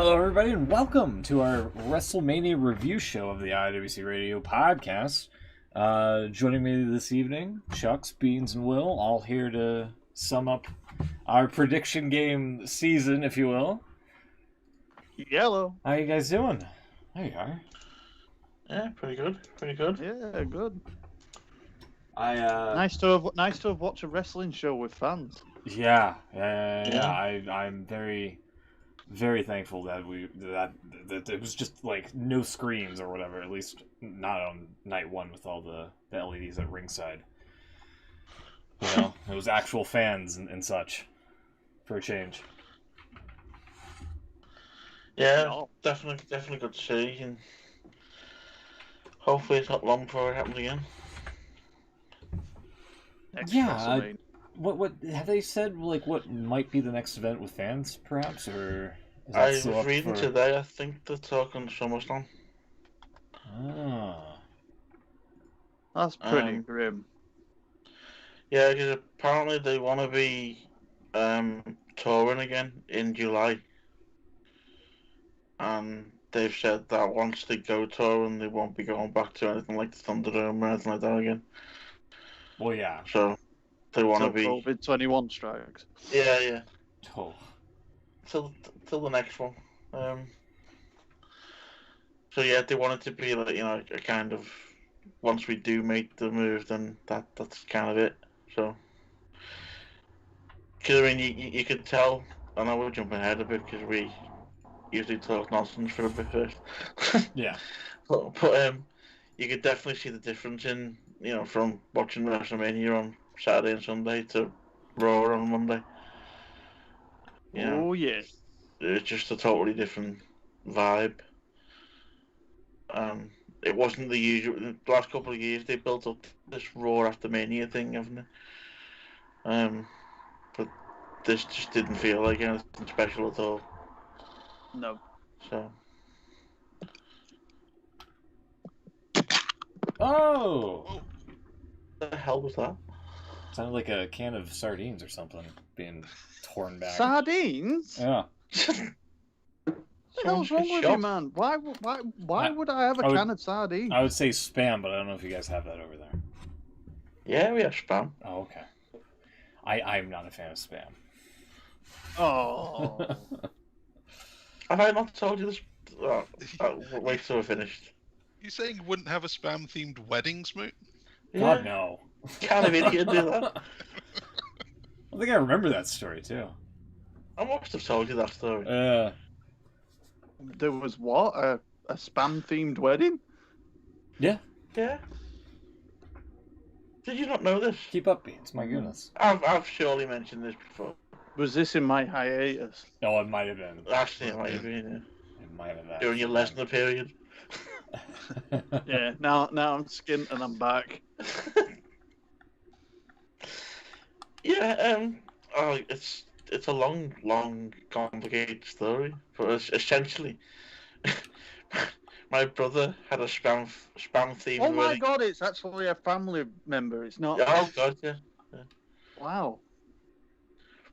Hello, everybody, and welcome to our WrestleMania review show of the IWC Radio podcast. Joining me this evening, Chucks, Beans, and Will, all here to sum up our prediction game season, if you will. Yellow. How you guys doing? There you are. Yeah, pretty good. Pretty good. Yeah, good. Nice to have watched a wrestling show with fans. Yeah. I'm very thankful that that it was just like no screens or whatever, at least not on night one with all the LEDs at ringside. You know, it was actual fans and such for a change. Yeah, No. definitely good to see, and hopefully it's not long before it happens again. Next Yeah, WrestleMania. What have they said? Like, what might be the next event with fans, perhaps, or is that I still was up reading for... today, I think they're talking SummerSlam. Ah. That's pretty grim. Yeah, because apparently they want to be touring again in July. And they've said that once they go touring, they won't be going back to anything like the Thunderdome or anything like that again. Well, yeah. So they want to be... COVID-21 strikes. Yeah. Oh. Till the next one. So yeah, they want it to be like, you know, a kind of, once we do make the move, then that's kind of it. So, because I mean, you could tell. I know we're jumping ahead a bit because we usually talk nonsense for a bit first. Yeah. but you could definitely see the difference in, you know, from watching WrestleMania on Saturday and Sunday to Raw on Monday. You know, Oh yeah. it's just a totally different vibe. It wasn't the usual. The last couple of years, they built up this Raw after Mania thing, haven't they? But this just didn't feel like anything special at all. No. So, Oh! what the hell was that? Sounded like a can of sardines or something being torn back. Sardines? Yeah. What the hell's wrong with you, man? Why would I have a can of sardines? I would say spam, but I don't know if you guys have that over there. Yeah, we have spam. Oh, okay. I'm not a fan of spam. Oh. Have I not told you this? Wait till we're finished. You saying you wouldn't have a spam-themed wedding, Smoot? God, no. Kind of idiot do that. I think I remember that story, too. I must have told you that story. There was what? A spam-themed wedding? Yeah. Yeah. Did you not know this? Keep up, Beans. My goodness. I've surely mentioned this before. Was this in my hiatus? Oh, it might have been. Actually, it might have been, It might have been. during your lesson period. Yeah, now I'm skint and I'm back. Yeah, it's a long, complicated story, but essentially, my brother had a spam theme. Oh my god, it's actually a family member. It's not. Oh god, yeah. Wow.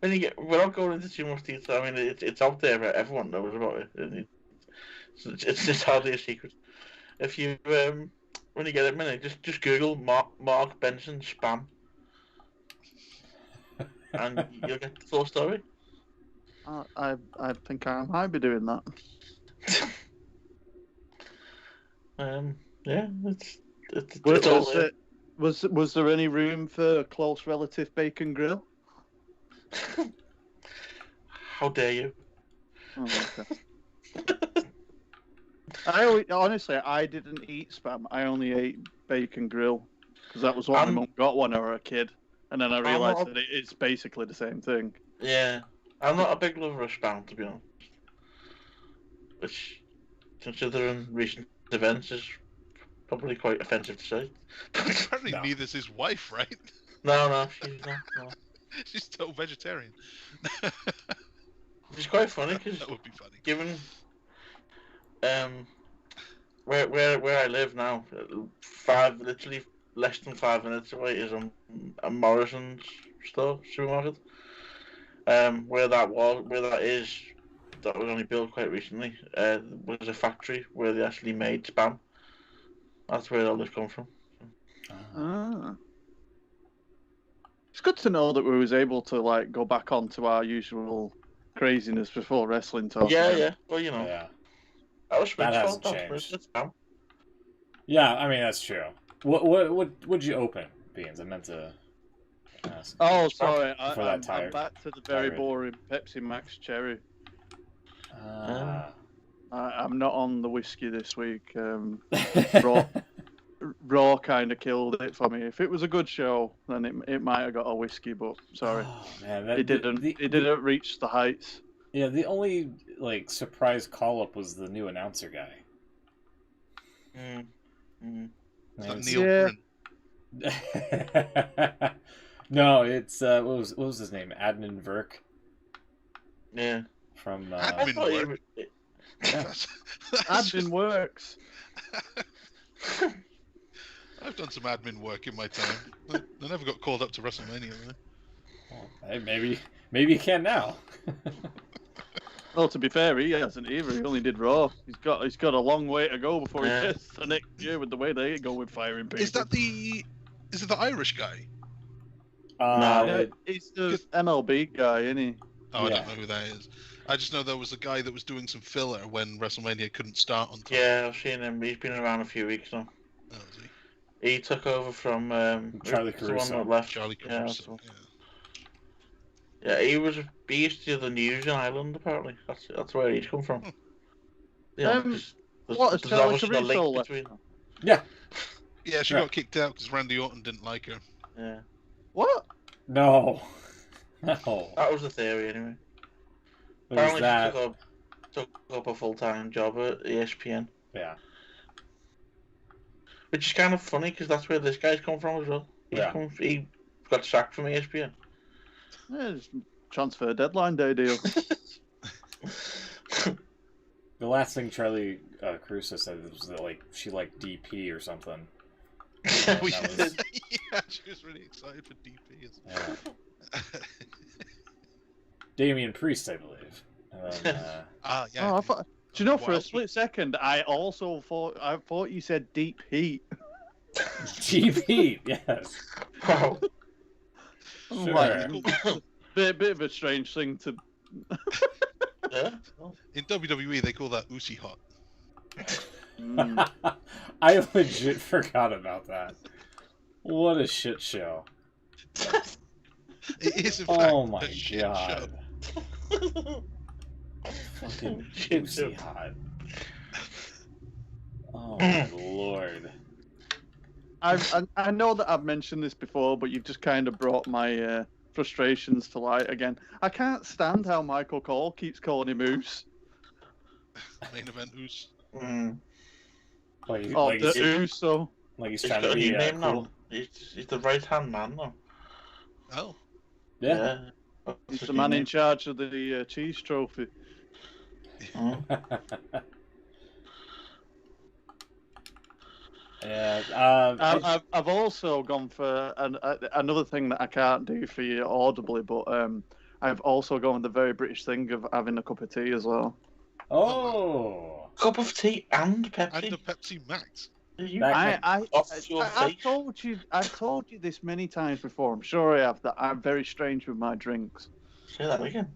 Without going into too much detail, I mean, it's out there, but everyone knows about it. It's hardly a secret. If you when you get a minute, just Google Mark Benson spam, and you'll get the full story. I think I might be doing that. Yeah, it's all there. Was there any room for a close relative bacon grill? How dare you? Oh, okay. Honestly, I didn't eat spam. I only ate bacon grill because that was what my mum got when I was a kid, and then I realised that it's basically the same thing. Yeah, I'm not a big lover of spam, to be honest. Which, considering recent events, is probably quite offensive to say. Apparently neither's his wife, right? No, she's not. No. She's still vegetarian. It's quite funny because That would be funny. given where I live now, literally less than 5 minutes away is a Morrison's supermarket. Where that is that was only built quite recently was a factory where they actually made spam. That's where all this come from. Ah. It's good to know that we was able to like go back onto our usual craziness before wrestling talk. Yeah, again. yeah. Well, Yeah. that was That Switch's hasn't fault. That was changed. Switch's spam. Yeah, I mean that's true. What would you open, Beans? I meant to ask. Oh, sorry. Before that I'm back to the very tirade. boring Pepsi Max Cherry. Ah. I'm not on the whiskey this week. Raw kind of killed it for me. If it was a good show, then it might have got a whiskey, but sorry, Oh, man, it didn't. It didn't reach the heights. Yeah, the only like surprise call up was the new announcer guy. Is that It's- Neil Yeah. Brin? No, it's what was his name? Adnan Verk Yeah. from I Admin thought he work. was- That's Admin just- works. I've done some admin work in my time. I never got called up to WrestleMania. Really. Well, hey, maybe you can now. Well, to be fair, he hasn't either. He only did Raw. He's got a long way to go before he gets to next year with the way they go with firing people. Is it the Irish guy? Uh, He's the MLB guy, isn't he? Oh, I Yeah. don't know who that is. I just know there was a guy that was doing some filler when WrestleMania couldn't start on time. Yeah, I've seen him. He's been around a few weeks now. Oh, is he? He took over from Charlie who's the one Caruso. that left. Charlie Yeah, Caruso. that's Yeah, he used to do the news in Ireland. Apparently, that's where he's come from. Yeah, 'cause What, has there's Charlie obviously a Caruso link left? between. yeah. Yeah, she Yeah. got kicked out because Randy Orton didn't like her. Yeah, What? No. No. that was the theory anyway. What was Apparently, that? she took up a full-time job at ESPN, Yeah. which is kind of funny because that's where this guy's come from as well. Yeah. He got sacked from ESPN. Yeah, just transfer deadline day deal. The last thing Charlie Caruso said was that like she liked DP or something. Yeah, was- Yeah, she was really excited for DP. Yeah. Damian Priest, I believe. And then, Yeah. Oh, I thought. Do you know, for a Wild. split second, I thought you said deep heat. GP, yes. Wow. I'm Sure. like, bit of a strange thing to. Yeah. In WWE, they call that Usi hot. Mm. I legit forgot about that. What a shit show. It is, in fact, Oh my a shit god. show. Fucking Shit juicy show. hot. Oh my lord. I know that I've mentioned this before, but you've just kind of brought my frustrations to light again. I can't stand how Michael Cole keeps calling him Moose. Main event Us. Mm. Like, Oh, like, the he's, Uso. like he's He's trying got to a new be name cool. now. He's the right-hand man now. Oh. Yeah. That's He's his the new man in name. charge of the cheese trophy. Mm. Yeah. I've also gone for another thing that I can't do for you audibly, but I've also gone with the very British thing of having a cup of tea as well. Oh. Cup of tea and Pepsi. And a Pepsi Max. You That- off your I've face. told you this many times before. I'm sure I have, that I'm very strange with my drinks. Say that again.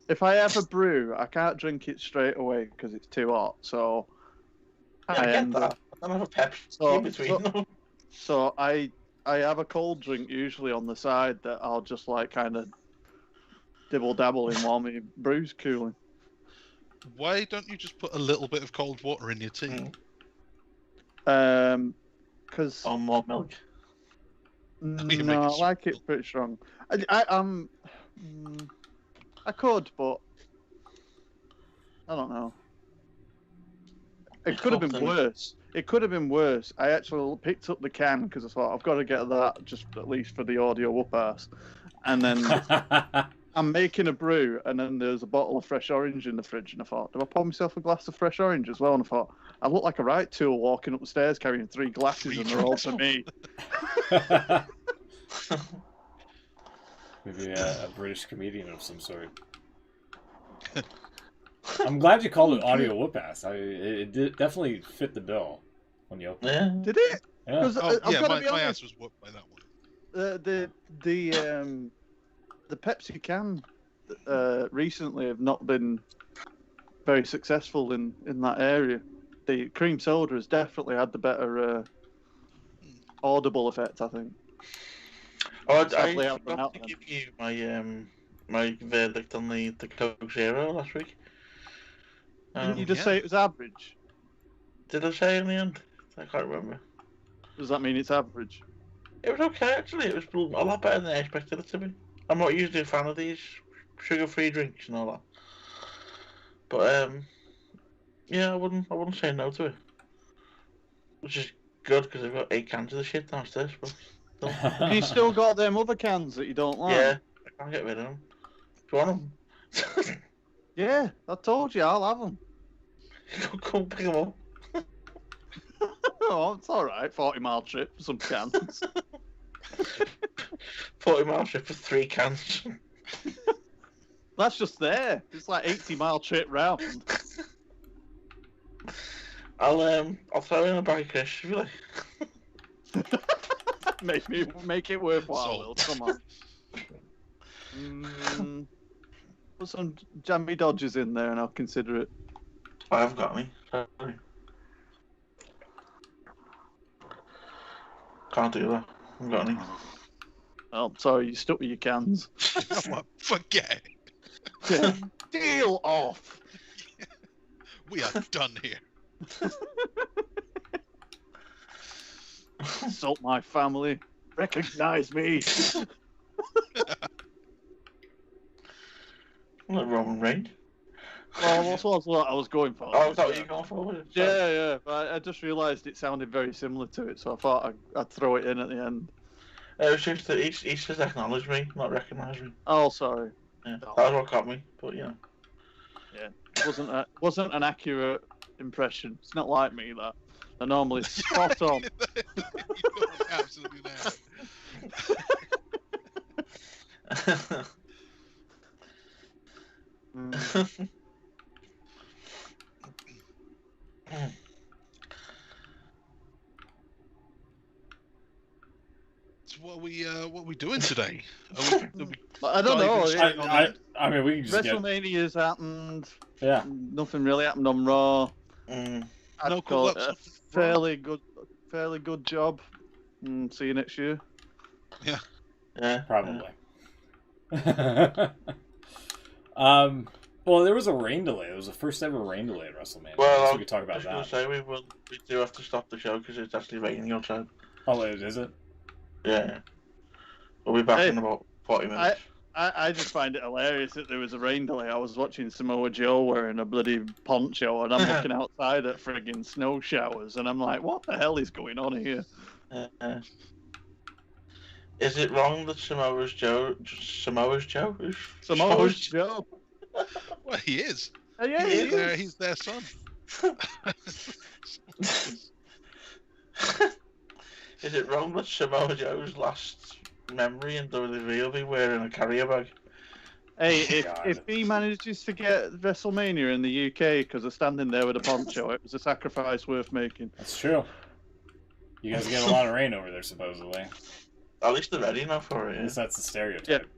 If I have a brew, I can't drink it straight away because it's too hot. So Yeah, I I get end that. up- I don't have a Pepsi So- in between them. So I have a cold drink usually on the side that I'll just like kind of dibble dabble in while my brew's cooling. Why don't you just put a little bit of cold water in your tea? Because Or more milk. you no, make I it like it sweet. pretty strong. I could, but I don't know. It could have been Something. worse. It could have been worse. I actually picked up the can because I thought I've got to get that just at least for the audio whoop ass. And then I'm making a brew, and then there's a bottle of fresh orange in the fridge, and I thought, do I pour myself a glass of fresh orange as well? And I thought, I look like a right tool walking up the stairs carrying 3 glasses, and they're all for me. Maybe a British comedian of some sort. I'm glad you called it audio whoop-ass. Definitely fit the bill when you opened it. Yeah. Did it? Yeah. Because Oh, I've yeah, got to my be ass honest, was whooped by that one. the Pepsi can recently have not been very successful in that area. The cream soda has definitely had the better audible effect, I think. Oh, I Sadly, I've been forgot out to then. give you my verdict on the Coke Zero last week. Didn't you just yeah. say it was average? Did I say in the end? I can't remember. Does that mean it's average? It was okay, actually. It was a lot better than I expected it to be. I'm not usually a fan of these sugar-free drinks and all that. But, yeah, I wouldn't say no to it. Which is good, because I've got 8 cans of the shit downstairs. But still. Have you still got them other cans that you don't like? Yeah, I can't get rid of them. Do you want them? Yeah, I told you, I'll have them. Come pick them up. Oh, it's all right. 40-mile trip for some cans. 40-mile trip for 3 cans. That's just there. It's like 80-mile trip round. I'll throw in a bag of crisps if you like. Make it worthwhile, Will. Sold. Come on. Put some jammy dodgers in there and I'll consider it. I haven't got any. Sorry. Can't do that. I haven't got any. Oh, sorry, you stuck with your cans. What? Forget it. Yeah. Deal off. We are done here. Insult my family. Recognize me. Like Roman Reigns. Well, that's what I was going for. Oh, is that what you're going for? Yeah. But I just realised it sounded very similar to it, so I thought I'd throw it in at the end. It was just that he says acknowledge me, not recognise me. Oh, sorry. Yeah, that was what caught me, but you know. Yeah, wasn't an accurate impression. It's not like me that. I normally spot on. You know, absolutely not. So what are we doing today? Are we I don't know. diving straight on in? I mean, we can just get... WrestleMania's happened. Yeah. Nothing really happened on Raw. Mm. I'd No call it collapse a of Raw. fairly good job. See you next year. Yeah, Probably. Well, there was a rain delay. It was the first ever rain delay at WrestleMania. Well, so we could talk about I was that. going to say we do have to stop the show because it's actually raining outside. Oh, wait, is it? Yeah. We'll be back in about 40 minutes. I just find it hilarious that there was a rain delay. I was watching Samoa Joe wearing a bloody poncho, and I'm looking outside at friggin' snow showers, and I'm like, what the hell is going on here? Is it wrong that Samoa's Joe? Samoa's Joe. Well, he is. Yeah, he is. He's their son. Is it wrong that Samoa Joe's last memory in WWE will be wearing a carrier bag? Hey, if he manages to get WrestleMania in the UK because of standing there with a poncho, it was a sacrifice worth making. That's true. You guys get a lot of rain over there, supposedly. At least they're ready now for it. At least that's the stereotype.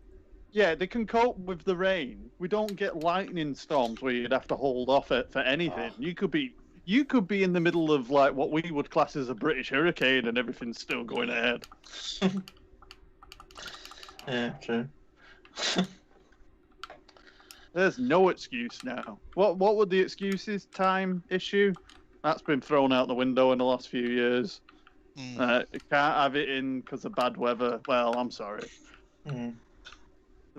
Yeah, they can cope with the rain. We don't get lightning storms where you'd have to hold off it for anything. You could be in the middle of like what we would class as a British hurricane and everything's still going ahead. Yeah, true. There's no excuse now. What were the excuses? Time issue? That's been thrown out the window in the last few years. Can't have it in because of bad weather. Well, I'm sorry.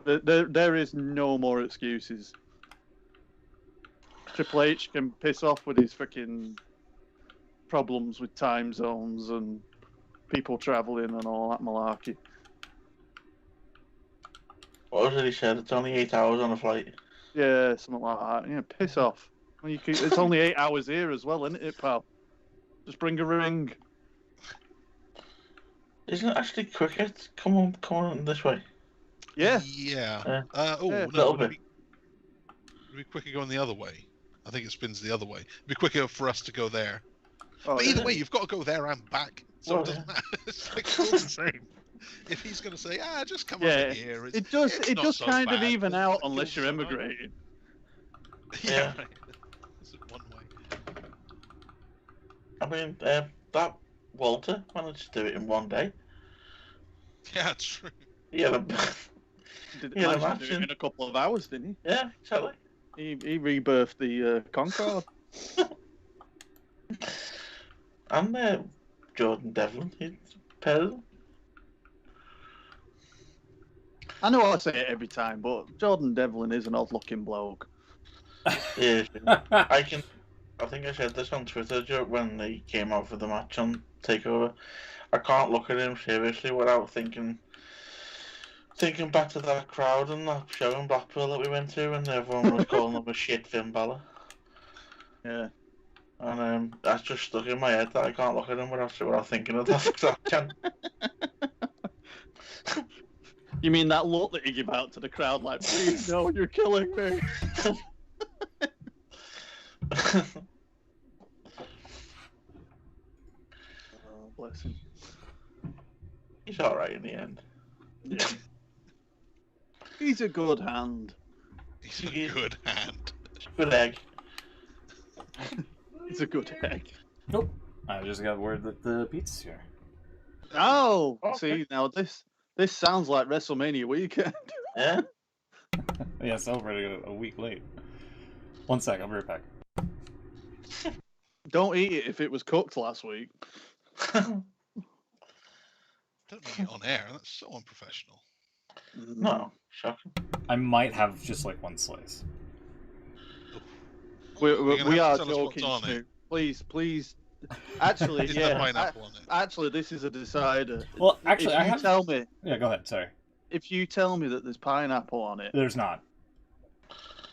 There is no more excuses. Triple H can piss off with his freaking problems with time zones and people travelling and all that malarkey. What was it he said? It's only 8 hours on a flight. Yeah, something like that. Yeah, piss off. Well, it's only 8 hours here as well, isn't it, pal? Just bring a ring. Isn't it actually cricket? Come on this way. Yeah. Yeah. Yeah. Oh, Yeah, no. little Would it bit. be It'd be quicker going the other way. I think it spins the other way. It'd be quicker for us to go there. Oh, But either yeah. way, you've got to go there and back, so Well, it doesn't matter. It's like still the same. If he's going to say, just come over Yeah, here, it does. it's It not does so kind of bad, even then out the unless kills you're are done. immigrating. Yeah, right. It's one way. I mean, that Walter managed to do it in one day. Yeah, true. Yeah, Did Yeah, manage to do imagine. it in a couple of hours, didn't yeah, exactly. he? He rebirthed the Concorde. And Jordan Devlin, he's paired them. I know I say it every time, but Jordan Devlin is an odd-looking bloke. Yeah, I think I said this on Twitter when he came out for the match on Takeover. I can't look at him seriously without thinking back to that crowd and that show in Blackpool that we went to, and everyone was calling him a shit Finn Balor. Yeah. And that's just stuck in my head that I can't look at him without thinking of that exact chant. You mean that look that you give out to the crowd, like, please, no, you're killing me. Oh, bless him. He's alright in the end. Yeah. He's a good hand. He's a good hand. Good egg. He's a good egg. Nope. I just got word that the pizza's here. Oh, Okay. see, now this sounds like WrestleMania weekend. Yeah? Yeah, celebrating a week late. 1 sec, I'll be right back. Don't eat it if it was cooked last week. Don't eat it on air. That's so unprofessional. No, shocking. I might have just like one slice. You're We gonna have are to tell us joking, what's on it. Snoop. Please. Actually, Is there yeah. pineapple on it? Actually, this is a decider. Well, actually, if I you have. tell me, Yeah, go ahead. Sorry. if you tell me that there's pineapple on it, There's not.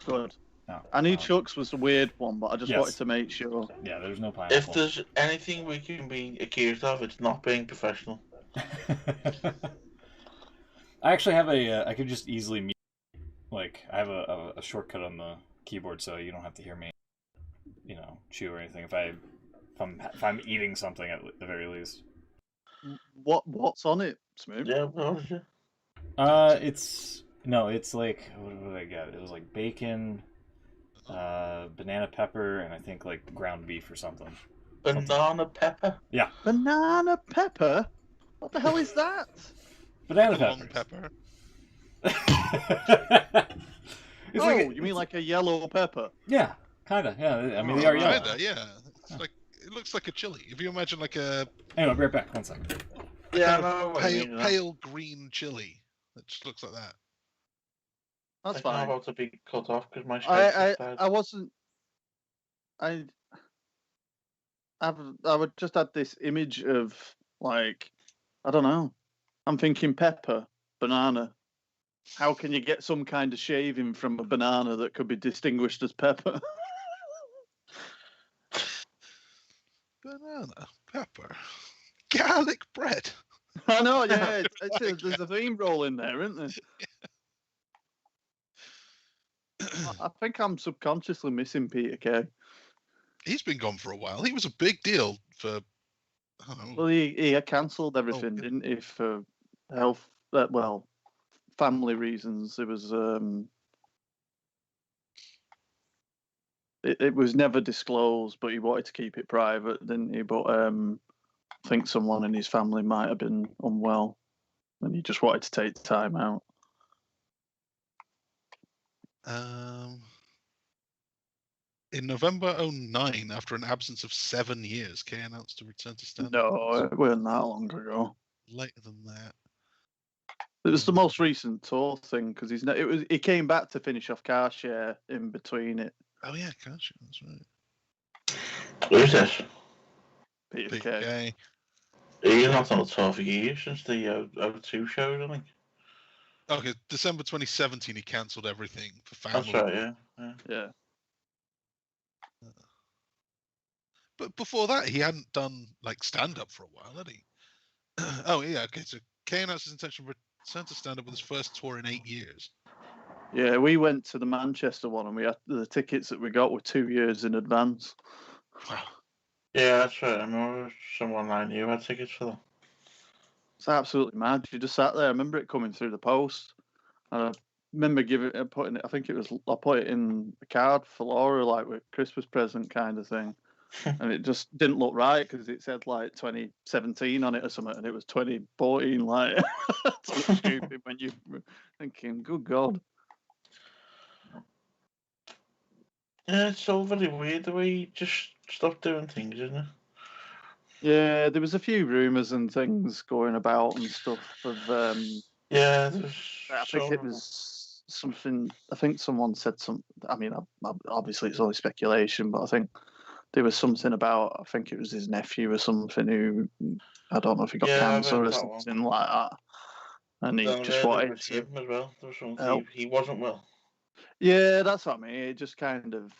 good. No. I knew no. Chuck's was the weird one, but I just Yes. wanted to make sure. Yeah, there's no pineapple. If there's anything we can be accused of, it's not being professional. I actually have a. I could just easily mute. Like, I have a shortcut on the keyboard, so you don't have to hear me, chew or anything. If I'm eating something at the very least. What's on it, Smoot? Yeah, well, yeah. It's like, what did I get? It was like bacon, banana pepper, and I think like ground beef or something. Banana pepper. Yeah, Banana pepper? What the hell is that? banana Long pepper. pepper. You mean like a yellow pepper? Yeah, kind of. Yeah, I mean they are yellow. Kinda, yeah. It's like it looks like a chili. If you imagine like a Anyway, I'll be right back. 1 second. Yeah, kind of no, what you mean, pale green chili that just looks like that. That's I'm fine. about to be cut off because my Skype's died. I wasn't. I would just had this image of like, I don't know. I'm thinking pepper, banana. How can you get some kind of shaving from a banana that could be distinguished as pepper? Banana, pepper, garlic bread. I know, yeah. There's a theme roll in there, isn't there? I think I'm subconsciously missing Peter Kay. He's been gone for a while. He was a big deal for. I don't know. Well, he had cancelled everything, yeah. didn't he? For health, family reasons. It was it was never disclosed, but he wanted to keep it private, didn't he? But I think someone in his family might have been unwell, and he just wanted to take the time out. In November 2009, after an absence of 7 years, Kay announced a return to stand-up. No, it wasn't that long ago. Later than that. It was the most recent tour thing because he came back to finish off Car Share in between it. Oh yeah, gosh, that's right. Who's this? Peter Big Kay. Kay. He's not on the tour for years since the O2 show, I think. Okay, December 2017, he cancelled everything for family. That's right, yeah. Yeah. But before that, he hadn't done like stand-up for a while, had he? Oh yeah, okay. So Kay announced his intention to return to stand-up with his first tour in 8 years. Yeah, we went to the Manchester one, and we had the tickets that we got were 2 years in advance. Yeah, that's right. I remember someone I knew had tickets for that. It's absolutely mad. You just sat there. I remember it coming through the post. And I remember putting it. I think I put it in a card for Laura, like with Christmas present kind of thing. And it just didn't look right because it said like 2017 on it or something, and it was 2014. Like, so stupid when you were thinking, "Good God." Yeah, it's all very weird the way you just stop doing things, isn't it? Yeah, there was a few rumours and things going about and stuff of. Yeah, there's I think it was something. I think someone said some. I mean, obviously it's only speculation, but I think there was something about. I think it was his nephew or something who. I don't know if he got Yeah, I've cancer heard or that one. something like that, and he Then I've just heard it wanted was to him as well. There was something help. he wasn't well. Yeah, that's what I mean. It just kind of.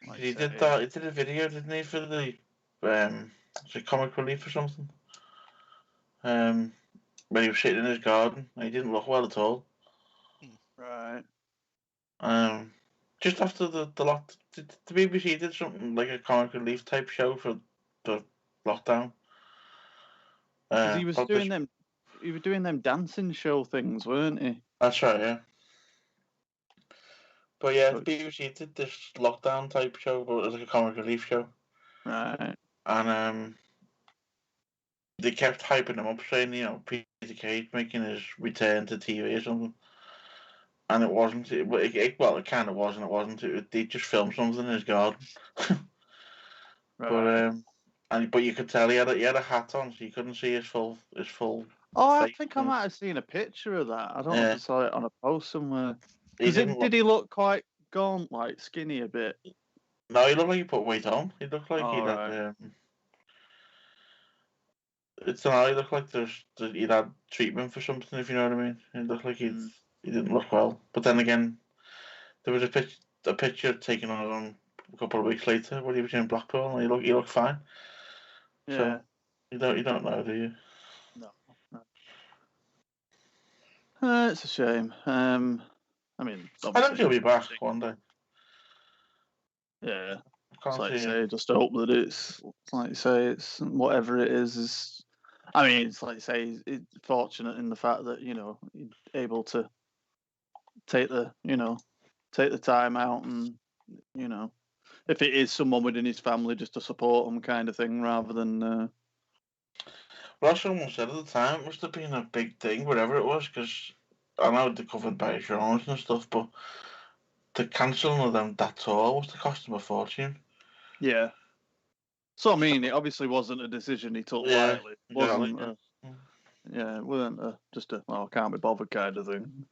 Like He say, did that. He did a video, didn't he, for the was it comic relief or something? When he was sitting in his garden, and he didn't look well at all. right. Just after the lock, the BBC did something like a comic relief type show for the lockdown. Because he was About doing this- them. He was doing them dancing show things, weren't he? That's right, yeah. But yeah, the So, BBC did this lockdown type show, but it was like a comic relief show, right. and they kept hyping him up, saying, you know, Peter Cage making his return to TV or something. And it wasn't. Well, it kind of was and it wasn't. They just filmed something in his garden. Right. But you could tell he had a hat on, so you couldn't see his full Oh, I face. think I might have seen a picture of that. I don't know if Yeah. I saw it on a post somewhere. He Because didn't did he look quite gaunt, like skinny a bit? No, he looked like he put weight on. He looked like All he'd right. had. It's an He looked like he'd had treatment for something, if you know what I mean. He looked like he didn't look well. But then again, there was a picture taken on him a couple of weeks later when he was in Blackpool, and he looked fine. Yeah. So you don't know, do you? No. It's a shame. I mean, I think he'll be back obviously, one day. yeah. I It's can't like you see say, him. just hope that it's like you say, it's whatever it is. I mean, it's like you say, it's fortunate in the fact that you're able to take the take the time out and if it is someone within his family just to support him kind of thing rather than Well, that's what someone said at the time. It must have been a big thing, whatever it was, because I know they're covered by insurance and stuff, but the cancelling of them that tour must have cost them a fortune. yeah. So I mean, it obviously wasn't a decision he took lightly. It wasn't it wasn't just a I can't be bothered kind of thing.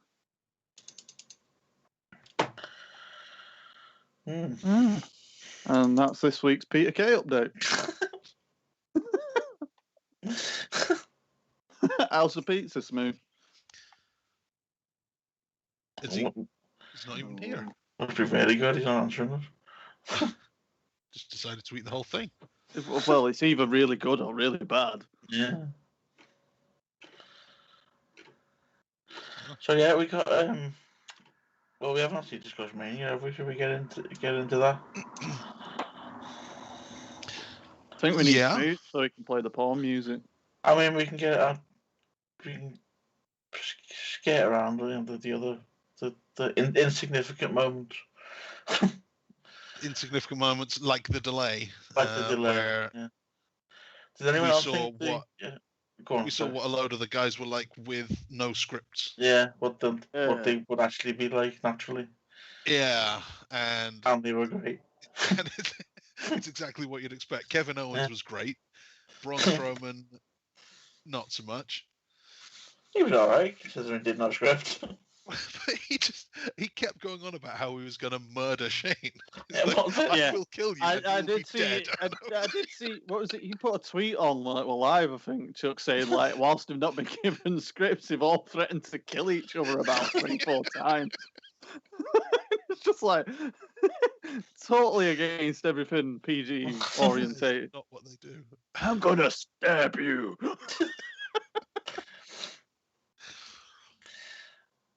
And that's this week's Peter Kay update. How's the pizza, Smooth? He's not even here. Must be very good. He's not answering us. Just decided to eat the whole thing. Well, it's either really good or really bad. Yeah. So yeah, we got well, we haven't actually discussed Mania, have we? Should we get into that? I think we need Smooth so he can play the porn music. I mean, we can skate around the insignificant moments. Insignificant moments like the delay. Like the delay. Where Did anyone else think we saw what a load of the guys were like with no scripts. Yeah, what they would actually be like naturally. Yeah, and they were great. And it's exactly what you'd expect. Kevin Owens was great. Braun Strowman, not so much. He was alright, considering he did not script. But he kept going on about how he was going to murder Shane. Yeah, I will kill you. I did see. I did see. What was it? He put a tweet on live. I think Chuck saying like, whilst they've not been given scripts, they've all threatened to kill each other about 3-4 times. It's just like totally against everything PG orientated. Not what they do. I'm gonna stab you.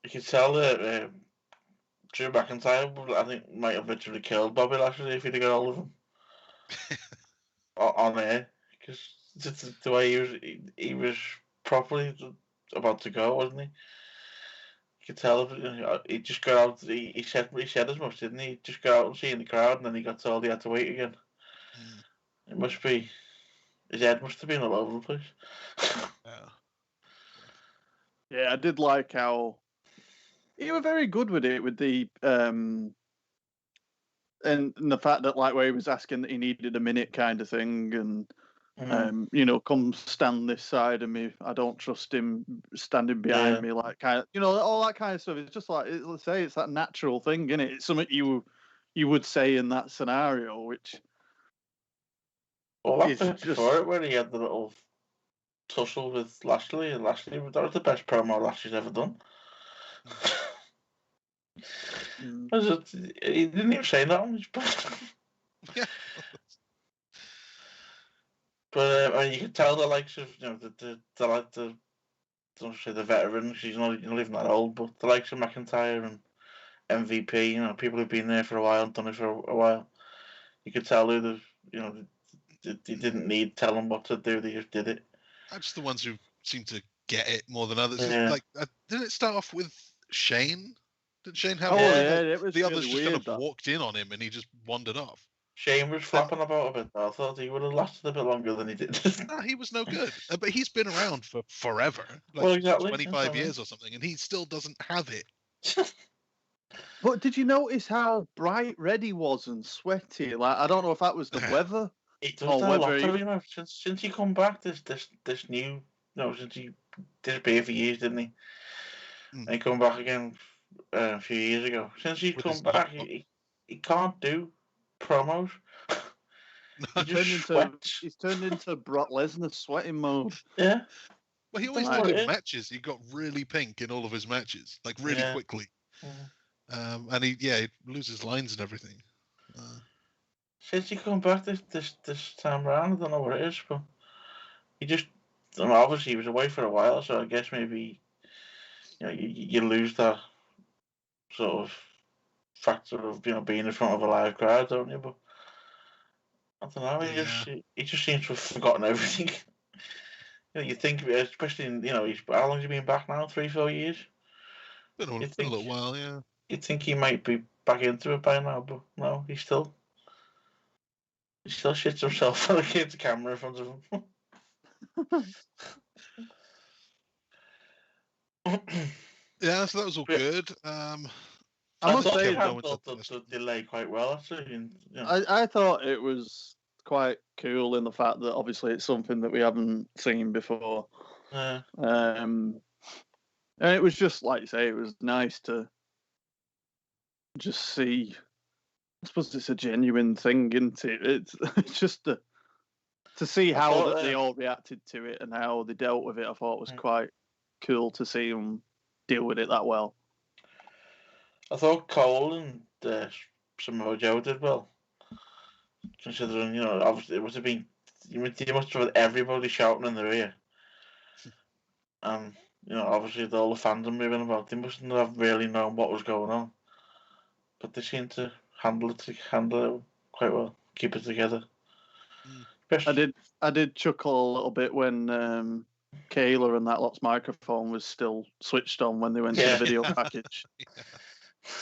you could tell that Drew McIntyre, I think, might have literally killed Bobby Lashley if he'd have got all of them on air, because the way he was properly about to go, wasn't he? You could tell he just got out. He said as much, didn't he? He just got out and seen the crowd, and then he got told he had to wait again. It must be his head must have been all over the place. Yeah, I did like how he was very good with it, with the and the fact that like where he was asking that he needed a minute kind of thing, and you know, come stand this side of me. I don't trust him standing behind me, like kind of, you know, all that kind of stuff. It's just like, let's say, it's that natural thing, isn't it? It's something you would say in that scenario, which. Well, that's just before it, where he had the little tussle with Lashley, and Lashley, that was the best promo Lashley's ever done. He didn't even say that on his Yeah. But I mean, you can tell the likes of, you know, the don't say the veterans, he's not even that old, but the likes of McIntyre and MVP, you know, people who've been there for a while and done it for a while. You could tell who the, you know, they didn't need telling what to do, they just did it. That's the ones who seem to get it more than others. Yeah. Like, didn't it start off with Shane? Did Shane have? It was the really others just weird, kind of walked in on him and he just wandered off. Shane was flapping about a bit. I thought he would have lasted a bit longer than he did. Nah, he was no good. But he's been around for forever, like well, exactly. 25 years or something, and he still doesn't have it. But did you notice how bright red he was and sweaty? Like, I don't know if that was the weather. He does that a lot, you know, since he come back, this new, you know, since he disappeared for years, didn't he? And he come back again a few years ago. Since he's come back, he can't do promos. He's turned into Brock Lesnar sweating mode. Yeah. Well, he always did in matches. He got really pink in all of his matches, like really quickly. And he loses lines and everything. Since he come back this time around, I don't know what it is, but he just, I mean, obviously he was away for a while, so I guess maybe, you know, you lose that sort of factor of, you know, being in front of a live crowd, don't you? But I don't know. He just seems to have forgotten everything. You know, you think, especially in, you know, how long has he been back now? 3-4 years. Been a little while, yeah. You'd think he might be back into it by now, but no, he still shits himself when he gets the camera in front of him. Yeah, so that was all good. I must say, I handled the delay quite well, actually. And, you know. I thought it was quite cool in the fact that obviously it's something that we haven't seen before. And it was just, like you say, it was nice to just see. I suppose it's a genuine thing, isn't it? It's just to see how they all reacted to it and how they dealt with it. I thought was quite cool to see them deal with it that well. I thought Cole and Samoa Joe did well, considering, you know, obviously it must have been, you must have had everybody shouting in their ear, and, you know, obviously all the fans are moving about. They mustn't have really known what was going on, but they seemed to handle it quite well, keep it together. I did chuckle a little bit when Kayla and that lot's microphone was still switched on when they went to the video package.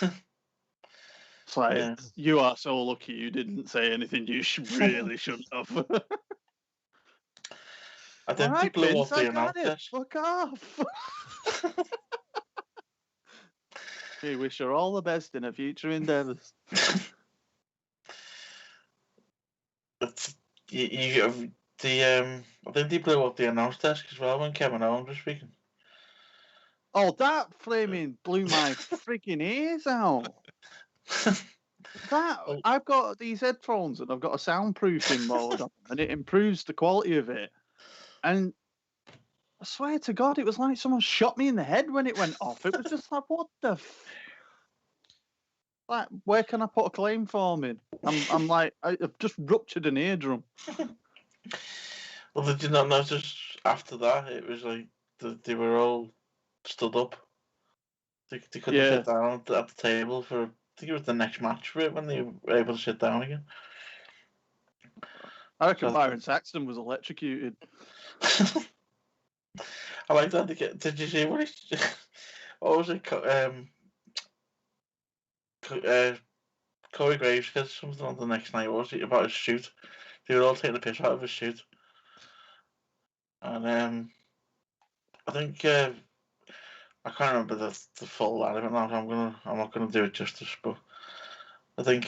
It's like, you are so lucky you didn't say anything you really shouldn't have. I think people blew off the announcers. Fuck off. We wish her all the best in her future endeavours. I think they blew up the announce desk as well when Kevin Owens was speaking. Oh, that flaming blew my freaking ears out. I've got these headphones and I've got a soundproofing mode on, and it improves the quality of it. And I swear to God, it was like someone shot me in the head when it went off. It was just like, what the like, where can I put a claim form in? I'm like, I've just ruptured an eardrum. Well, did you not notice after that? It was like they were all stood up. They couldn't sit down at the table for. I think it was the next match for it when they were able to sit down again. I reckon Byron Saxton was electrocuted. I like that. Did you see what what was it? Corey Graves said something on the next night. What was it about his shoot? They were all taking the piss out of his shoot, and I think I can't remember the full line of it now. So I'm not gonna do it justice, but I think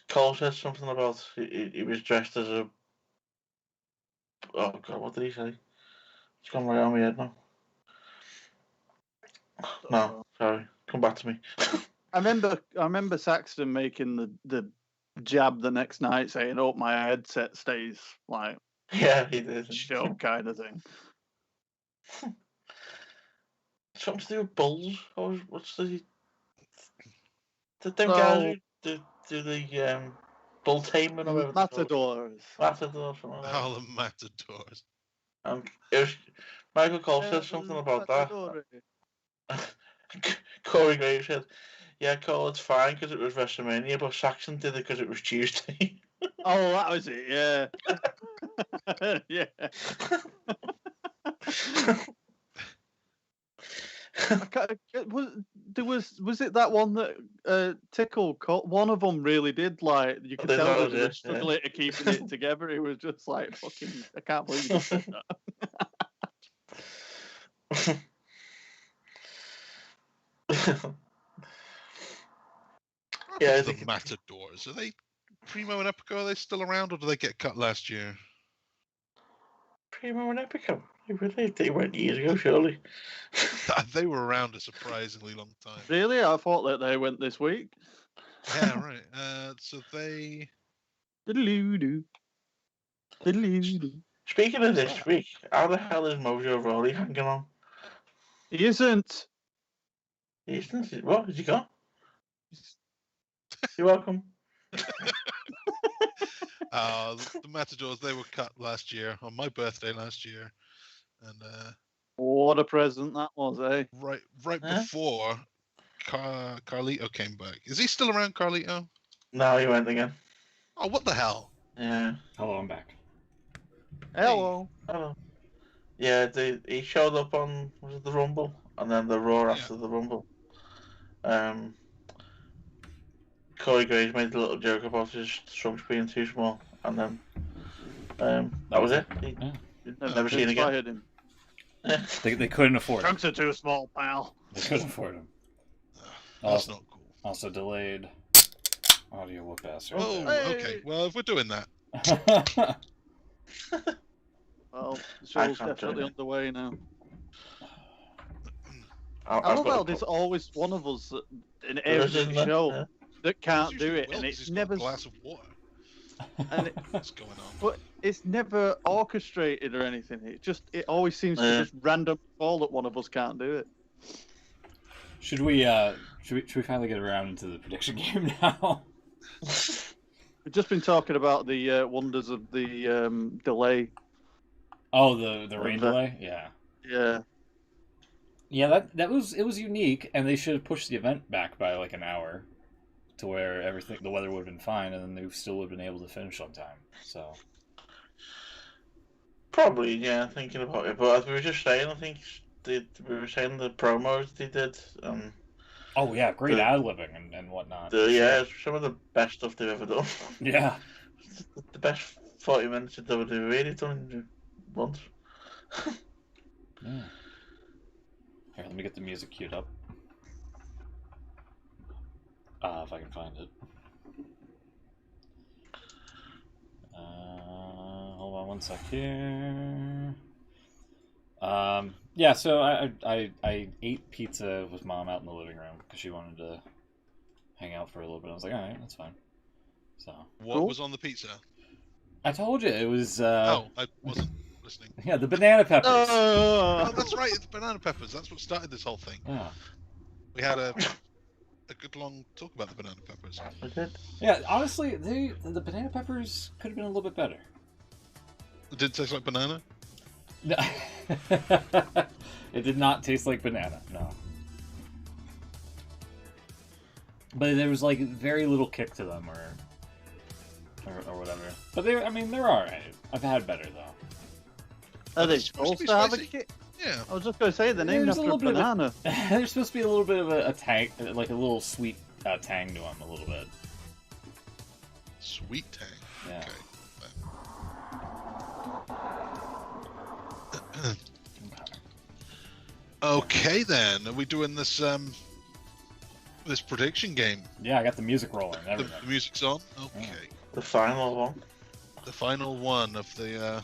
Cole said something about he was dressed as a. Oh God, what did he say? It's gone right on my head now. No, sorry. Come back to me. I remember Saxton making the jab the next night, saying, "Oh, my headset stays like yeah, he did shut kind of thing." Something to do with bulls? Or what's the them guys who do the bull taming or whatever? Matadors. Matadors. Oh, the Matadors. It was Michael Cole said something about that. Corey Graves said, "Yeah, Cole, it's fine because it was WrestleMania, but Saxon did it because it was Tuesday." Oh, that was it. Yeah. Yeah. Was it that one that Tickle caught? One of them really did, like, you could tell that they were struggling to keeping it together. It was just like, fucking, I can't believe you said that. Yeah, the Matadors. Are they Primo and Epico? Are they still around, or do they get cut last year? Primo and Epico. They went years ago, surely. They were around a surprisingly long time. Really? I thought that they went this week. Yeah, right. So they. Speaking of this week, how the hell is Mojo Rawley hanging on? He isn't. He isn't? What? Has he gone? You're welcome. The Matadors, they were cut last year, on my birthday last year. And what a present that was, eh? Right before Carlito came back. Is he still around, Carlito? No, he went again. Oh, what the hell? Yeah. Hello, I'm back. Hello. Hello. Yeah, he showed up on, was it the Rumble? And then the Raw after the Rumble. Corey Graves made a little joke about his trunks being too small. And then that was it. Never seen again. They couldn't afford him. Trunks are too small, pal. They couldn't afford him. That's not cool. Also delayed audio whoop bastard. Oh, okay. Well, if we're doing that. Well, the show's definitely underway now. I love how there's always one of us in every show that can't do it, and it's never. A glass of water. And what's going on? But it's never orchestrated or anything. It always seems to just random fall that one of us can't do it. Should we finally get around into the prediction game now? We've just been talking about the wonders of the delay. Oh, the rain delay? Yeah. Yeah. Yeah, it was unique, and they should have pushed the event back by like an hour to where the weather would have been fine, and then they still would have been able to finish on time. So probably, yeah, thinking about it. But as we were just saying, I think we were saying the promos they did. Oh yeah, great ad-libbing and whatnot. Yeah, some of the best stuff they've ever done. Yeah. The best 40 minutes of WWE they've done once. Yeah. Here, let me get the music queued up. If I can find it. Hold on one sec here. Yeah, so I ate pizza with Mom out in the living room because she wanted to hang out for a little bit. I was like, all right, that's fine. So what was on the pizza? I told you it was. I wasn't listening. Yeah, the banana peppers. Oh, that's right, it's banana peppers. That's what started this whole thing. Yeah. We had a good long talk about the banana peppers. Yeah, honestly, the banana peppers could have been a little bit better. It did taste like banana? No. It did not taste like banana, no. but there was like very little kick to them, or whatever. But they're all right. I've had better though. Are they supposed to supposed be to have a spicy? kick? Yeah. I was just going to say they're named There's after a banana. There's supposed to be a little bit of a tang, like a little sweet tang to them, a little bit. Sweet tang. Yeah. Okay. Okay then. Are we doing this this prediction game? Yeah, I got the music rolling. And The everything. music's on. Okay. The final one. The final one of the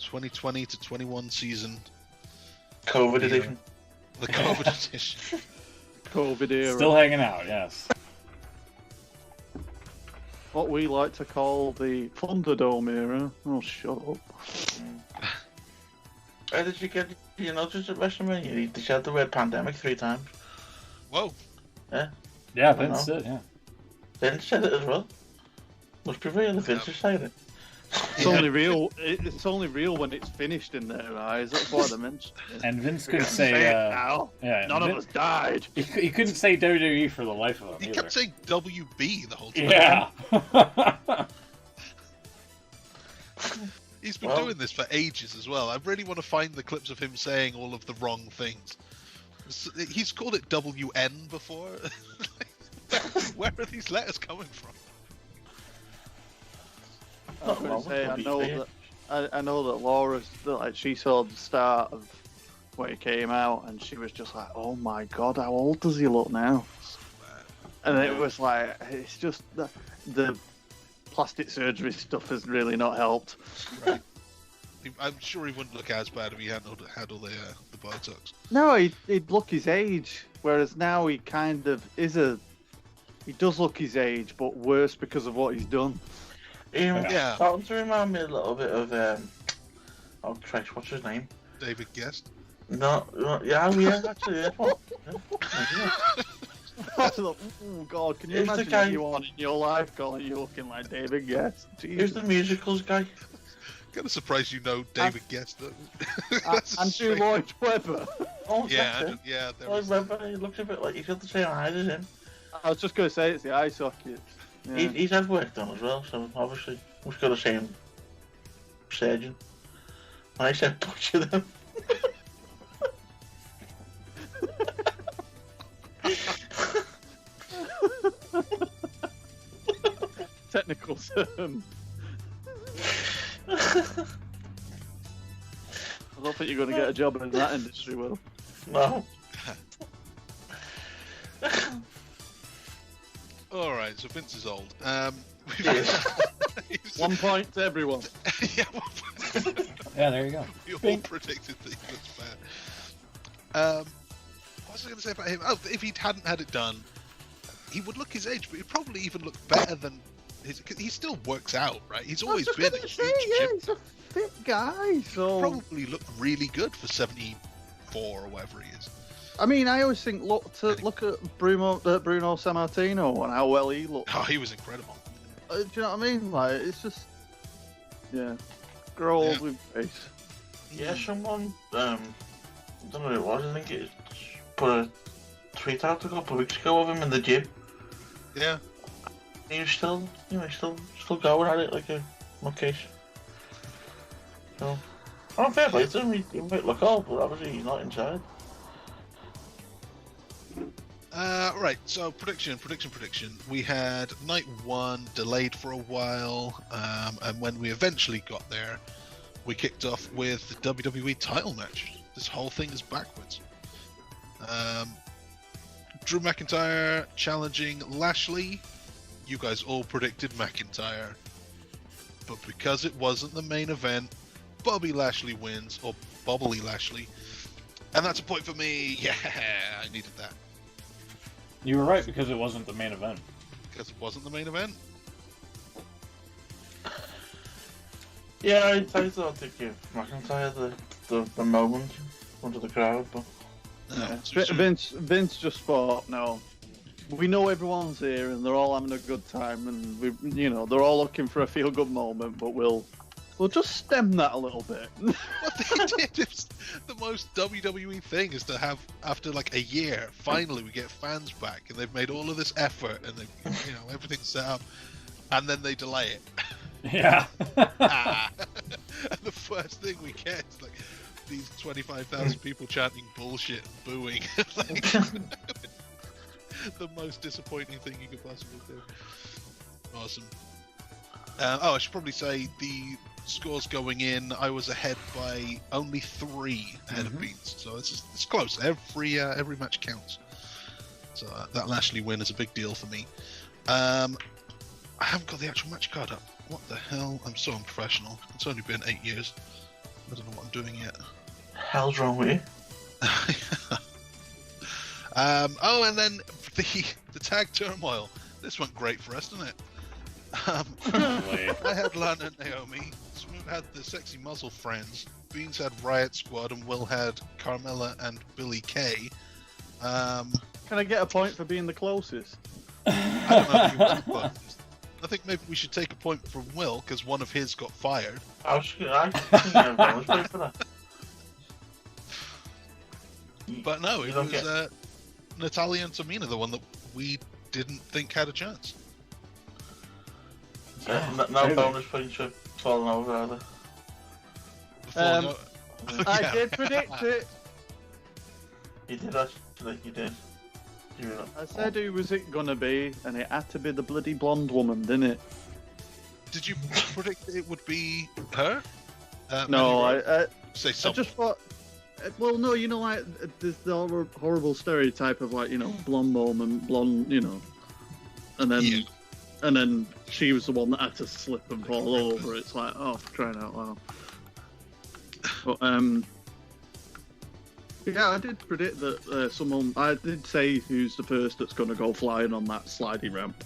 2020 to 21 season. COVID Yeah. edition. The COVID edition. COVID era. Still hanging out. Yes. What we like to call the Thunderdome era. Oh, shut up. How did you get, you notice at WrestleMania, they said the word pandemic 3 times. Whoa. Yeah, Vince did. Yeah. Vince said it as well. Must be real if Vince has said it. It's only real. It's only real when it's finished in their eyes. That's why they mentioned it. And Vince We couldn't can't say. it now. Yeah. None of us died. He couldn't say WWE for the life of him. He either. kept saying WB the whole time. Yeah. He's been Well- doing this for ages as well. I really want to find the clips of him saying all of the wrong things. He's called it WN before. Where are these letters coming from? I was going to say, I know that Laura, like, she saw the start of when it came out, and she was just like, "Oh my god, how old does he look now?" And it was like, it's just the plastic surgery stuff has really not helped. Right. I'm sure he wouldn't look as bad if he had all the Botox. No, he'd look his age, whereas now he kind of is he does look his age, but worse because of what he's done. Yeah. Starting to remind me a little bit of, oh Christ, what's his name? David Guest. No, yeah, actually, yeah. What? Yeah. Oh god, can you It's the imagine guy- anyone in your life calling you looking like David Guest? Here's Jesus. the musicals guy. Kind of surprised you know David Guest. Andrew Lloyd Webber. Oh, Yeah, that's it. yeah. There I was, remember he looks a bit like he's got the same eyes as him. I was just going to say it's the eye socket. Yeah. He's had work done as well, so obviously we've got the same surgeon. And I said butcher them. Technical term. I don't think you're going to get a job in that industry, Will. No. all right, so Vince is old. He's- 1 point to everyone. yeah, Yeah, there you go. we all Bing. predicted that he was bad. What was I going to say about him? Oh, if he hadn't had it done, he would look his age, but he'd probably even look better than his. Cause he still works out, right? He's always been a huge gym. He's a fit guy, so... Probably look really good for 74 or whatever he is. I mean, I always think, look at Bruno Sammartino and how well he looked. Oh, he was incredible. Do you know what I mean? Like, it's just... Yeah. Grow old Yeah. with face. Yeah, someone, I don't know who it was, I think it put a tweet out a couple of weeks ago of him in the gym. Yeah. He was still, still going at it like a nutcase. So, I don't fair play to him, he might look old, but obviously he's not inside. Right, so prediction. We had night 1 delayed for a while, and when we eventually got there, we kicked off with the WWE title match. This whole thing is backwards. Drew McIntyre challenging Lashley. You guys all predicted McIntyre, but because it wasn't the main event, Bobby Lashley wins, or Bobbly Lashley, and that's a point for me. Yeah, I needed that. You were right because it wasn't the main event. Because it wasn't the main event. Yeah, I thought to give McIntyre the moment under the crowd, but No, Vince just thought, no, we know everyone's here and they're all having a good time, and they're all looking for a feel-good moment, but we'll Well, just stem that a little bit. What they did is the most WWE thing is to have, after like a year, finally we get fans back, and they've made all of this effort, and they, everything's set up, and then they delay it. Yeah. And the first thing we get is like these 25,000 people chanting bullshit and booing. Like, the most disappointing thing you could possibly do. Awesome. I should probably say the scores going in, I was ahead by only 3 ahead of Beans, so it's close. Every match counts. So that Lashley win is a big deal for me. I haven't got the actual match card up. What the hell? I'm so unprofessional. It's only been 8 years. I don't know what I'm doing yet. Hell's wrong with you? And then the tag turmoil. This went great for us, didn't it? I had Lana and Naomi. Smooth had the Sexy Muzzle Friends. Beans had Riot Squad, and Will had Carmella and Billy Kay. Can I get a point for being the closest? I don't know if you were closest. I think maybe we should take a point from Will because one of his got fired. I think I was waiting for that. But no, You it don't was Natalia and Tamina, the one that we didn't think had a chance. No bonus points for falling over either. I did predict it. You did actually, you did. I said who was it gonna be, and it had to be the bloody blonde woman, didn't it? Did you predict it would be her? No, I say I something. just thought. Well, no, like there's the horrible stereotype of like blonde woman, blonde, and then she was the one that had to slip and fall over. It's like, oh, for crying out loud. But yeah, I did predict that someone. I did say who's the first that's going to go flying on that slidey ramp.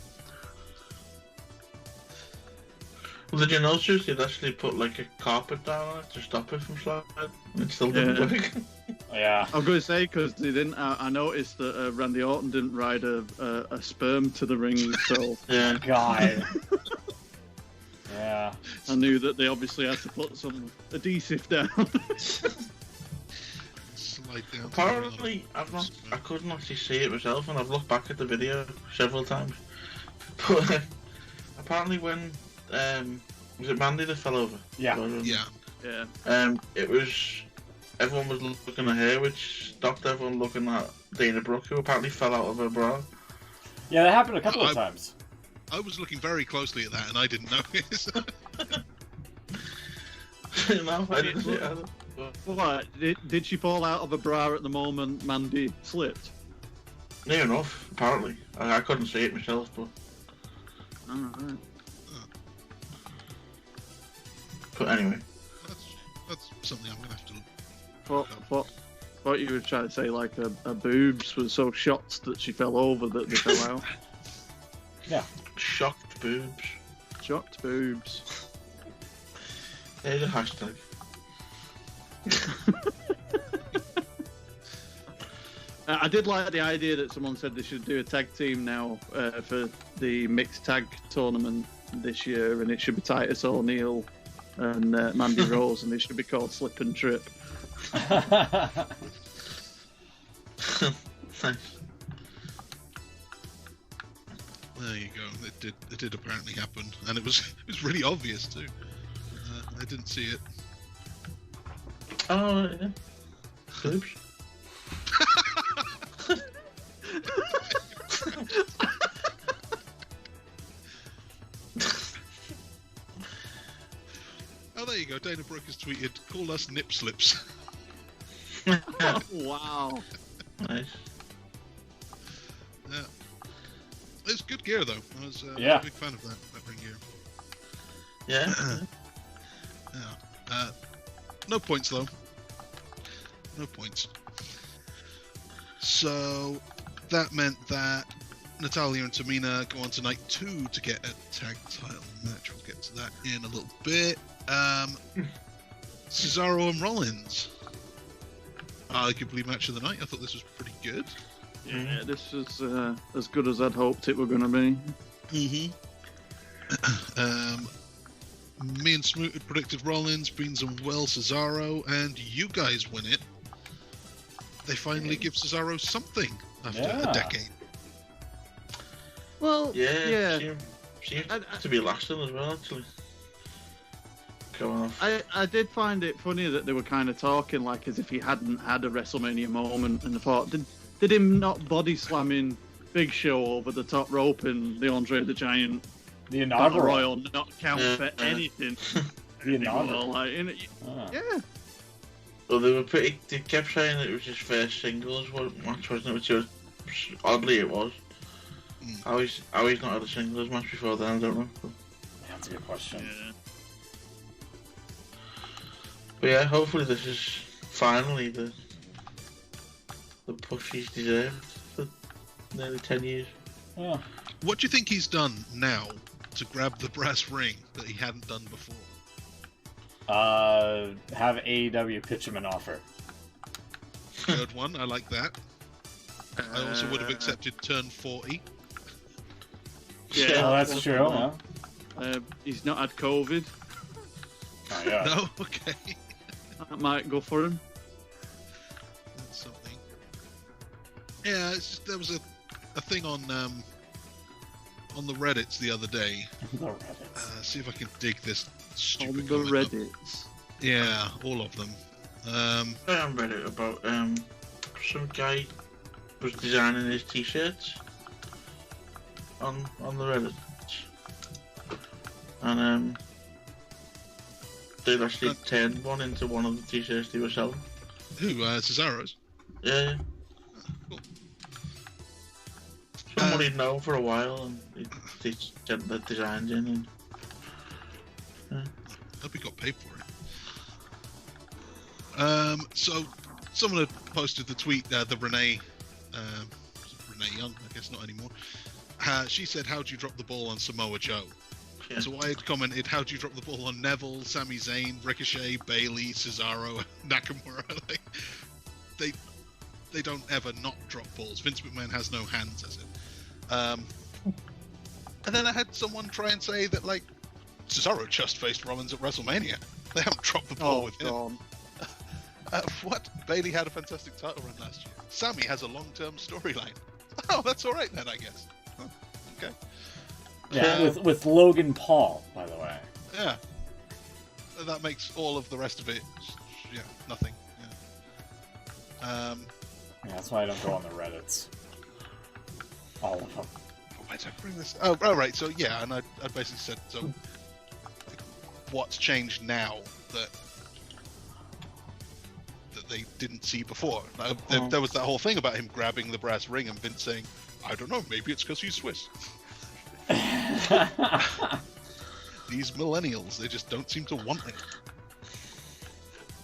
Well, did you notice they'd actually put like a carpet down on it to stop it from sliding? It still didn't work. Yeah. I'm going to say because they didn't. I noticed that Randy Orton didn't ride a sperm to the ring, so Yeah. God. Yeah. I knew that they obviously had to put some adhesive down. Slide down. Apparently, I couldn't actually see it myself, and I've looked back at the video several times. But apparently, when was it Mandy that fell over? Yeah. Yeah. It was everyone was looking at her, which stopped everyone looking at Dana Brooke, who apparently fell out of her bra. Yeah, that happened a couple of times. I was looking very closely at that, and I didn't notice. No, I didn't see it either. What? Did she fall out of a bra at the moment Mandy slipped? Near enough, apparently. I couldn't see it myself, but. Alright. But anyway. That's something I'm gonna have to. Thought you were trying to say like her boobs were so shocked that she fell over that they fell out. Yeah. Shocked boobs. Shocked boobs. There's a hashtag. I did like the idea that someone said they should do a tag team now for the mixed tag tournament this year, and it should be Titus O'Neil and Mandy Rose, and they should be called Slip and Trip. Nice. There you go. It did apparently happen, and it was really obvious too. I didn't see it. Oh, yeah. Boobs. Oh, there you go. Dana Brooke has tweeted, "Call us nip slips." Oh, wow. Nice. Yeah. It's good gear though. I was a big fan of that ring gear. Yeah. Yeah. No points though. No points. So that meant that Natalia and Tamina go on to night 2 to get a tag title match. We'll get to that in a little bit. Cesaro and Rollins. Arguably match of the night. I thought this was pretty good. Yeah, this is as good as I'd hoped it were going to be. Mm-hmm. Me and Smoot had predicted Rollins, Beans and Will, Cesaro, and you guys win it. They finally give Cesaro something after a decade. Well, yeah. Seems to be lasting as well, actually. Going off. I did find it funny that they were kind of talking like as if he hadn't had a WrestleMania moment, and I thought, did him not body slamming Big Show over the top rope in the Andre the Giant The Battle inaugural. Royal not count for anything? The inaugural. Like, yeah. Well, they kept saying that it was his first singles match, wasn't it? Which was, oddly, it was. How he's not had a singles match before then, I don't know. That's a good question. Yeah. But yeah, hopefully this is finally the push he's deserved for nearly 10 years. Yeah. What do you think he's done now to grab the brass ring that he hadn't done before? Have AEW pitch him an offer. Good one, I like that. I also would have accepted turn 40. Yeah, Oh, that's true. Yeah. He's not had COVID. Oh, yeah. No? Okay. That might go for him. That's something. Yeah, it's just, there was a thing on the Reddits the other day. The Reddits. See if I can dig this On stupid the comment up. Reddits. Yeah, all of them. I haven't read it about some guy was designing his t-shirts on the Reddit, and they actually turned one into one of the t-shirts they were selling. Who? Cesaro's? Yeah. Cool. Someone he'd known for a while, and they sent the designs in. And, Hope he got paid for it. So someone had posted the tweet, the Renee Young, I guess not anymore. She said, "How'd you drop the ball on Samoa Joe?" yeah. So I had commented, "How'd you drop the ball on Neville, Sami Zayn, Ricochet, Bailey, Cesaro, Nakamura?" Like, they don't ever not drop balls. Vince McMahon has no hands, as it. And then I had someone try and say that, like, Cesaro just faced Rollins at WrestleMania. They haven't dropped the ball with him. God. What? Bailey had a fantastic title run last year. Sammy has a long-term storyline. Oh, that's all right then, I guess. Huh, okay. Yeah, with Logan Paul, by the way. Yeah. That makes all of the rest of it, yeah, nothing. Yeah. Yeah, that's why I don't go on the Reddits. All of them. Why did I bring this? Oh, right. So yeah, and I basically said, so what's changed now that they didn't see before? There was that whole thing about him grabbing the brass ring and Vince saying, "I don't know, maybe it's because he's Swiss." These millennials, they just don't seem to want it.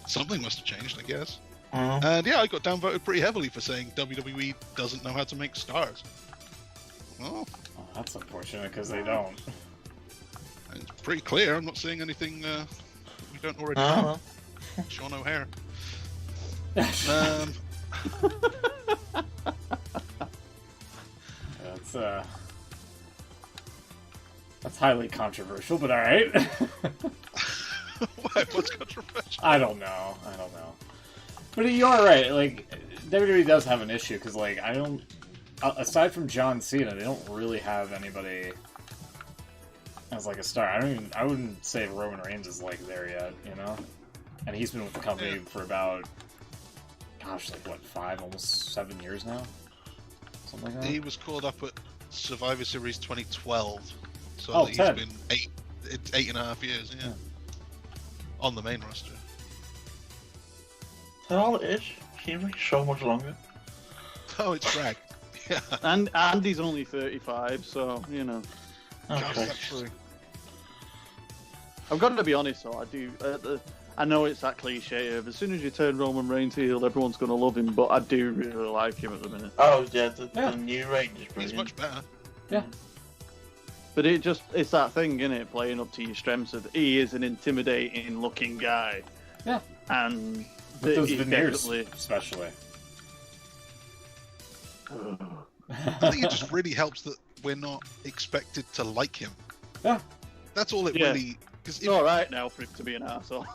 Something must have changed, I guess. And yeah, I got downvoted pretty heavily for saying WWE doesn't know how to make stars. Well, That's unfortunate because they don't. it's pretty clear. I'm not saying anything we don't already know. Sean O'Hare. That's highly controversial, but all right. What's controversial? I don't know. But you are right. Like, WWE does have an issue because, like, I don't. Aside from John Cena, they don't really have anybody as like a star. I wouldn't say Roman Reigns is like there yet, you know. And he's been with the company for about, gosh, like what, 5, almost 7 years now, something like that. He was called up at Survivor Series 2012, so Oh, he's 10. been 8.5 years, yeah, on the main roster. That's all it is. Seems like so much longer. Oh, it's drag. Yeah, And he's only 35, so, you know. Okay. that's true. I've got to be honest, though. I do. I know it's that cliche of as soon as you turn Roman Reigns heel, everyone's going to love him, but I do really like him at the minute. Oh, yeah, the new range is He's brilliant. much better. Yeah. But it's that thing, isn't it? Playing up to your strengths of he is an intimidating looking guy. Yeah. And With those he's veneers, definitely. especially. I think it just really helps that we're not expected to like him. Yeah. That's all it Yeah. really It's all right now for him to be an arsehole.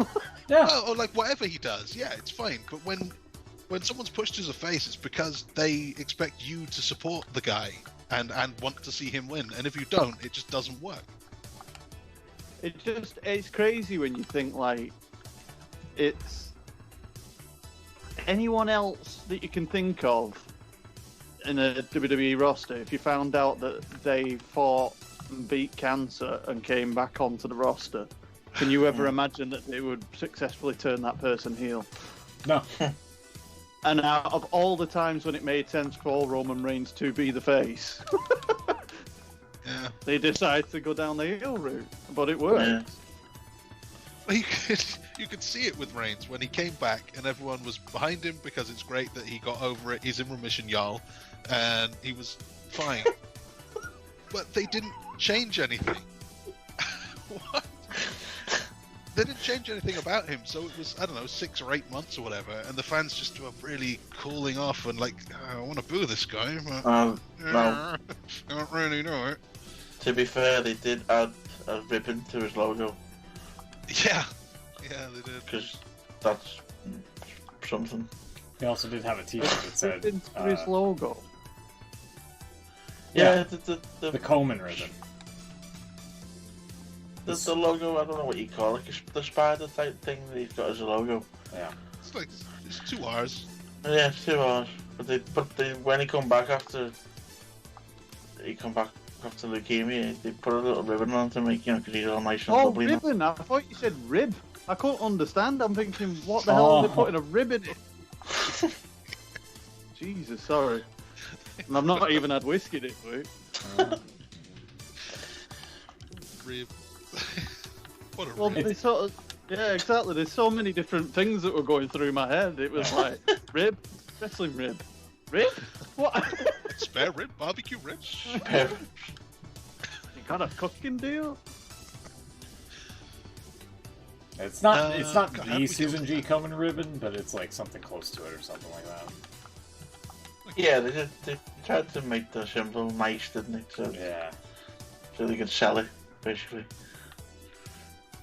Yeah. or like whatever he does, yeah, it's fine. But when someone's pushed as a face, it's because they expect you to support the guy and want to see him win. And if you don't, it just doesn't work. It's crazy when you think like it's anyone else that you can think of in a WWE roster. If you found out that they fought and beat cancer and came back onto the roster, can you ever imagine that they would successfully turn that person heel? No. And out of all the times when it made sense for Roman Reigns to be the face, Yeah. they decide to go down the heel route, but it worked. Yeah. You could see it with Reigns when he came back and everyone was behind him because it's great that he got over it. He's in remission, y'all, and he was fine. But they didn't change anything. What? They didn't change anything about him, so it was, I don't know, 6 or 8 months or whatever, and the fans just were really cooling off and like, I want to boo this guy, but No. I don't really know it. To be fair, they did add a ribbon to his logo, Yeah, they did. because that's something. He also did have a T-shirt that said Into his logo. Yeah, the Coleman ribbon. the logo, I don't know what you call it, the spider type thing that he's got as a logo. Yeah. It's like, it's 2 hours. Yeah, it's 2 hours. But when he come back after leukemia, they put a little ribbon on to make, because he's all nice and Oh, lovely now. ribbon! I thought you said rib. I couldn't understand. I'm thinking, what the hell are they putting a ribbon in? Jesus, sorry. And I've not even had whiskey this week. Rib. What a Well, rib. they sort of, yeah, exactly. There's so many different things that were going through my head. It was like rib, wrestling rib, what? Spare rib, barbecue rib. You got a cooking deal? It's not God, how do the we Susan do G. that? Komen ribbon, but it's like something close to it or something like that. Yeah, they tried to make the symbol nice, didn't they? So, Yeah. so they could sell it, basically.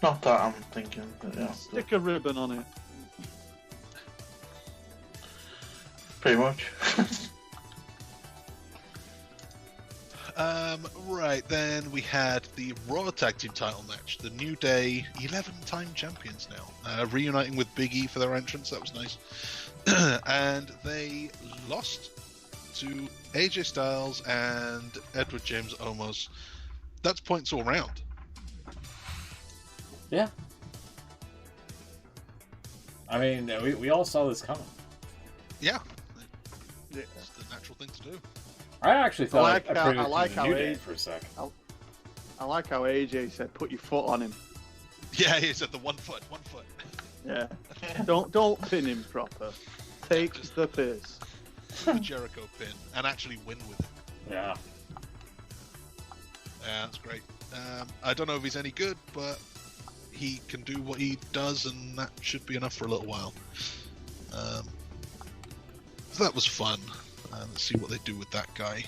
Not that I'm thinking, but yeah, Stick a ribbon on it. pretty much. Right, then we had the Raw Tag Team title match. The New Day, 11-time champions now, reuniting with Big E for their entrance. That was nice. And they lost to AJ Styles and Edward James Omos. That's points all round. Yeah. I mean, we all saw this coming. Yeah, Yeah. it's the natural thing to do. I actually thought I like I how- predicted I like the how New Day it- for a sec. I like how AJ said, "Put your foot on him." Yeah, he said the 1 foot. Yeah. Don't pin him proper. Take the piss. The Jericho pin and actually win with it. Yeah. Yeah, that's great. I don't know if he's any good, but he can do what he does, and that should be enough for a little while. So that was fun. Let's see what they do with that guy.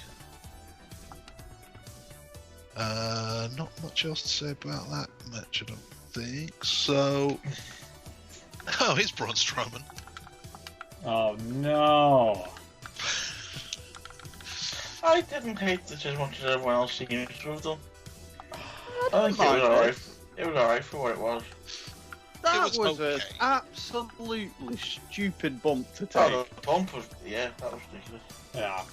Not much else to say about that match, I don't think. So, oh, here's Braun Strowman. Oh no. I didn't hate this as much as everyone else seems to have done. I think it mind was it. alright. It was alright for what it was. That was was okay. an absolutely stupid bump to Oh, take. the bump was, yeah, that was ridiculous. Yeah.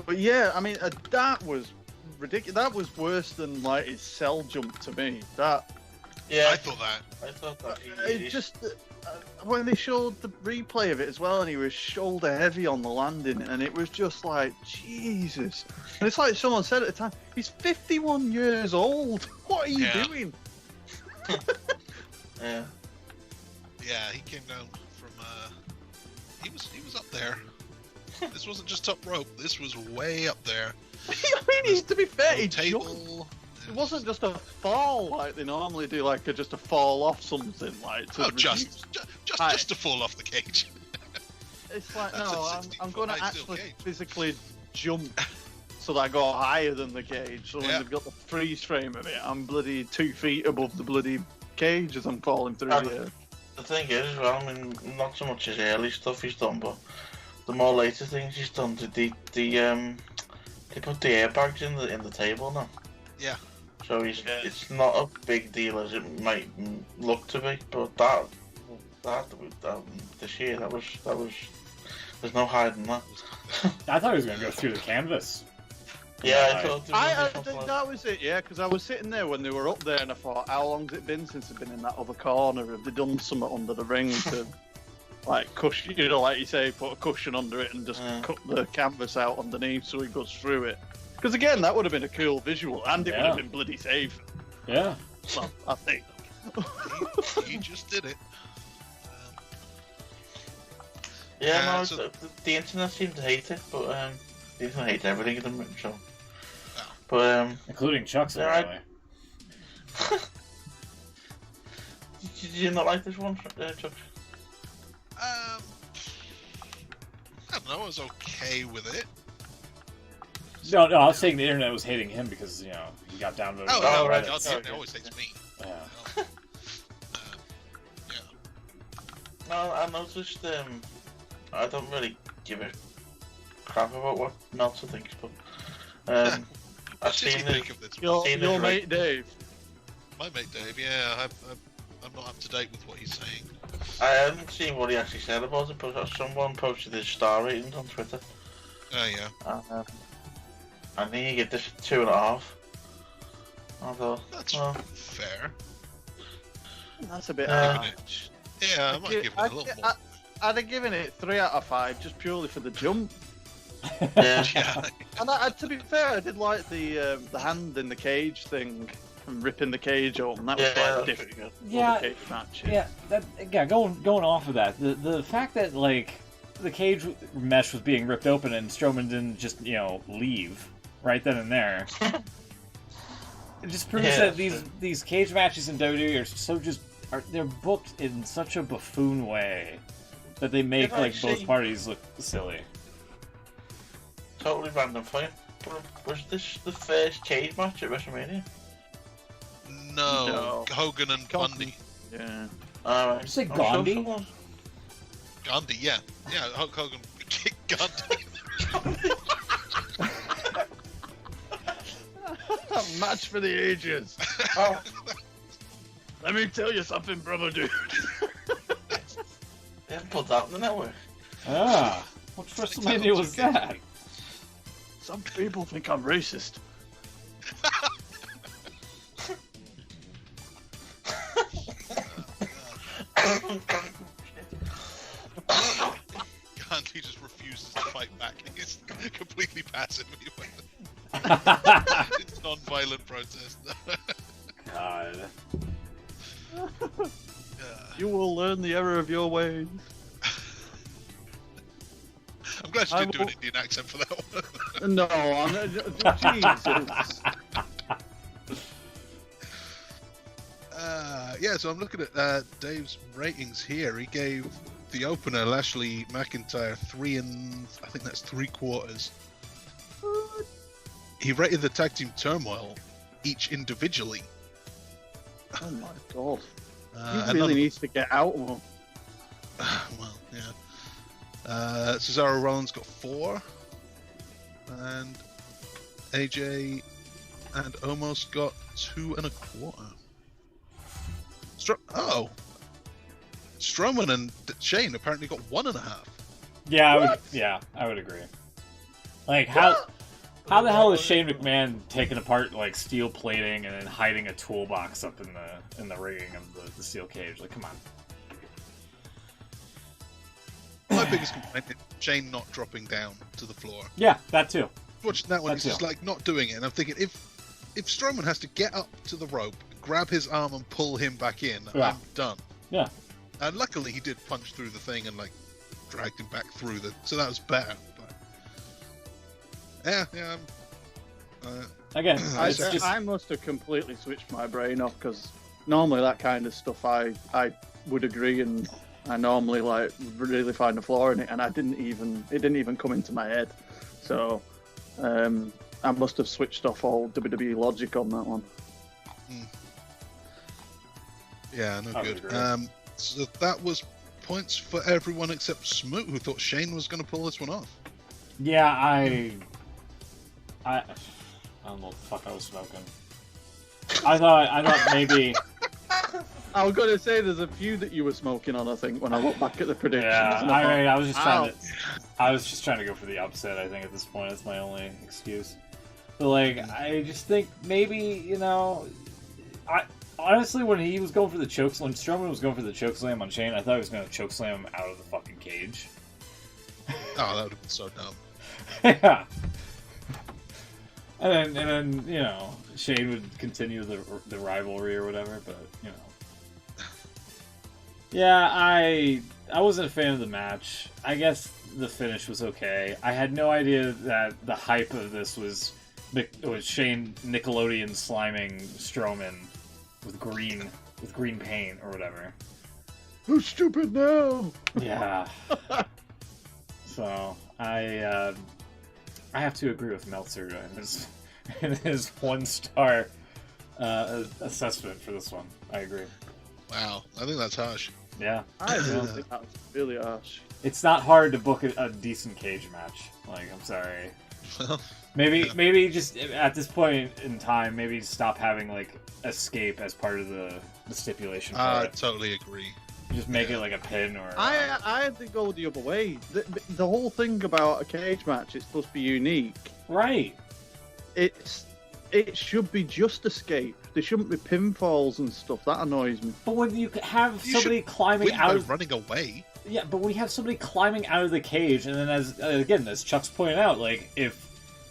But yeah, I mean, that was ridiculous. That was worse than like his cell jump to me. That Yeah, I thought that. I thought that. it just when they showed the replay of it as well, and he was shoulder heavy on the landing, and it was just like Jesus. And it's like someone said at the time, he's 51 years old. What are you Yeah. doing? Yeah. Yeah, he came down from. He was up there. This wasn't just top rope. This was way up there. I mean, to be fair, he jumped. Table. It wasn't just a fall like they normally do, like just a fall off something like. To Oh, reduce. just to fall off the cage. It's like That's no, a I'm 16 going to foot high steel actually cage. physically jump so that I go higher than the cage. So when Yeah. they've got the freeze frame of it, I'm bloody 2 feet above the bloody cage as I'm falling through the air. The thing is, well, I mean, not so much his early stuff he's done, but the more later things he's done, they put the airbags in the table now. Yeah. So it's not a big deal as it might look to be, but that this year that was there's no hiding that. I thought he was gonna go through the canvas. Yeah, I thought I think that was it, yeah, because I was sitting there when they were up there and I thought, how long's it been since they've been in that other corner? Have they done something under the ring to, like, cushion, you know, like you say, put a cushion under it and just cut the canvas out underneath so he goes through it? Because again, that would have been a cool visual and it would have been bloody safe. Yeah. Well, I think. He just did it. Yeah, no, so- the internet seemed to hate it, but the internet hates everything at the moment, so. Oh. But Including Chuck's, Yeah, by the way. did you not like this one, Chuck? I don't know. I was okay with it. No, I was saying the internet was hating him because, you know, he got downvoted. Oh, by no, the right. Reddit. God, it always hates me. Yeah. No, I noticed. I don't really give a crap about what Meltzer thinks, but I've What did seen you it. think of this? Your Seen it, mate Dave. My mate Dave, yeah, I'm not up to date with what he's saying. I haven't seen what he actually said about it, but someone posted his star ratings on Twitter. Oh yeah, I think he get this 2.5. I thought, that's well, fair. That's a bit Yeah. harsh. Yeah, I might give it a little more. I'd have given it 3 out of 5 just purely for the jump. yeah. Yeah, And to be fair, I did like the hand in the cage thing and ripping the cage open. That was Yeah, quite that's different. pretty Yeah. for the cage match. Yeah, going off of that, the fact that, like, the cage mesh was being ripped open and Strowman didn't just, you know, leave right then and there. It just proves Yeah, that these cage matches in WWE are so they're booked in such a buffoon way that they make Yeah, like actually- both parties look silly. Totally random fight. But was this the first cage match at WrestleMania? no, No. Hogan and Bundy. Yeah. Alright. Did you say I'm Gandhi? Sure someone- Gandhi, yeah, Hulk Hogan kicked Gandhi. Match for the ages. Oh, Let me tell you something, brother, dude. they haven't put that on the network. Ah, what WrestleMania was that? Some people think I'm racist. Gandhi just refuses to fight back. He's completely passive. It's non-violent protest. God. You will learn the error of your ways. I'm glad you I didn't do an will- Indian accent for that one. No, Jesus. Yeah, so I'm looking at Dave's ratings here. He gave the opener, Lashley McIntyre, 3 3/4. He rated the tag team Turmoil each individually. Oh my god. And He really none of- needs to get out more. well, yeah. Cesaro Rollins got 4, and AJ and Omos got 2.25. Strowman and Shane apparently got 1.5. Yeah, I would agree. Like, how the hell is Shane McMahon taking apart like steel plating and then hiding a toolbox up in the rigging of the steel cage? Like, come on. My biggest complaint is Shane not dropping down to the floor. Yeah, that too. Watching that one, That's he's just like not doing it, and I'm thinking if Strowman has to get up to the rope, grab his arm and pull him back in, Yeah. I'm done. Yeah. And luckily he did punch through the thing and like dragged him back through so that was better. But yeah. Again, I, it's just I must have completely switched my brain off because normally that kind of stuff I would agree and I normally like really find a flaw in it and it didn't even come into my head. So and I must have switched off all WWE logic on that one. Yeah, no I good. would agree. So that was points for everyone except Smoot, who thought Shane was going to pull this one off. Yeah, I don't know what the fuck I was smoking. I thought maybe. I was going to say there's a few that you were smoking on. I think when I look back at the predictions. Yeah, and I thought, I was just trying to go for the upset. I think at this point, that's my only excuse. But like, I just think maybe, you know, I honestly when he was going for the when Strowman was going for the chokeslam on Shane, I thought he was going to chokeslam him out of the fucking cage. Oh, that would have been so dumb. Yeah. And then you know Shane would continue the rivalry or whatever, but you know. Yeah, I wasn't a fan of the match. I guess the finish was okay. I had no idea that the hype of this was Shane Nickelodeon sliming Strowman with green paint or whatever. who's stupid now? Yeah. So I have to agree with Meltzer in his 1-star assessment for this one. I agree. Wow, I think that's harsh. Yeah. I really think that's really harsh. It's not hard to book a decent cage match. Like, I'm sorry. Well, Maybe just at this point in time, maybe stop having like escape as part of the stipulation for I it. totally agree. Just make it like a pin or. I had to go the other way. The whole thing about a cage match, it's supposed to be unique. Right. It should be just escape. There shouldn't be pinfalls and stuff. That annoys me. But when you have You somebody should climbing win out by of running away. yeah, but we have somebody climbing out of the cage, and then as Chuck's pointed out, like if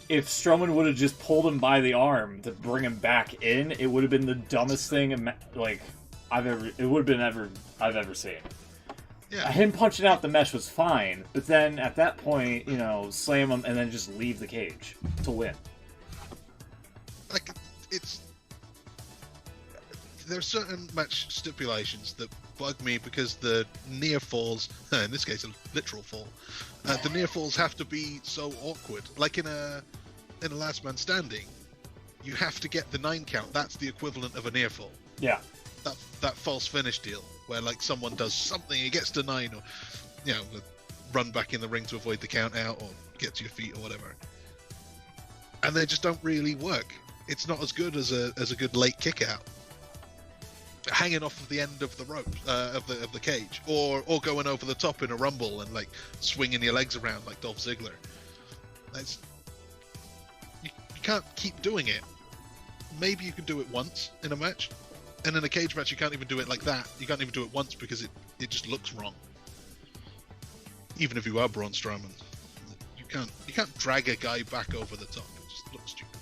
Strowman would have just pulled him by the arm to bring him back in, it would have been the dumbest thing like I've ever seen. Yeah. Him punching out the mesh was fine, but then at that point, you know, slam him and then just leave the cage to win. Like, there are certain match stipulations that bug me because the near falls, in this case a literal fall, the near falls have to be so awkward. Like in a last man standing, you have to get the 9 count. That's the equivalent of a near fall. Yeah. That false finish deal where like someone does something, it gets to 9, or you know, run back in the ring to avoid the count out or get to your feet or whatever, and they just don't really work. It's not as good as a good late kick out, hanging off of the end of the rope of the cage, or going over the top in a rumble and like swinging your legs around like Dolph Ziggler. You can't keep doing it. Maybe you can do it once in a match, and in a cage match you can't even do it like that. You can't even do it once because it just looks wrong. Even if you are Braun Strowman, you can't drag a guy back over the top. It just looks stupid.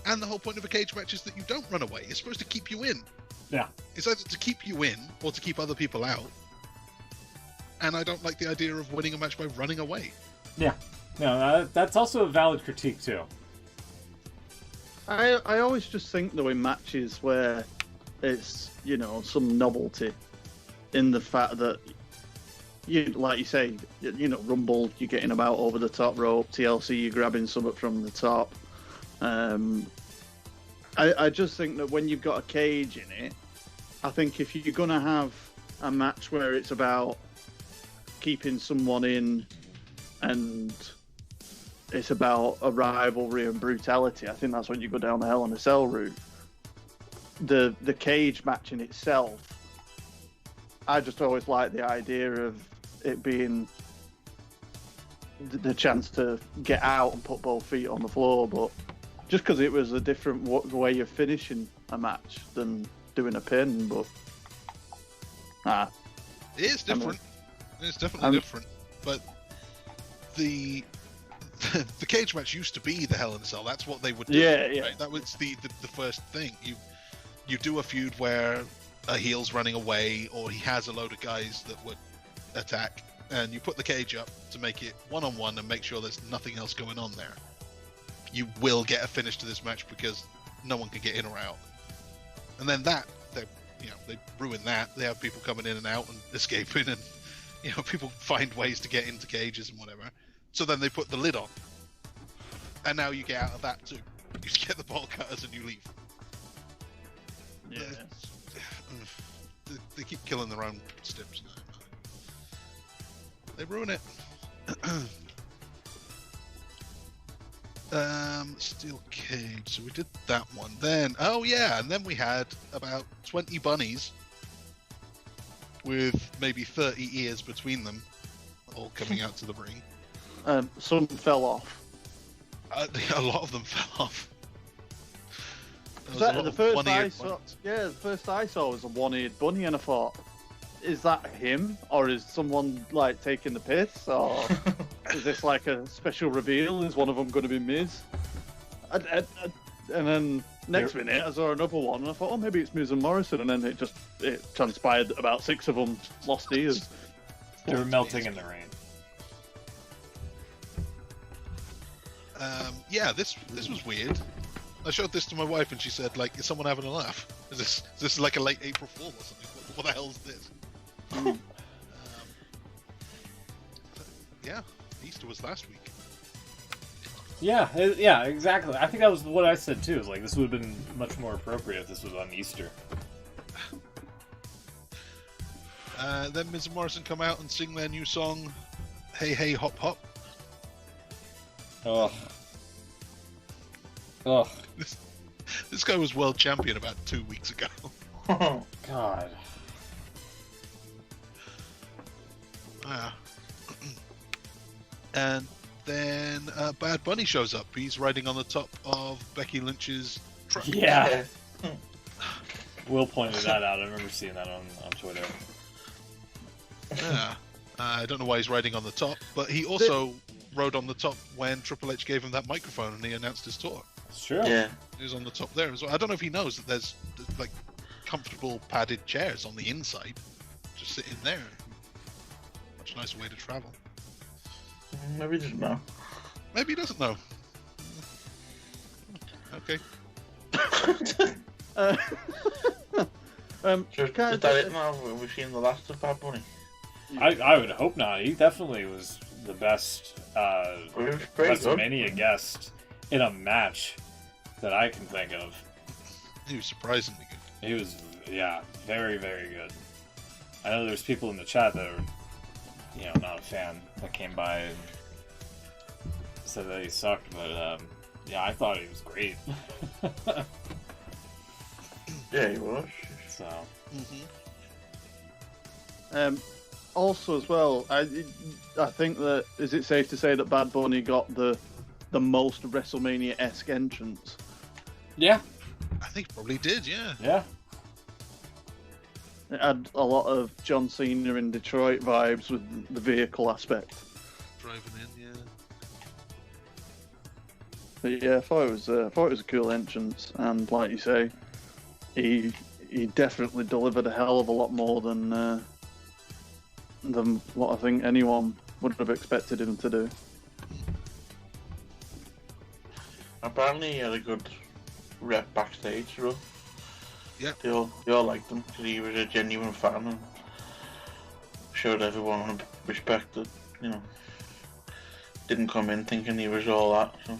And the whole point of a cage match is that you don't run away. It's supposed to keep you in. Yeah. It's either to keep you in or to keep other people out. And I don't like the idea of winning a match by running away. Yeah. No, that's also a valid critique too. I always just think though in matches where it's, you know, some novelty in the fact that you, like you say, you know, Rumble, you're getting about over the top rope, TLC, you're grabbing something from the top. I just think that when you've got a cage in it, I think if you're going to have a match where it's about keeping someone in and it's about a rivalry and brutality, I think that's when you go down the Hell in a Cell route. The cage match in itself, I just always like the idea of it being the chance to get out and put both feet on the floor, but just because it was a different way of finishing a match than doing a pin, but it is different. It's definitely different. But the cage match used to be the Hell in a Cell. That's what they would do. Yeah. Right? That was the first thing. You do a feud where a heel's running away, or he has a load of guys that would attack, and you put the cage up to make it one-on-one and make sure there's nothing else going on there. You will get a finish to this match because no one can get in or out. And then they ruin that. They have people coming in and out and escaping, and people find ways to get into cages and whatever. So then they put the lid on. And now you get out of that too. You just get the ball cutters and you leave. Yeah. They keep killing their own steps. They ruin it. Steel cage. So we did that one. Then, oh yeah, and then we had about 20 bunnies with maybe 30 ears between them, all coming out to the ring. Some fell off. A lot of them fell off. The first I saw was a one-eared bunny, and I thought, is that him, or is someone like taking the piss, or is this like a special reveal? Is one of them going to be Miz? And then next minute, I saw another one, and I thought, oh, maybe it's Miz and Morrison, and then it transpired that about 6 of them lost ears. They were melting in the rain. Yeah, this was weird. I showed this to my wife, and she said, like, is someone having a laugh? Is this like a late April Fool or something? What the hell is this? Yeah, Easter was last week. Yeah, exactly. I think that was what I said too. Is like this would have been much more appropriate if this was on Easter. Then Miz and Morrison come out and sing their new song, "Hey Hey Hop Hop." Ugh. Ugh. This guy was world champion about 2 weeks ago. God. And then Bad Bunny shows up. He's riding on the top of Becky Lynch's truck. Yeah. Will pointed that out. I remember seeing that on Twitter. Yeah. I don't know why he's riding on the top, but he also rode on the top when Triple H gave him that mmicrophone and he announced his tour. It's true. Yeah. He was on the top there as well. I don't know if he knows that there's like comfortable padded chairs on the inside. Just sitting there. Much nicer way to travel. Maybe he doesn't know. Maybe he doesn't know. Okay. Just that it now? We've seen the last of Bad Bunny. I would hope not. He definitely was the best WrestleMania guest in a match that I can think of. He was surprisingly good. He was, yeah, very, very good. I know there's people in the chat that are, not a fan that came by and said that he sucked, but yeah, I thought he was great. Yeah, he was. So. Also, as well, I think that is it safe to say that Bad Bunny got the most WrestleMania-esque entrance? Yeah. I think he probably did, yeah. Yeah. It had a lot of John Cena in Detroit vibes with the vehicle aspect. Driving in, yeah. But yeah, I thought it was a cool entrance, and like you say, he definitely delivered a hell of a lot more than what I think anyone would have expected him to do. Apparently, he had a good rep backstage, so yeah, they all liked him because he was a genuine fan and showed everyone respect that, didn't come in thinking he was all that. So.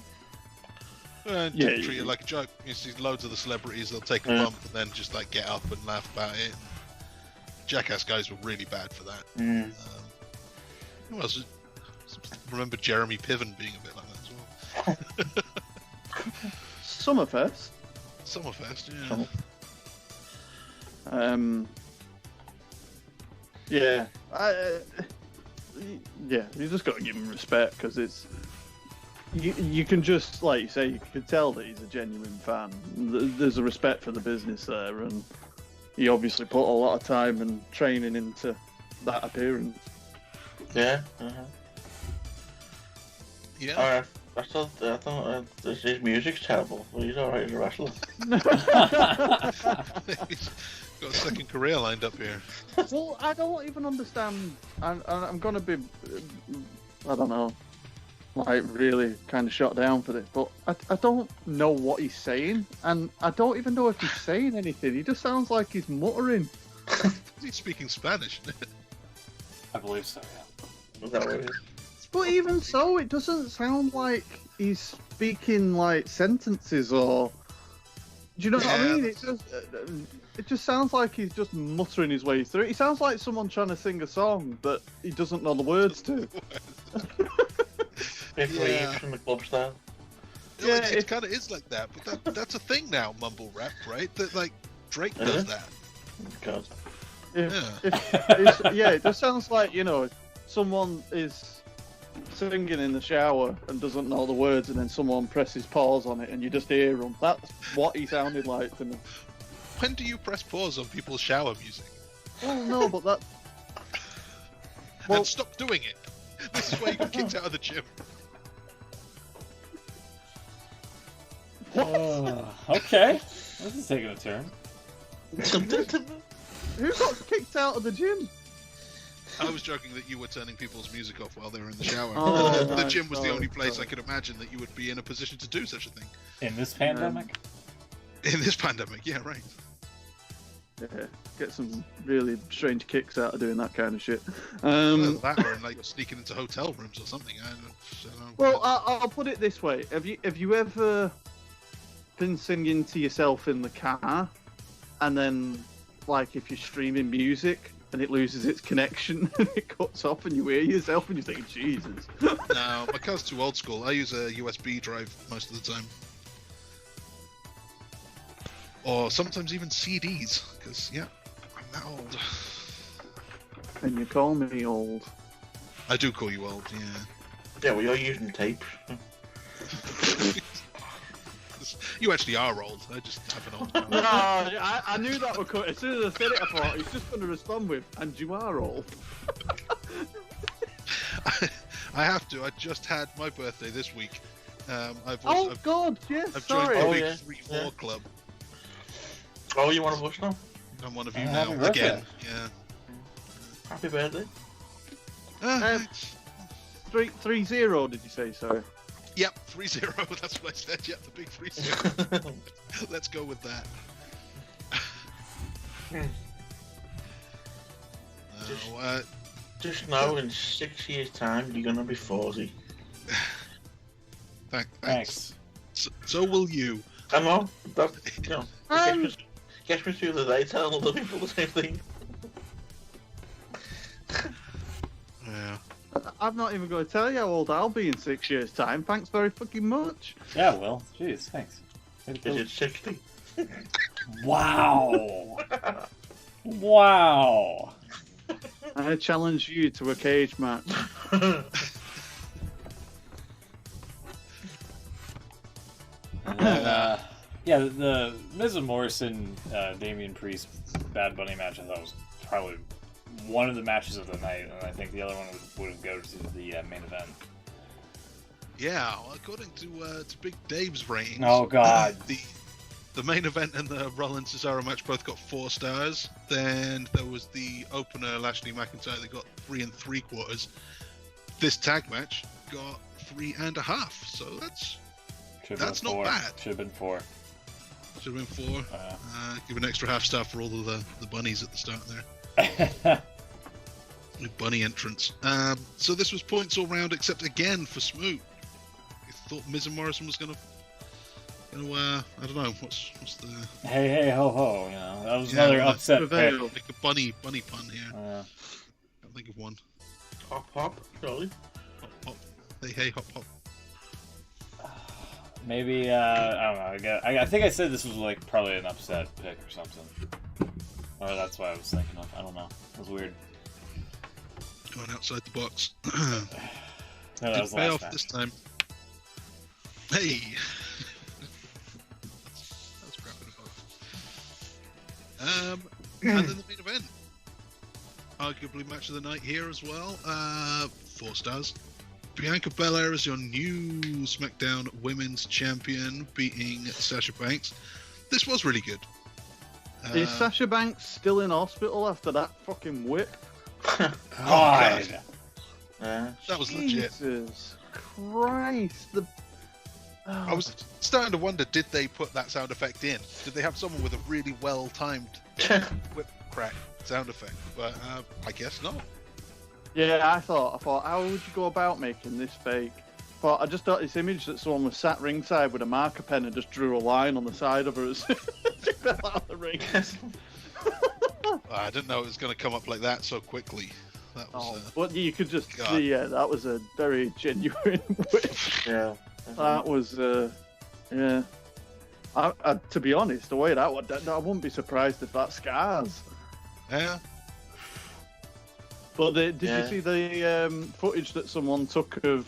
Didn't treat it like a joke. You see loads of the celebrities, they'll take a bump and then just like get up and laugh about it. Jackass guys were really bad for that. Who else? Remember Jeremy Piven being a bit like that as well. Summerfest, yeah. Yeah, you just got to give him respect because it's you can just, like you say, you can tell that he's a genuine fan. There's a respect for the business there, and he obviously put a lot of time and training into that appearance. Yeah. Yeah. I thought his music's terrible, but he's alright as a wrestler. He's got a second career lined up here. Well, I don't even understand. I'm going to be, I don't know, like really kind of shot down for this, but I don't know what he's saying, and I don't even know if he's saying anything. He just sounds like he's muttering. He's speaking Spanish. I believe so, yeah. Is that what it is? But even so, it doesn't sound like he's speaking like sentences, or do you know what I Yeah, mean? It just sounds like he's just muttering his way through. He sounds like someone trying to sing a song that he doesn't know the words to. If we Yeah. from the club style. Yeah, it kind of is like that, but that's a thing now, mumble rap, right? That like Drake does that. God. It just sounds like, someone is singing in the shower and doesn't know the words, and then someone presses pause on it, and you just hear him. That's what he sounded like to me. When do you press pause on people's shower music? Oh no, but that. Well, And stop doing it. This is why you got kicked out of the gym. Okay. This is taking a turn. who got kicked out of the gym? I was joking that you were turning people's music off while they were in the shower. Oh, the right, gym was the sorry, only place sorry. I could imagine that you would be in a position to do such a thing. In this pandemic? In this pandemic, yeah, right. Yeah, get some really strange kicks out of doing that kind of shit. Well, that or like sneaking into hotel rooms or something. I don't know. Well, I'll put it this way: have you ever been singing to yourself in the car, and then, like, if you're streaming music and it loses its connection and it cuts off, and you hear yourself and you think, Jesus. No, my car's too old school. I use a USB drive most of the time. Or sometimes even CDs, because, yeah, I'm that old. And you call me old. I do call you old, yeah. Yeah, well, you're using tape. You actually are old. I just have an old No, car. I knew that would cut. As soon as I said it, I thought he's just going to respond with, "And you are old." I have to. I just had my birthday this week. I've God, yes. joined Sorry. the Oh, big yeah. 3-4 Yeah. club. Oh, you want a bush now? I'm one of you Happy now. birthday. Again, yeah. Happy birthday. Thanks. 3-0, did you say? Sorry. Yep, 3-0. That's what I said. Yep, the big 3-0. Let's go with that. Just know in 6 years' time you're gonna be 40. Thanks. So will you. I know. That, you know, Um, gets me through the day telling other people the same thing. Yeah. I'm not even going to tell you how old I'll be in 6 years' time. Thanks very fucking much. Yeah, Will. Jeez, thanks. Is it 60? Wow. Wow. I challenge you to a cage match. And then, yeah, the Miz and Morrison, Damian Priest, Bad Bunny match I thought was probably one of the matches of the night, and I think the other one would go to the main event. Yeah, well, according to Big Dave's ratings. Oh, God. The main event and the Rollins Cesaro match both got 4 stars. Then there was the opener, Lashley McIntyre, that got 3 3/4. This tag match got 3.5. So that's not bad. Should have been 4. Should have been 4. Give an extra half star for all of the bunnies at the start there. With bunny entrance. So this was points all round, except again for Smoot. I thought Miz and Morrison was gonna I don't know, what's the Hey, ho, ho, you know. That was another upset pick. prevail. like a bunny pun here. Can't think of one. Hop, hop, surely. Hop, hop. Hey, hop, hop. Maybe, I don't know. I think I said this was like probably an upset pick or something. Or that's what I was thinking of. I don't know. It was weird. Going outside the box. No, that Didn't was the pay last off match. this time. Hey! That's crap in a box. And then the main event. Arguably match of the night here as well. 4 stars. Bianca Belair is your new SmackDown Women's Champion, beating Sasha Banks. This was really good. Is Sasha Banks still in hospital after that fucking whip? God. That was legit. Jesus Christ. I was starting to wonder, did they put that sound effect in? Did they have someone with a really well-timed whip crack sound effect? But I guess not. Yeah, I thought, how would you go about making this fake? thought I just got this image that someone was sat ringside with a marker pen and just drew a line on the side of her as she fell out of the ring. I didn't know it was going to come up like that so quickly. That was. But you could just God. see, yeah, that was a very genuine wish. Yeah. That was, yeah. To be honest, the way that would, I wouldn't be surprised if that scars. Yeah. But did you see the footage that someone took of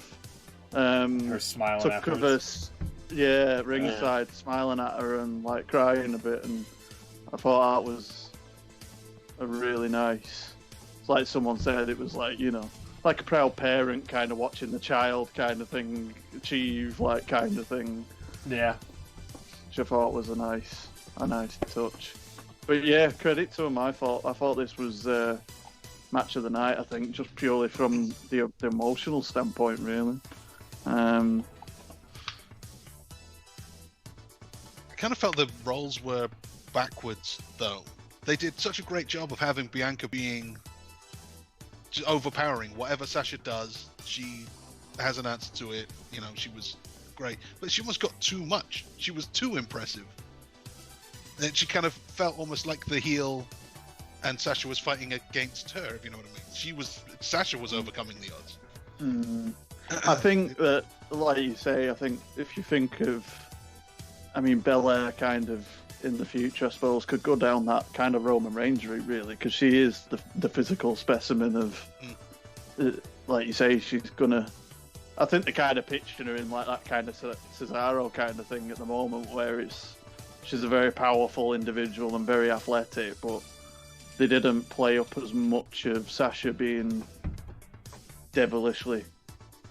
Her smiling afterwards. ringside, smiling at her and like crying a bit, and I thought that was a really nice. It's like someone said, it was like, you know, like a proud parent kind of watching the child kind of thing achieve, like kind of thing. Yeah. Which I thought was a nice touch. But yeah, credit to him. I thought this was match of the night. I think just purely from the emotional standpoint, really. I kind of felt the roles were backwards, though. They did such a great job of having Bianca being just overpowering. Whatever Sasha does, she has an answer to it. You know, she was great, but she almost got too much. She was too impressive. And she kind of felt almost like the heel, and Sasha was fighting against her, if you know what I mean. Sasha was overcoming the odds. I think that, like you say, I think if you think of, I mean, Belair kind of in the future, I suppose, could go down that kind of Roman Reigns route, really, because she is the physical specimen of, like you say, she's gonna. I think they're kind of pitching her in like that kind of Cesaro kind of thing at the moment, where she's a very powerful individual and very athletic, but they didn't play up as much of Sasha being devilishly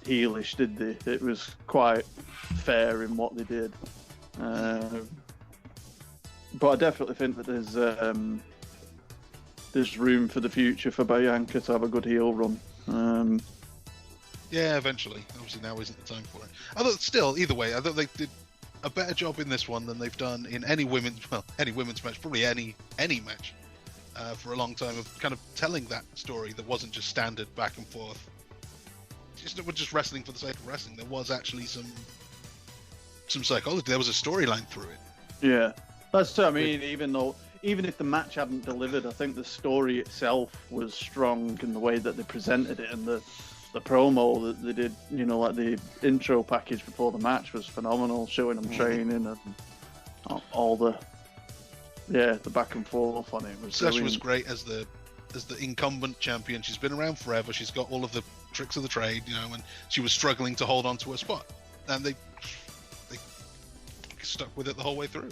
heelish, did they? It was quite fair in what they did. But I definitely think that there's room for the future for Bianca to have a good heel run. Yeah, eventually. Obviously now isn't the time for it. Although still, either way, I thought they did a better job in this one than they've done in any women's match, probably any match for a long time, of kind of telling that story that wasn't just standard back and forth. Just wrestling for the sake of wrestling. There was actually some psychology. There was a storyline through it. Yeah, that's true. I mean, even if the match hadn't delivered, I think the story itself was strong in the way that they presented it, and the promo that they did, you know, like the intro package before the match was phenomenal, showing them training and all the back and forth on it. Sasha was great as the incumbent champion. She's been around forever. She's got all of the tricks of the trade, you know, and she was struggling to hold on to her spot, and they stuck with it the whole way through.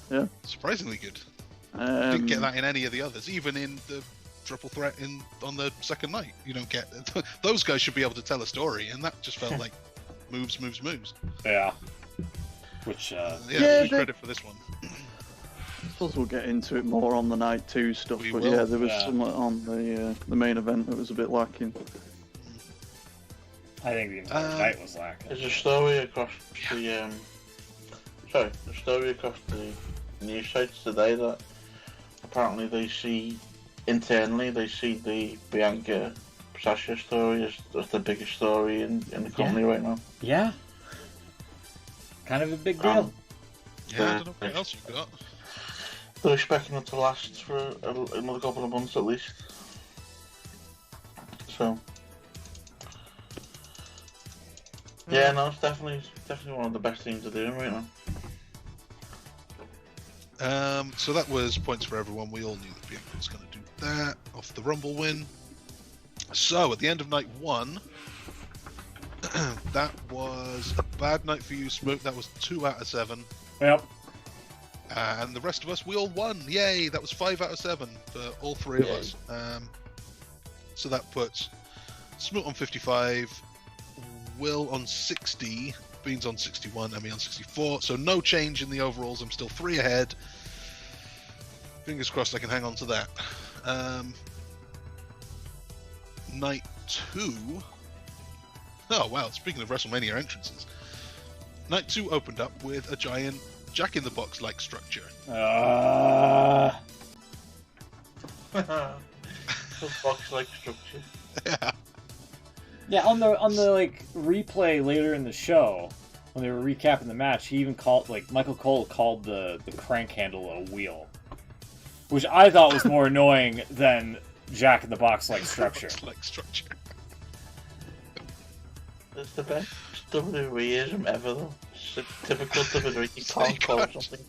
It was surprisingly good. Didn't get that in any of the others, even in the triple threat on the second night. You don't get those guys should be able to tell a story, and that just felt like moves. Yeah. Which credit for this one. I suppose we'll get into it more on the night 2 stuff, We but will. yeah, there was somewhat on the main event that was a bit lacking. I think the entire night was lacking. There's a story across the news sites today that apparently they see internally the Bianca Sasha story as the biggest story in the company right now. Yeah. Kind of a big deal. Yeah, I don't know what else you got. They're expecting it to last for another couple of months at least. So, yeah, no, it's definitely one of the best things to do right now. So that was points for everyone. We all knew that Bianca was going to do that off the Rumble win. So at the end of night 1, that was a bad night for you, Smoke. That was 2 out of 7. Yep. And the rest of us, we all won. Yay! That was 5 out of 7 for all 3 of us. So that puts Smoot on 55, Will on 60, Beans on 61, and me on 64. So no change in the overalls. I'm still 3 ahead. Fingers crossed I can hang on to that. Night 2. Oh wow! Speaking of WrestleMania entrances, Night 2 opened up with a giant Jack-in-the-Box like structure. The box-like structure. Yeah. Yeah, on the like replay later in the show, when they were recapping the match, he even called Michael Cole called the crank handle a wheel, which I thought was more annoying than Jack in the Box like structure. Like structure. It's the best WWE-ism ever, though. It's a typical WWE. You can't call it something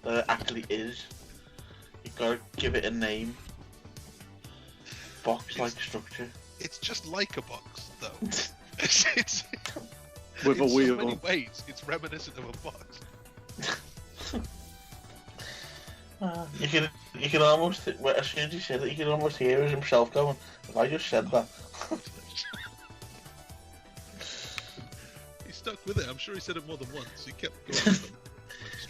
that it actually is. You've got to give it a name. Box-like structure. It's just like a box, though. it's With a in wheel. so many ways, it's reminiscent of a box. You can almost, as soon as you said it, you can almost hear himself going, "If I just said that." He stuck with it. I'm sure he said it more than once. He kept going with them.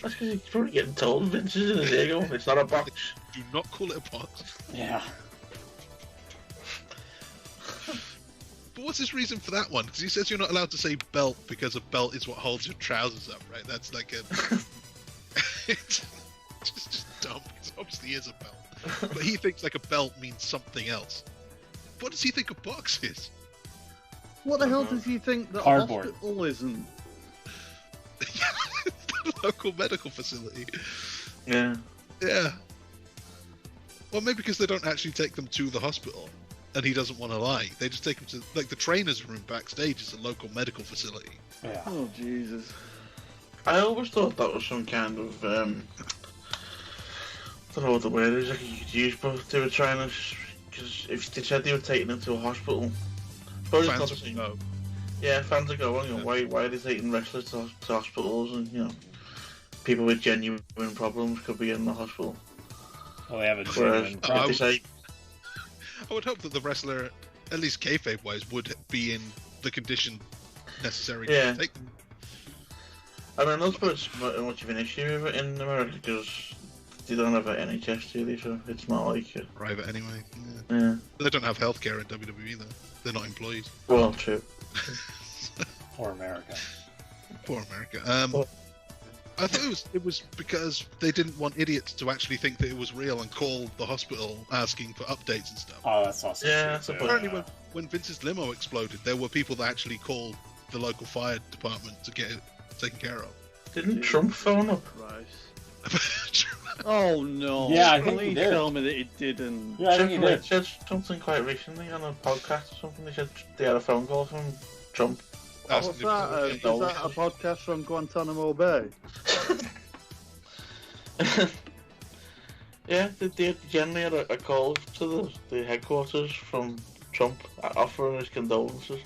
That's because he's probably getting told. Vince is in his ear going, "It's not a box." Do not call it a box. Yeah. But what's his reason for that one? Because he says you're not allowed to say belt because a belt is what holds your trousers up, right? That's like a... it's just dumb. It obviously is a belt. But he thinks like a belt means something else. What does he think a box is? What the hell does he think that Cardboard. a hospital isn't? The local medical facility. Yeah. Yeah. Well, maybe because they don't actually take them to the hospital. And he doesn't want to lie. They just take him to, like, the trainer's room backstage is a local medical facility. Yeah. Oh, Jesus. I always thought that was some kind of, I don't know what the word is, like you could use, but they were trying to, because if they said they were taking him to a hospital, suppose it's not the same. No. Yeah, fans are going, you know, why are they taking wrestlers to hospitals, and, you know, people with genuine problems could be in the hospital. Oh, they have a Whereas, genuine if they say, I would hope that the wrestler, at least kayfabe-wise, would be in the condition necessary Yeah. to take them. I mean, I'm not supposed it's not much of an issue with it in America, because they don't have an NHS, do they, so it's not like... Private anyway. Yeah. Yeah. They don't have healthcare in WWE, though. They're not employees. Well, true. or America. Poor America. I thought it was because they didn't want idiots to actually think that it was real and call the hospital asking for updates and stuff. Oh, that's awesome. Yeah, too, that's too. Apparently, when Vince's limo exploded, there were people that actually called the local fire department to get it taken care of. Didn't Trump phone up? Christ. Oh, no. Yeah, I think he Please did. tell me that he didn't. Yeah, I think he Triple did. H said something quite recently on a podcast or something. They said they had a phone call from Trump. What's Asking that? if- Is that a podcast from Guantanamo Bay? Yeah, they generally had a call to the headquarters from Trump offering his condolences.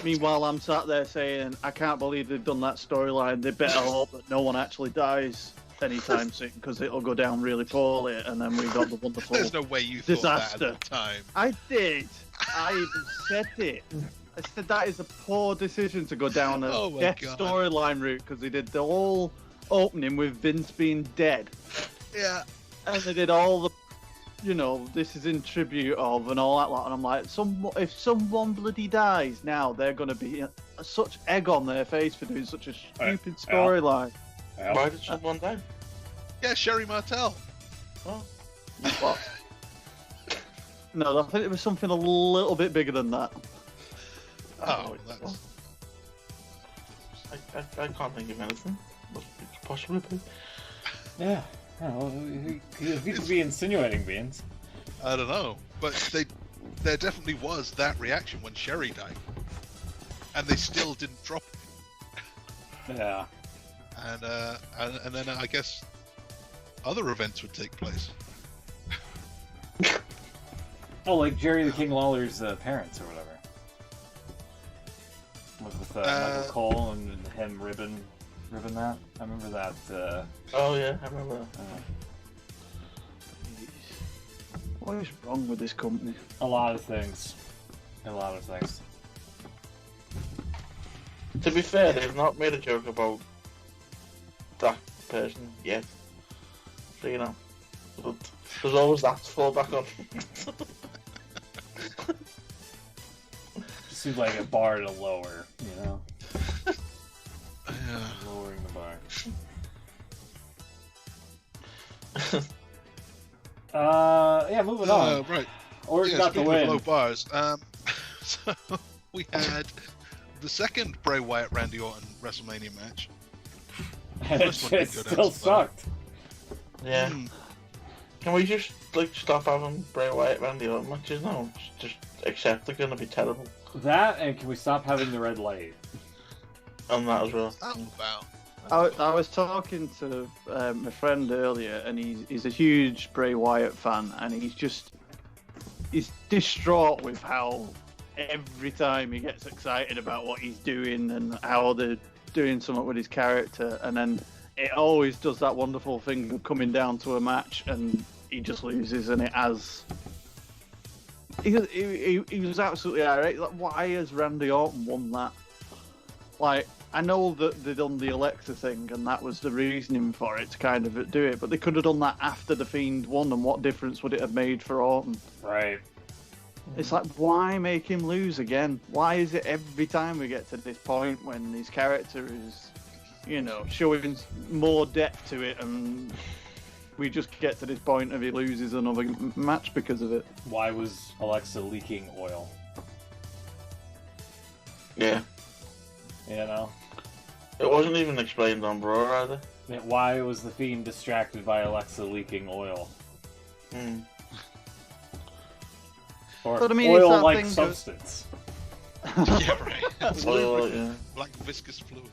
Meanwhile, I'm sat there saying, I can't believe they've done that storyline. They better hope that no one actually dies anytime soon, because it'll go down really poorly, and then we've got the wonderful There's no way you thought that disaster. at the time. I did. I even said it. I said that is a poor decision to go down a Oh my death God. storyline route, because they did the whole opening with Vince being dead. Yeah. And they did all the, this is in tribute of and all that lot. And I'm like, if someone bloody dies now, they're going to be such egg on their face for doing such a stupid storyline. Well, Why did someone die? Yeah, Sherry Martel. Oh, What? No, I think it was something a little bit bigger than that. Oh, that's... I can't think of anything. What could it possibly be? yeah. Well, he could be insinuating beans. I don't know. But there definitely was that reaction when Sherry died. And they still didn't drop it. Yeah. And then I guess other events would take place. Oh, like Jerry the King Lawler's parents or whatever. With Michael Cole and him ribbing that. I remember that. Oh yeah, I remember that. What is wrong with this company? A lot of things. A lot of things. To be fair, they've not made a joke about that person yet. So, but there's always that to fall back on. Just seems like a bar to lower, Yeah. Lowering the bar. Yeah, moving on. Right. Orton Yeah, got the speaking of win. low bars, So we had the second Bray Wyatt Randy Orton WrestleMania match. And it First one didn't just go down still so well. sucked. Yeah. Hmm. Can we just stop having Bray Wyatt Randy Orton matches now? Just accept they're gonna be terrible. That, and can we stop having the red light? And that as well. Oh wow. I was talking to my friend earlier, and he's a huge Bray Wyatt fan, and he's distraught with how every time he gets excited about what he's doing and how they're doing something with his character, and then it always does that wonderful thing of coming down to a match and he just loses, and it has. He was absolutely alright. Like, why has Randy Orton won that? Like, I know that they done the Alexa thing, and that was the reasoning for it to kind of do it, but they could have done that after the Fiend won, and what difference would it have made for Orton? Right. It's like, why make him lose again? Why is it every time we get to this point when his character is, showing more depth to it, and we just get to this point of he loses another match because of it? Why was Alexa leaking oil? Yeah. It wasn't even explained on Raw either. Why was the Fiend distracted by Alexa leaking oil? Hmm. Or But I mean, it's that oil-like thing substance. Yeah, right. Well, yeah. Black viscous fluid.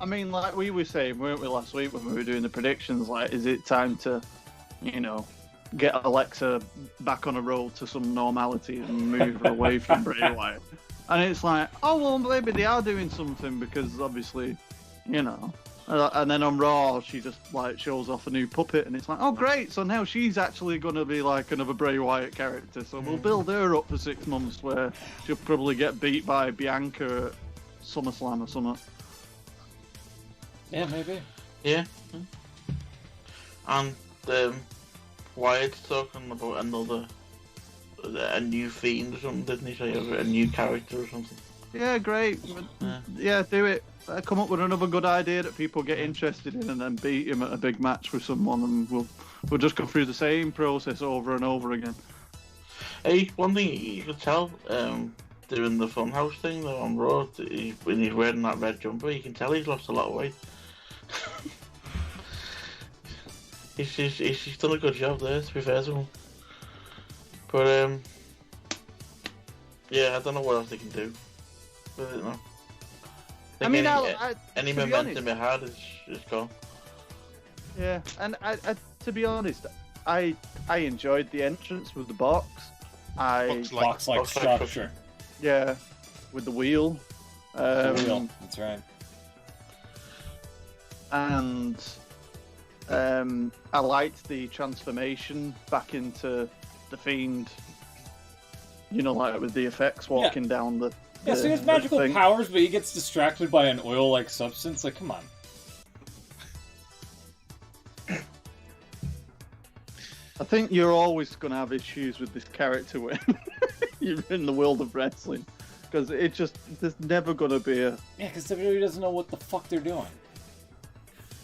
I mean, like we were saying, weren't we, last week when we were doing the predictions? Like, is it time to, get Alexa back on a road to some normality and move her away from Bray Wyatt? And it's like, oh well, maybe they are doing something because obviously, And then on Raw, she just shows off a new puppet, and it's like, oh great, so now she's actually going to be like another Bray Wyatt character. So we'll build her up for 6 months, where she'll probably get beat by Bianca at SummerSlam or something. Yeah, maybe. Yeah. And Wyatt's talking about a new Fiend or something, didn't he say? A new character or something. Yeah, great. Yeah, do it. Come up with another good idea that people get interested in, and then beat him at a big match with someone, and we'll just go through the same process over and over again. Hey, one thing you could tell, doing the Funhouse thing though on Raw, when he's wearing that red jumper, you can tell he's lost a lot of weight. he's done a good job there, to be fair to him. But yeah, I don't know what else they can do with it now. I mean, any momentum it had is gone. Yeah, and I to be honest, I enjoyed the entrance with the box. Box-like structure. Yeah, with the wheel. The wheel. That's right. And I liked the transformation back into the Fiend. With the effects walking down the. Yeah, so he has magical powers, but he gets distracted by an oil-like substance. Like, come on. I think you're always going to have issues with this character when you're in the world of wrestling. Because there's never going to be a... Yeah, because WWE doesn't know what the fuck they're doing.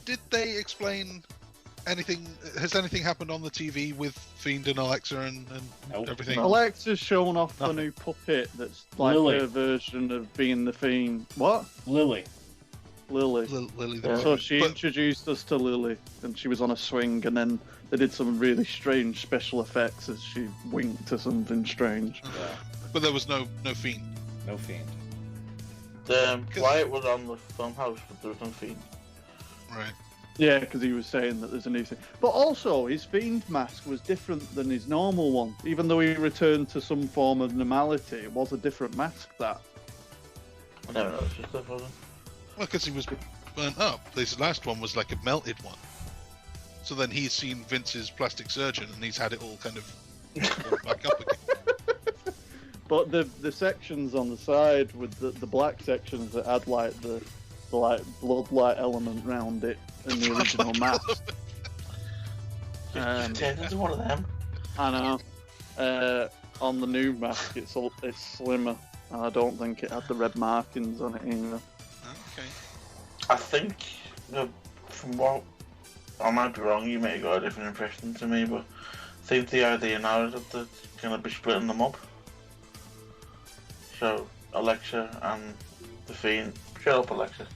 Did they explain anything? Has anything happened on the TV with Fiend and Alexa and Nope. everything? Alexa's showing off a new puppet that's like Lily. her version of being the Fiend. What? Lily. Lily. Lily Yeah. the So she but, introduced us to Lily, and she was on a swing, and then they did some really strange special effects as she winked to something strange. Yeah. but there was no Fiend. No Fiend. Wyatt was on the Funhouse, but there was no Fiend. Right. Yeah, because he was saying that there's a new thing. But also, his Fiend mask was different than his normal one. Even though he returned to some form of normality, it was a different mask, that. I never noticed stuff, was it? Well, because he was burnt up. This last one was like a melted one. So then he's seen Vince's plastic surgeon, and he's had it all kind of built back up again. But the sections on the side with the black sections that had the blood-like element round it in the original mask. Turn into one of them. I know. On the new mask, it's slimmer. And I don't think it had the red markings on it either. Okay. I think, from what I might be wrong, you may have got a different impression to me, but think the idea now is that they're going to be splitting them up. So Alexa and the Fiend. Shut up, Alexa.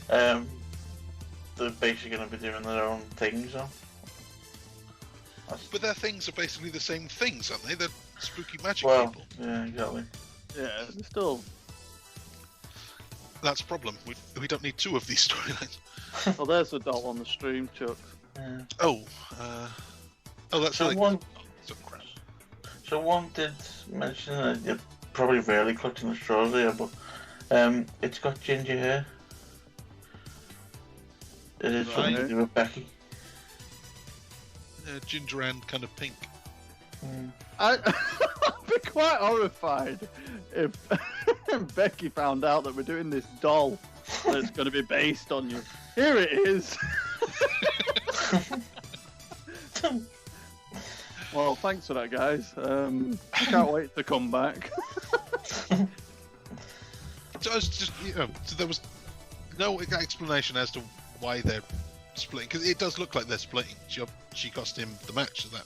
They're basically going to be doing their own things. So. But their things are basically the same things, aren't they? They're spooky magic people. Yeah, exactly. Yeah, they're still. That's a problem. We don't need two of these storylines. Oh, there's the doll on the stream, Chuck. Yeah. That's So really one- so crap. So one did mention that you're probably rarely clutching the straws here, but it's got ginger hair. It is something to do with Becky. Ginger and kind of pink. I'd be quite horrified if Becky found out that we're doing this doll that's going to be based on you. Here it is. Well, thanks for that, guys. I can't wait to come back. So I was just, so there was no explanation as to why they're splitting, because it does look like they're splitting. She cost him the match, so that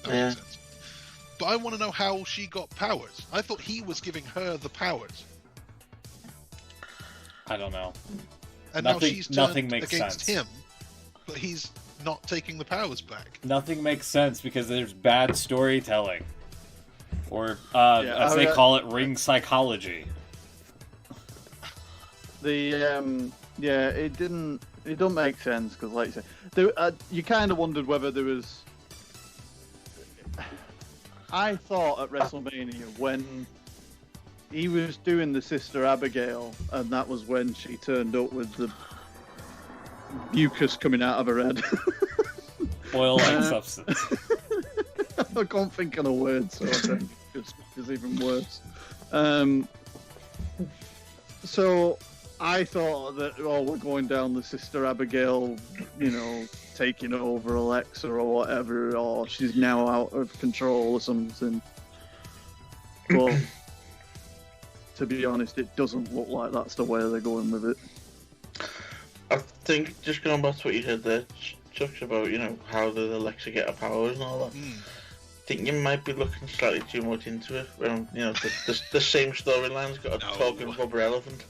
makes sense. But I want to know how she got powers. I thought he was giving her the powers. I don't know. And Nothing- now she's nothing turned makes against sense. him, but he's not taking the powers back. Nothing makes sense because there's bad storytelling. Or, as they call it, ring psychology. It don't make sense because, like you said, you kind of wondered whether there was. I thought at WrestleMania when he was doing the Sister Abigail, and that was when she turned up with the mucus coming out of her head. Oil-like substance. I can't think of the word, so I think it's even worse. So I thought that, we're going down the Sister Abigail, taking over Alexa or whatever, or she's now out of control or something. But to be honest, it doesn't look like that's the way they're going with it. I think, just going back to what you said there, Chuck's about, how did Alexa get her powers and all that. I think you might be looking slightly too much into it. When, the same storyline's got a talking rubber elephant.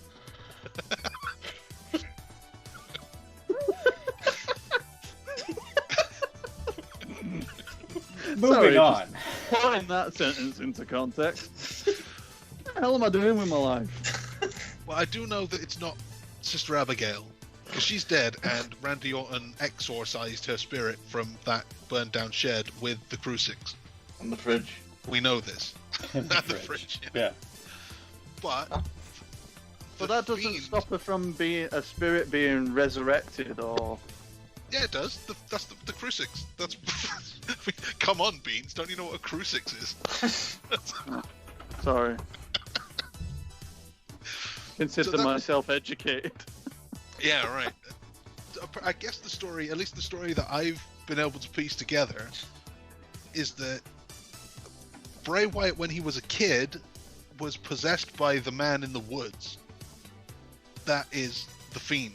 Moving on. Putting that sentence into context. What the hell am I doing with my life? Well, I do know that it's not Sister Abigail, because she's dead, and Randy Orton exorcised her spirit from that burned down shed with the crucifix. On the fridge. We know this. In the At the fridge. fridge, Yeah. But that doesn't Fiend- stop her from being a spirit being resurrected, or Yeah, it does. That's the crucifix. That's come on, Beans. Don't you know what a crucifix is? sorry. Consider So that- myself educated. Yeah, right. I guess the story, at least the story that I've been able to piece together, is that Bray Wyatt, when he was a kid, was possessed by the man in the woods. That is the Fiend.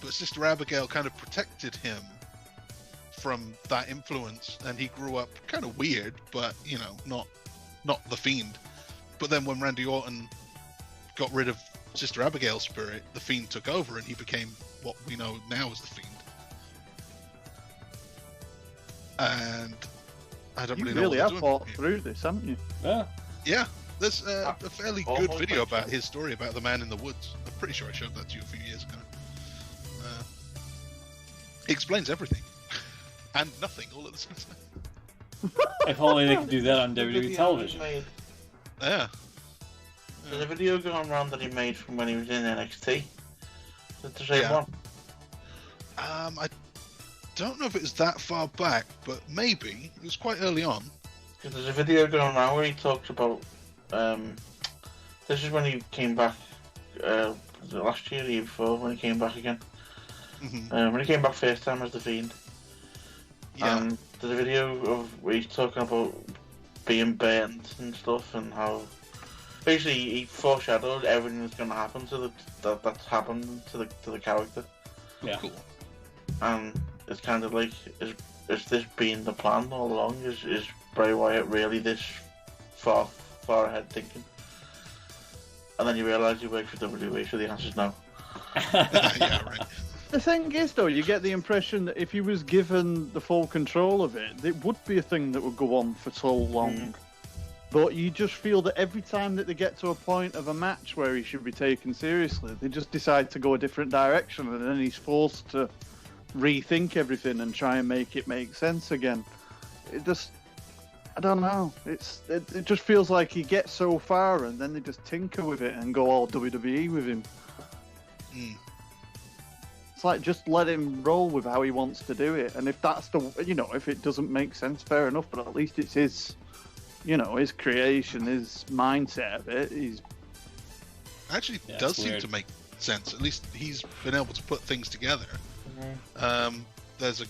But Sister Abigail kind of protected him from that influence, and he grew up kind of weird, but, not the Fiend. But then when Randy Orton got rid of Sister Abigail's spirit, the Fiend took over, and he became what we know now as the Fiend. And I don't You really know really what have they're doing. thought through this, haven't you? Yeah. Yeah, there's a fairly good Almost video like about so. his story about the man in the woods. I'm pretty sure I showed that to you a few years ago. It explains everything and nothing all at the same time. If only they could do that on WWE television. Yeah. There's a video going around that he made from when he was in NXT. Is it the same Yeah. one? I don't know if it was that far back, but maybe it was quite early on. Because there's a video going around where he talks about. This is when he came back. Was it last year, or the year before, when he came back again? Mhm. When he came back first time as the Fiend. Yeah. There's a video of where he's talking about being burnt and stuff, and how basically he foreshadowed everything that's going to happen to that's happened to the character. Yeah. Cool. And it's kind of like, is this been the plan all along? Is Bray Wyatt really this far ahead thinking? And then you realise you work for WWE, so the answer's no. Yeah, right. The thing is, though, you get the impression that if he was given the full control of it, it would be a thing that would go on for so long. But you just feel that every time that they get to a point of a match where he should be taken seriously, they just decide to go a different direction, and then he's forced to rethink everything and try and make it make sense again. It just, I don't know. It just feels like he gets so far, and then they just tinker with it and go all WWE with him. It's like, just let him roll with how he wants to do it. And if that's if it doesn't make sense, fair enough. But at least it's his, his creation, his mindset of it. Actually, does seem to make sense. At least he's been able to put things together. There's a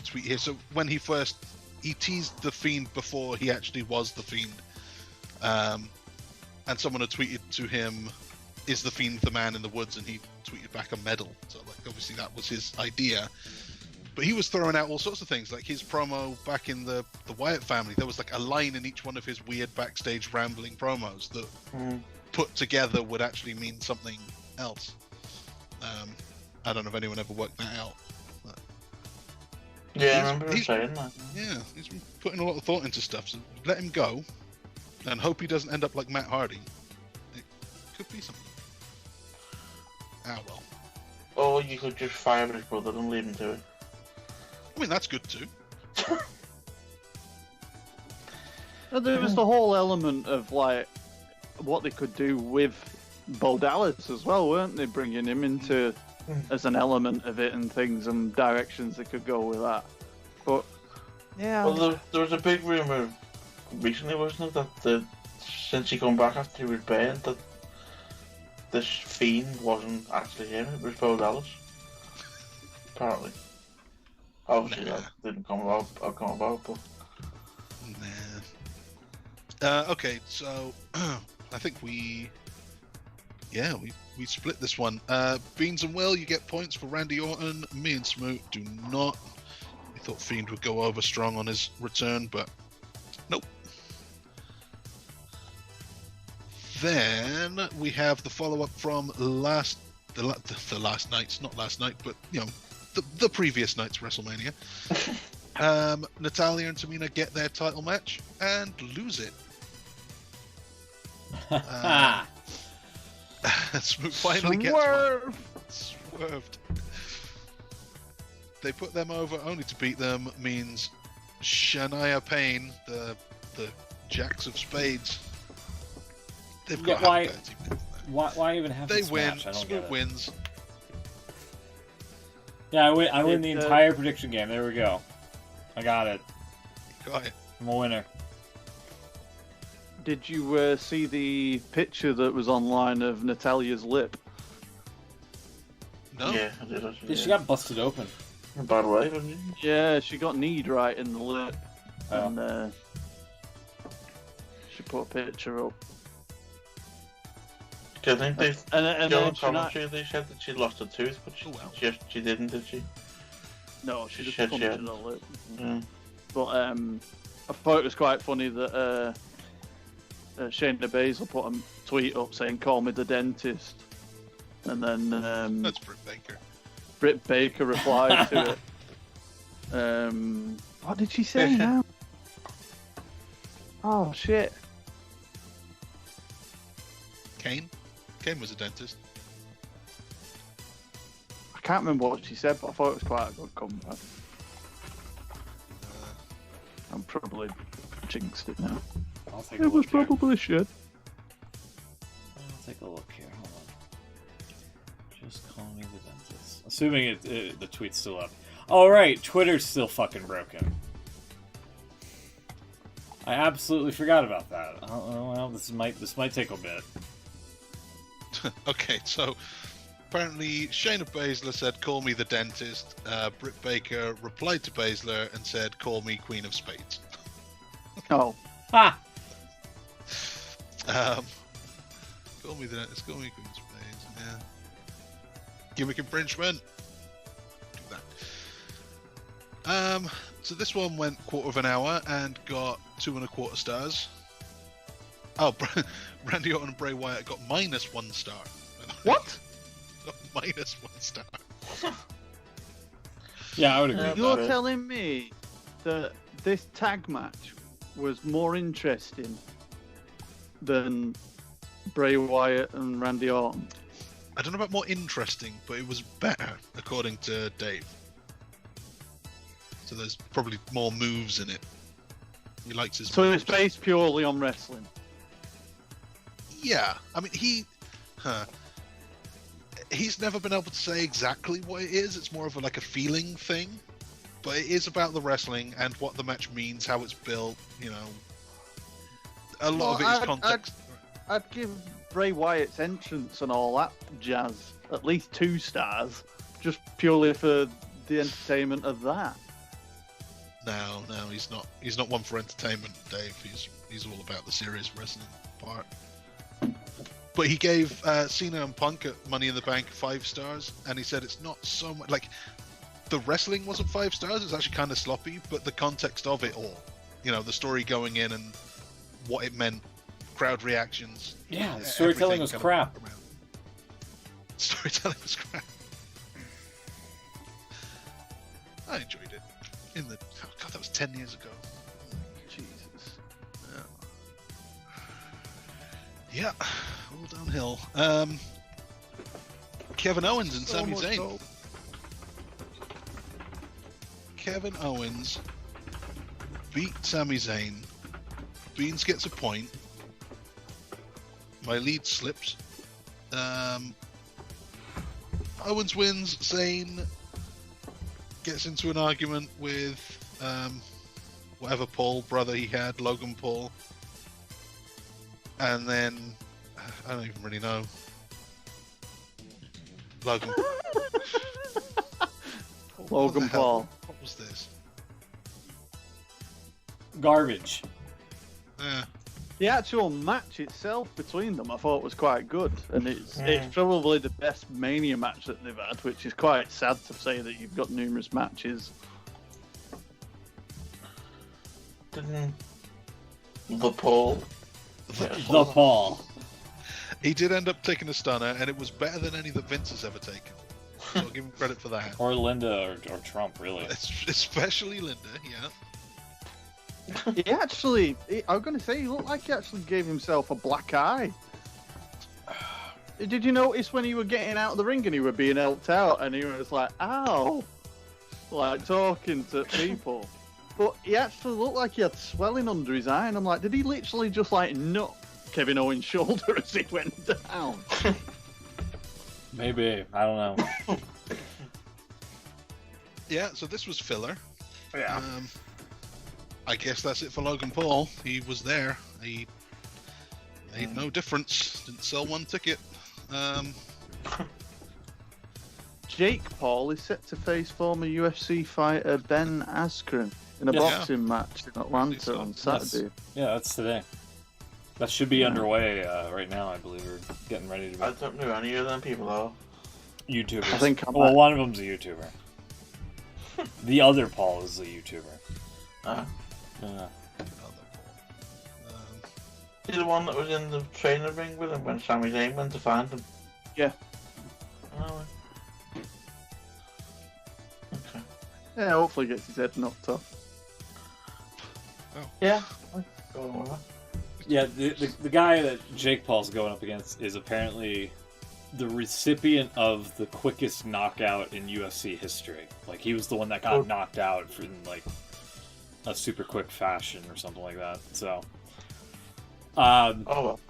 tweet here. So when he teased the Fiend before he actually was the Fiend, and someone had tweeted to him, "Is the Fiend the man in the woods?" And he tweeted back a medal. So obviously that was his idea. But he was throwing out all sorts of things, like his promo back in the Wyatt family. There was like a line in each one of his weird backstage rambling promos that put together would actually mean something else. I don't know if anyone ever worked that out. Yeah, I remember him saying that. Yeah, he's been putting a lot of thought into stuff. So let him go, and hope he doesn't end up like Matt Hardy. It could be something. Ah well. Or you could just fire his brother and leave him to it. I mean, that's good too. There was the whole element of like what they could do with Bo Dallas as well, weren't they? Bringing him into as an element of it and things and directions they could go with that. But yeah, well, there was a big rumor recently, wasn't it, that since he come back after he was banned, that this Fiend wasn't actually him; it was Bo Dallas. Apparently. Obviously, that didn't come about, but... Nah. Okay, so I think we split this one. Beans and Will, you get points for Randy Orton. Me and Smoot do not. We thought Fiend would go over strong on his return, but nope. Then we have the follow-up from the last night's, not last night, but the previous night's WrestleMania. Natalya and Tamina get their title match and lose it. Smoot finally gets one. Swerved. They put them over only to beat them means Shania Payne, the Jacks of Spades. They've got why even have this win. match? I don't Smoot get it. wins. Yeah, I win the entire prediction game. There we go. I got it. Got it. I'm a winner. did you see the picture that was online of Natalya's lip? No. Yeah, I did actually. Yeah, she got busted open. In a bad way, didn't she? Yeah, she got kneed right in the lip. Oh. And she put a picture up. I think they, And the then old commentary, they said that she lost a tooth, but she didn't, did she? no, she just said punched she in the lip. Yeah. But I thought it was quite funny that Shayna Baszler put a tweet up saying, "Call me the dentist," and then That's Britt Baker. Britt Baker replied to it. What did she say now? Oh shit! Kane? Kane was a dentist. I can't remember what she said, but I thought it was quite a good comeback. I'm probably jinxed it now. I'll take a It look was here. probably shit. I'll take a look here. Hold on. Just call me the dentist. Assuming the tweet's still up. All right, Twitter's still fucking broken. I absolutely forgot about that. Oh, well, this might take a bit. Okay, so apparently Shayna Baszler said, "Call me the dentist." Britt Baker replied to Baszler and said, "Call me Queen of Spades." Oh, Ha! Call me the dentist. Call me Queen of Spades. Yeah. Gimmick infringement. Do So this one went quarter of an hour and got 2.25 stars. Oh, Randy Orton and Bray Wyatt got -1 star. What? Got -1 star. Yeah, I would agree. You're Right. telling me that this tag match was more interesting than Bray Wyatt and Randy Orton? I don't know about more interesting, but it was better, according to Dave. So there's probably more moves in it. He likes his So moves. it's based purely on wrestling. Yeah, I mean, he's never been able to say exactly what it is. It's more of like a feeling thing. But it is about the wrestling and what the match means, how it's built, you know. A lot of it is context. I'd give Bray Wyatt's entrance and all that jazz at least 2 stars, just purely for the entertainment of that. No, he's not. He's not one for entertainment, Dave. He's all about the serious wrestling part. But he gave Cena and Punk at Money in the Bank 5 stars, and he said it's not so much like the wrestling wasn't 5 stars. It's actually kind of sloppy, but the context of it all, you know, the story going in and what it meant, crowd reactions. Yeah, the storytelling was crap. Storytelling was crap. I enjoyed it. Oh God, that was 10 years ago. Jesus. Yeah, all downhill. Kevin Owens and Sami much Zayn. hope. Kevin Owens beat Sami Zayn. Beans gets a point. My lead slips. Owens wins. Zayn gets into an argument with whatever Paul brother he had, Logan Paul. And then I don't even really know. Logan Logan the hell? Paul. What was this? Garbage. The actual match itself between them, I thought was quite good, and it's probably the best Mania match that they've had, which is quite sad to say that you've got numerous matches. Didn't the Paul? The Paul. He did end up taking a stunner, and it was better than any that Vince has ever taken. So I'll give him credit for that. Or Linda or Trump, really. Especially Linda, yeah. He actually, I was going to say, he looked like he actually gave himself a black eye. Did you notice when he were getting out of the ring and he were being helped out and he was like, ow, like talking to people? But he actually looked like he had swelling under his eye, and I'm like, did he literally just like nut Kevin Owens' shoulder as he went down? Maybe. I don't know. Yeah, so this was filler. Yeah. I guess that's it for Logan Paul. He was there. He made no difference. Didn't sell one ticket. Jake Paul is set to face former UFC fighter Ben Askren in a Yeah. boxing match in Atlanta on Saturday. That's today. That should be underway right now, I believe. We're getting ready to be I don't know any of them people though. YouTubers. I think I'm well, at- one of them's a YouTuber. The other Paul is a YouTuber. Yeah. He's the one that was in the training ring with him when Sami Zayn went to find him. Yeah. Oh, okay. Yeah, hopefully gets his head knocked off. Yeah. Go on with that. Yeah, the guy that Jake Paul's going up against is apparently the recipient of the quickest knockout in UFC history. Like, he was the one that got knocked out in, like, a super quick fashion or something like that. So, Oh well.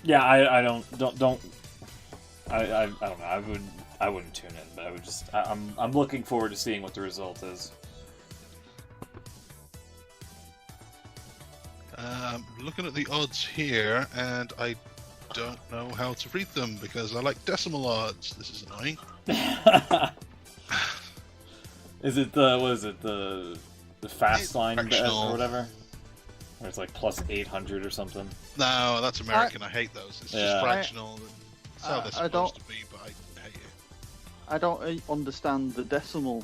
yeah, I don't know. I wouldn't tune in, but I would just. I'm looking forward to seeing what the result is. Looking at the odds here, and I don't know how to read them because I like decimal odds. This is annoying. Is it the fast line bet fractional. or whatever? Where it's like plus 800 or something. No, that's American. I hate those. It's Yeah. just fractional. It's how they're I don't- supposed to be, but I hate it. I don't understand the decimal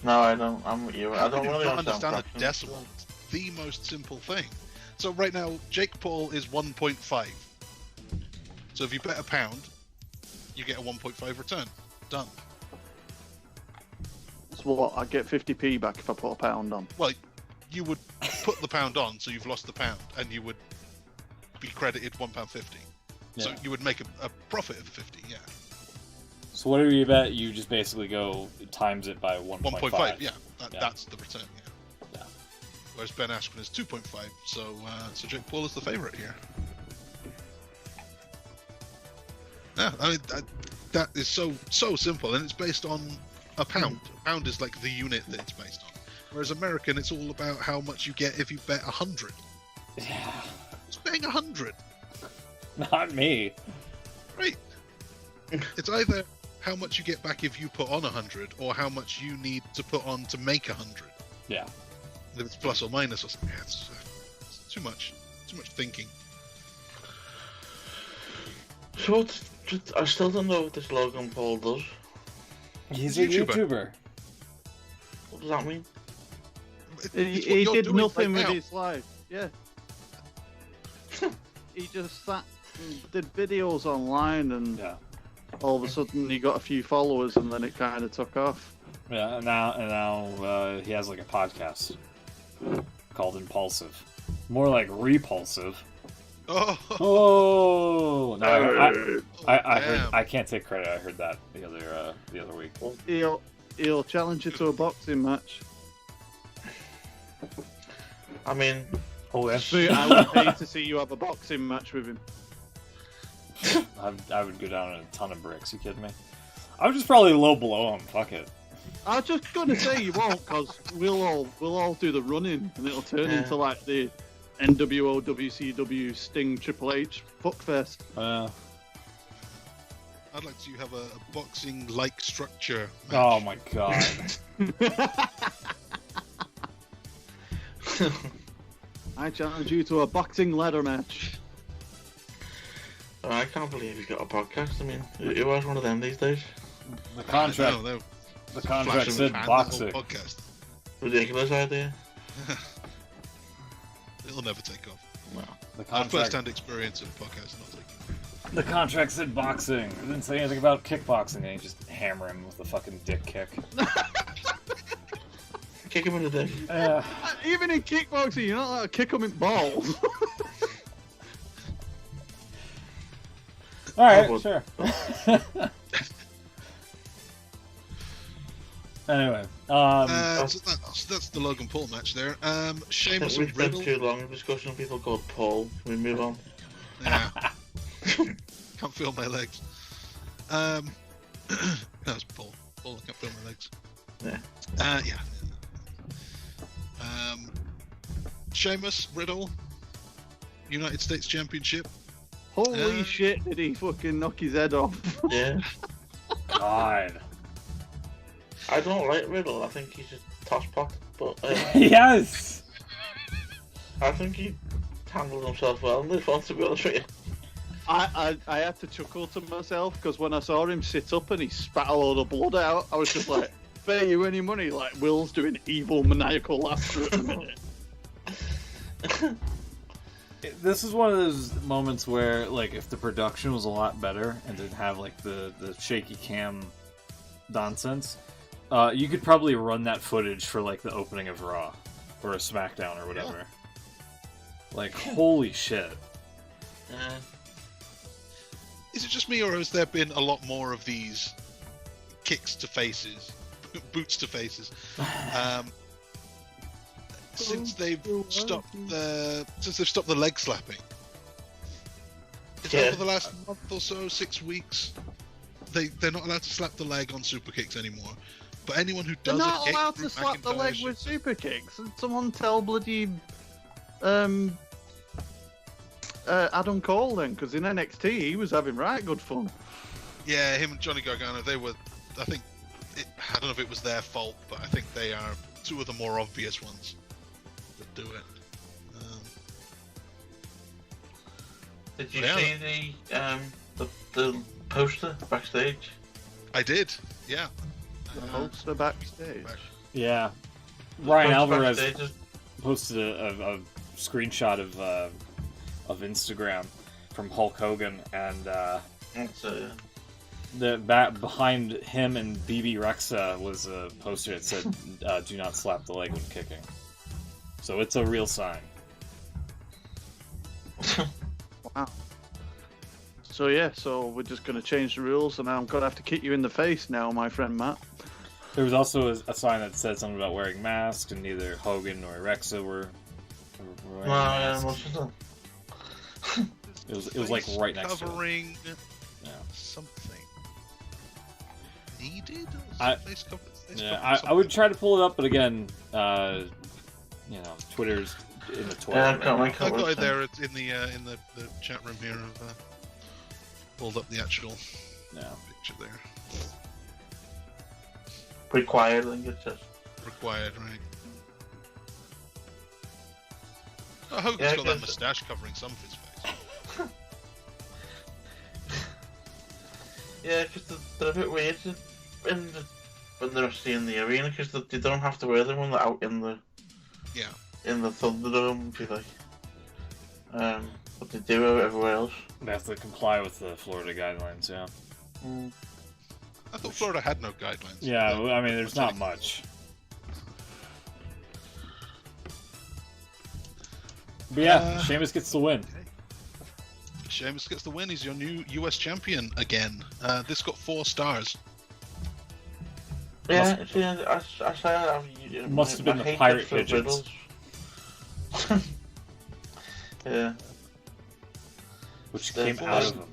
No, I don't. I'm with you. I don't do really not understand the fractions. decimal. It's the most simple thing. So right now, Jake Paul is 1.5. So if you bet £1, you get a 1.5 return. Done. So what? I get 50p back if I put £1 on. Well, you would put the pound on, so you've lost the pound, and you would be credited £1.50. So Yeah. you would make a profit of 50. Yeah. So whatever you bet, you just basically go times it by 1.5. 1.5. Yeah. Yeah. That's the return. Yeah. Yeah. Whereas Ben Askren is 2.5. So Jake Paul is the favorite here. Yeah, I mean that is so simple, and it's based on a pound. A pound is like the unit that it's based on. Whereas American, it's all about how much you get if you bet 100. Yeah. It's betting 100, Not me. right? It's either how much you get back if you put on 100, or how much you need to put on to make 100. Yeah. If it's plus or minus or something, it's too much thinking. So I still don't know what this Logan Paul does. He's He's a a YouTuber. YouTuber. What does that mean? It's what He you're did doing nothing right with now. his life. Yeah. He just sat and did videos online, and Yeah. all of a sudden he got a few followers, and then it kind of took off. Yeah, and now he has like a podcast called Impulsive. More like repulsive. Oh, Oh, no, I heard. damn. I can't take credit. I heard that the other week. He'll challenge you to a boxing match. I mean, Oh, yeah. So I would pay to see you have a boxing match with him. I would go down in a ton of bricks. You kidding me? I would just probably low blow him. Fuck it. I was just gonna say you won't, because we'll all do the running, and it'll turn Yeah. into like the NWO WCW Sting Triple H fuckfest. I'd like to have a boxing-like structure match. Oh my god. I challenge you to a boxing ladder match. I can't believe he's got a podcast. I mean, who has one of them these days? The I contract. know, they're The contract flashing said the fan, boxing. the whole podcast. Ridiculous idea. It'll never take off. No. The Our contract. first-hand experience of podcast not taking off. The contract said boxing. It didn't say anything about kickboxing, and he just hammer him with a fucking dick kick. Kick him in the dick. Even in kickboxing, you're not allowed to kick them in balls. All right, Oh, sure. Anyway, So that's the Logan Paul match there. Sheamus We've and spent Riddle. too long discussing people called Paul. Can we move on? Yeah. Can't feel my legs. That's Paul. Paul, I can't feel my legs. Yeah. Yeah. Sheamus, Riddle, United States Championship. Holy shit, did he fucking knock his head off? Yeah. God. I don't like Riddle. I think he's a tosspot. But Yes. I think he handled himself well in this one, to be honest with you. I had to chuckle to myself, because when I saw him sit up and he spat a load of blood out, I was just like, pay you any money? Like, Will's doing evil maniacal laughter at the minute. This is one of those moments where, like, if the production was a lot better and didn't have like the shaky cam nonsense, you could probably run that footage for like the opening of Raw or a SmackDown or whatever. Like, holy shit. Is it just me, or has there been a lot more of these kicks to faces, boots to faces, since they've stopped the leg slapping? It's Yeah. over the last month or so, 6 weeks. They're not allowed to slap the leg on super kicks anymore. But anyone who They're does not a kick allowed through to slap the McIntyre leg should- with super kicks. And someone tell bloody Adam Cole then, because in NXT he was having right good fun. Yeah, him and Johnny Gargano, they were. I think I don't know if it was their fault, but I think they are two of the more obvious ones that do it. Did you Yeah. see the poster backstage? I did, yeah. The poster backstage. Yeah. Ryan Alvarez Backstage. posted a screenshot of Instagram from Hulk Hogan, and the back behind him and BB Rexa was a poster that said "Do not slap the leg when kicking." So it's a real sign. Wow. So yeah, so we're just gonna change the rules, and I'm gonna have to kick you in the face now, my friend Matt. There was also a sign that said something about wearing masks, and neither Hogan nor Rexa were wearing masks. It was like right next to it. Covering Yeah. something needed. Face I would try to pull it up, but again, Twitter's in the toilet. Yeah, right I got it there. It's in the chat room here. I've pulled up the actual picture there. Pretty quiet, I think it's just Required, right? Oh, Hogan's got that moustache covering some of his face. Yeah, because they're a bit weird when they're actually in the arena, because they don't have to wear them when they're out in the Thunderdome, if you like. But they do everywhere else. They have to comply with the Florida guidelines, yeah. I thought Florida had no guidelines. Yeah, I mean, there's not much. But yeah, Sheamus gets the win. Sheamus gets the win. He's your new US champion again. This got 4 stars. Yeah, I say Must have been the pirate pigeons. Yeah. Which came out of them.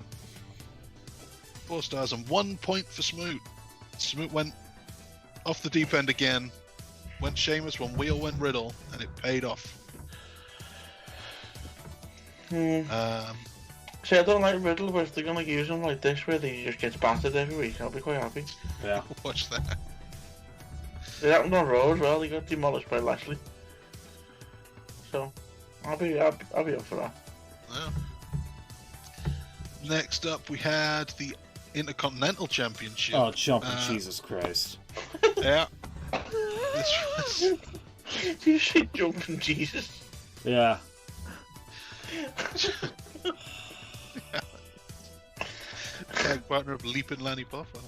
4 stars and 1 point for Smoot. Smoot went off the deep end again. Went Sheamus when Wheel went Riddle, and it paid off. See, I don't like Riddle, but if they're gonna use him like this, where he just gets battered every week, I'll be quite happy. Yeah. Watch that. It happened on Raw as well. He got demolished by Lashley. So, I'll be up for that. Yeah. Next up, we had the Intercontinental Championship. Oh, jumping Jesus Christ. Yeah. This was... Do you say jumping Jesus? Yeah. Tag partner of Leaping Lanny Buffer.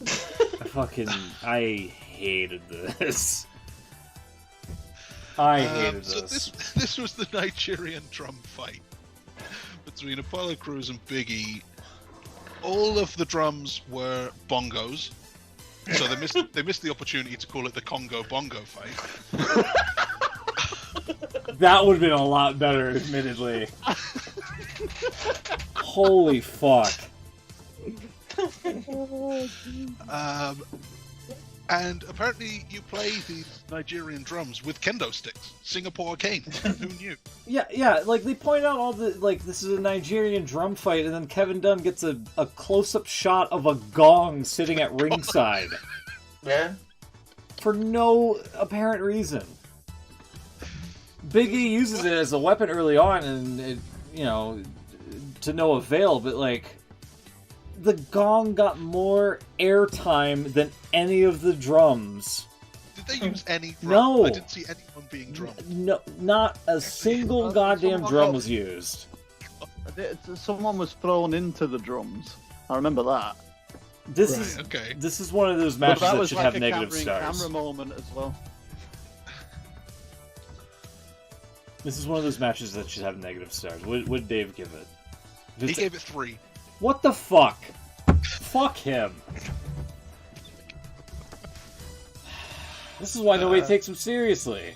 I hated this. I hated so this. This was the Nigerian drum fight between Apollo Crews and Big E. All of the drums were bongos, so they missed the opportunity to call it the Congo Bongo fight. That would have been a lot better, admittedly. Holy fuck. And apparently you play the Nigerian drums with kendo sticks. Singapore cane. Who knew? Yeah, like they point out all the, like, this is a Nigerian drum fight, and then Kevin Dunn gets a close-up shot of a gong sitting at ringside. Yeah. For no apparent reason. Big E uses it as a weapon early on, and it, to no avail, but like, the gong got more airtime than any of the drums. Did they use any drum? No. I didn't see anyone being drummed. No, not a single goddamn drum was used. Someone was thrown into the drums. I remember that. This is one of those matches that should have negative stars. Camera moment as well. This is one of those matches that should have negative stars. What did Dave give it? He gave it 3. What the fuck? Fuck him. This is why nobody takes him seriously.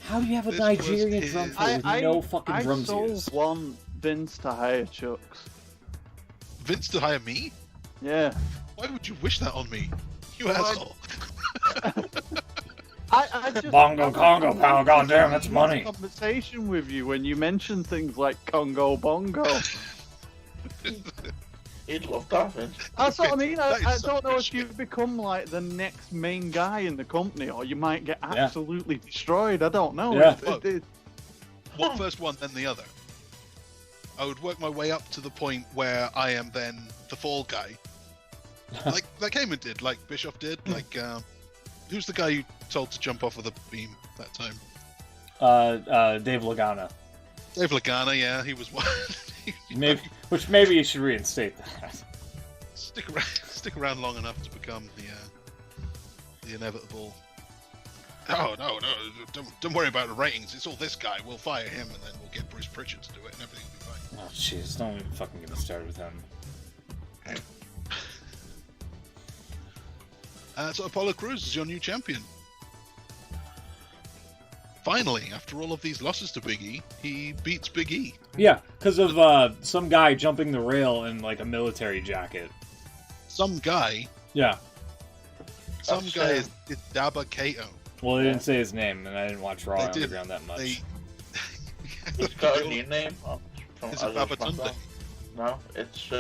How do you have a Nigerian drum fight with no fucking drums used? I want Vince to hire Chucks. Vince to hire me? Yeah. Why would you wish that on me? You asshole. I just Bongo Congo pal, goddamn, that's money. Conversation with you when you mention things like Congo Bongo. He'd love that, Vince. That's what I mean. I don't know if you've become like the next main guy in the company, or you might get absolutely destroyed. I don't know. Yeah. One first one, then the other. I would work my way up to the point where I am then the fall guy. Like Heyman did, like Bischoff did, like who's the guy you told to jump off of the beam that time? Dave Lagana. Dave Lagana, yeah, he was one. Maybe you should reinstate that. Stick around long enough to become the inevitable. Oh no, don't worry about the ratings. It's all this guy. We'll fire him, and then we'll get Bruce Pritchard to do it, and everything will be fine. Oh jeez, don't even fucking get me started with him. So Apollo Crews is your new champion. Finally, after all of these losses to Big E, he beats Big E. Yeah, because of some guy jumping the rail in like a military jacket. Some guy. Yeah. Some guy is Daba Kato. Well, they didn't say his name, and I didn't watch Raw Underground that much. He's got a new name. Is it Babatunde? No, it's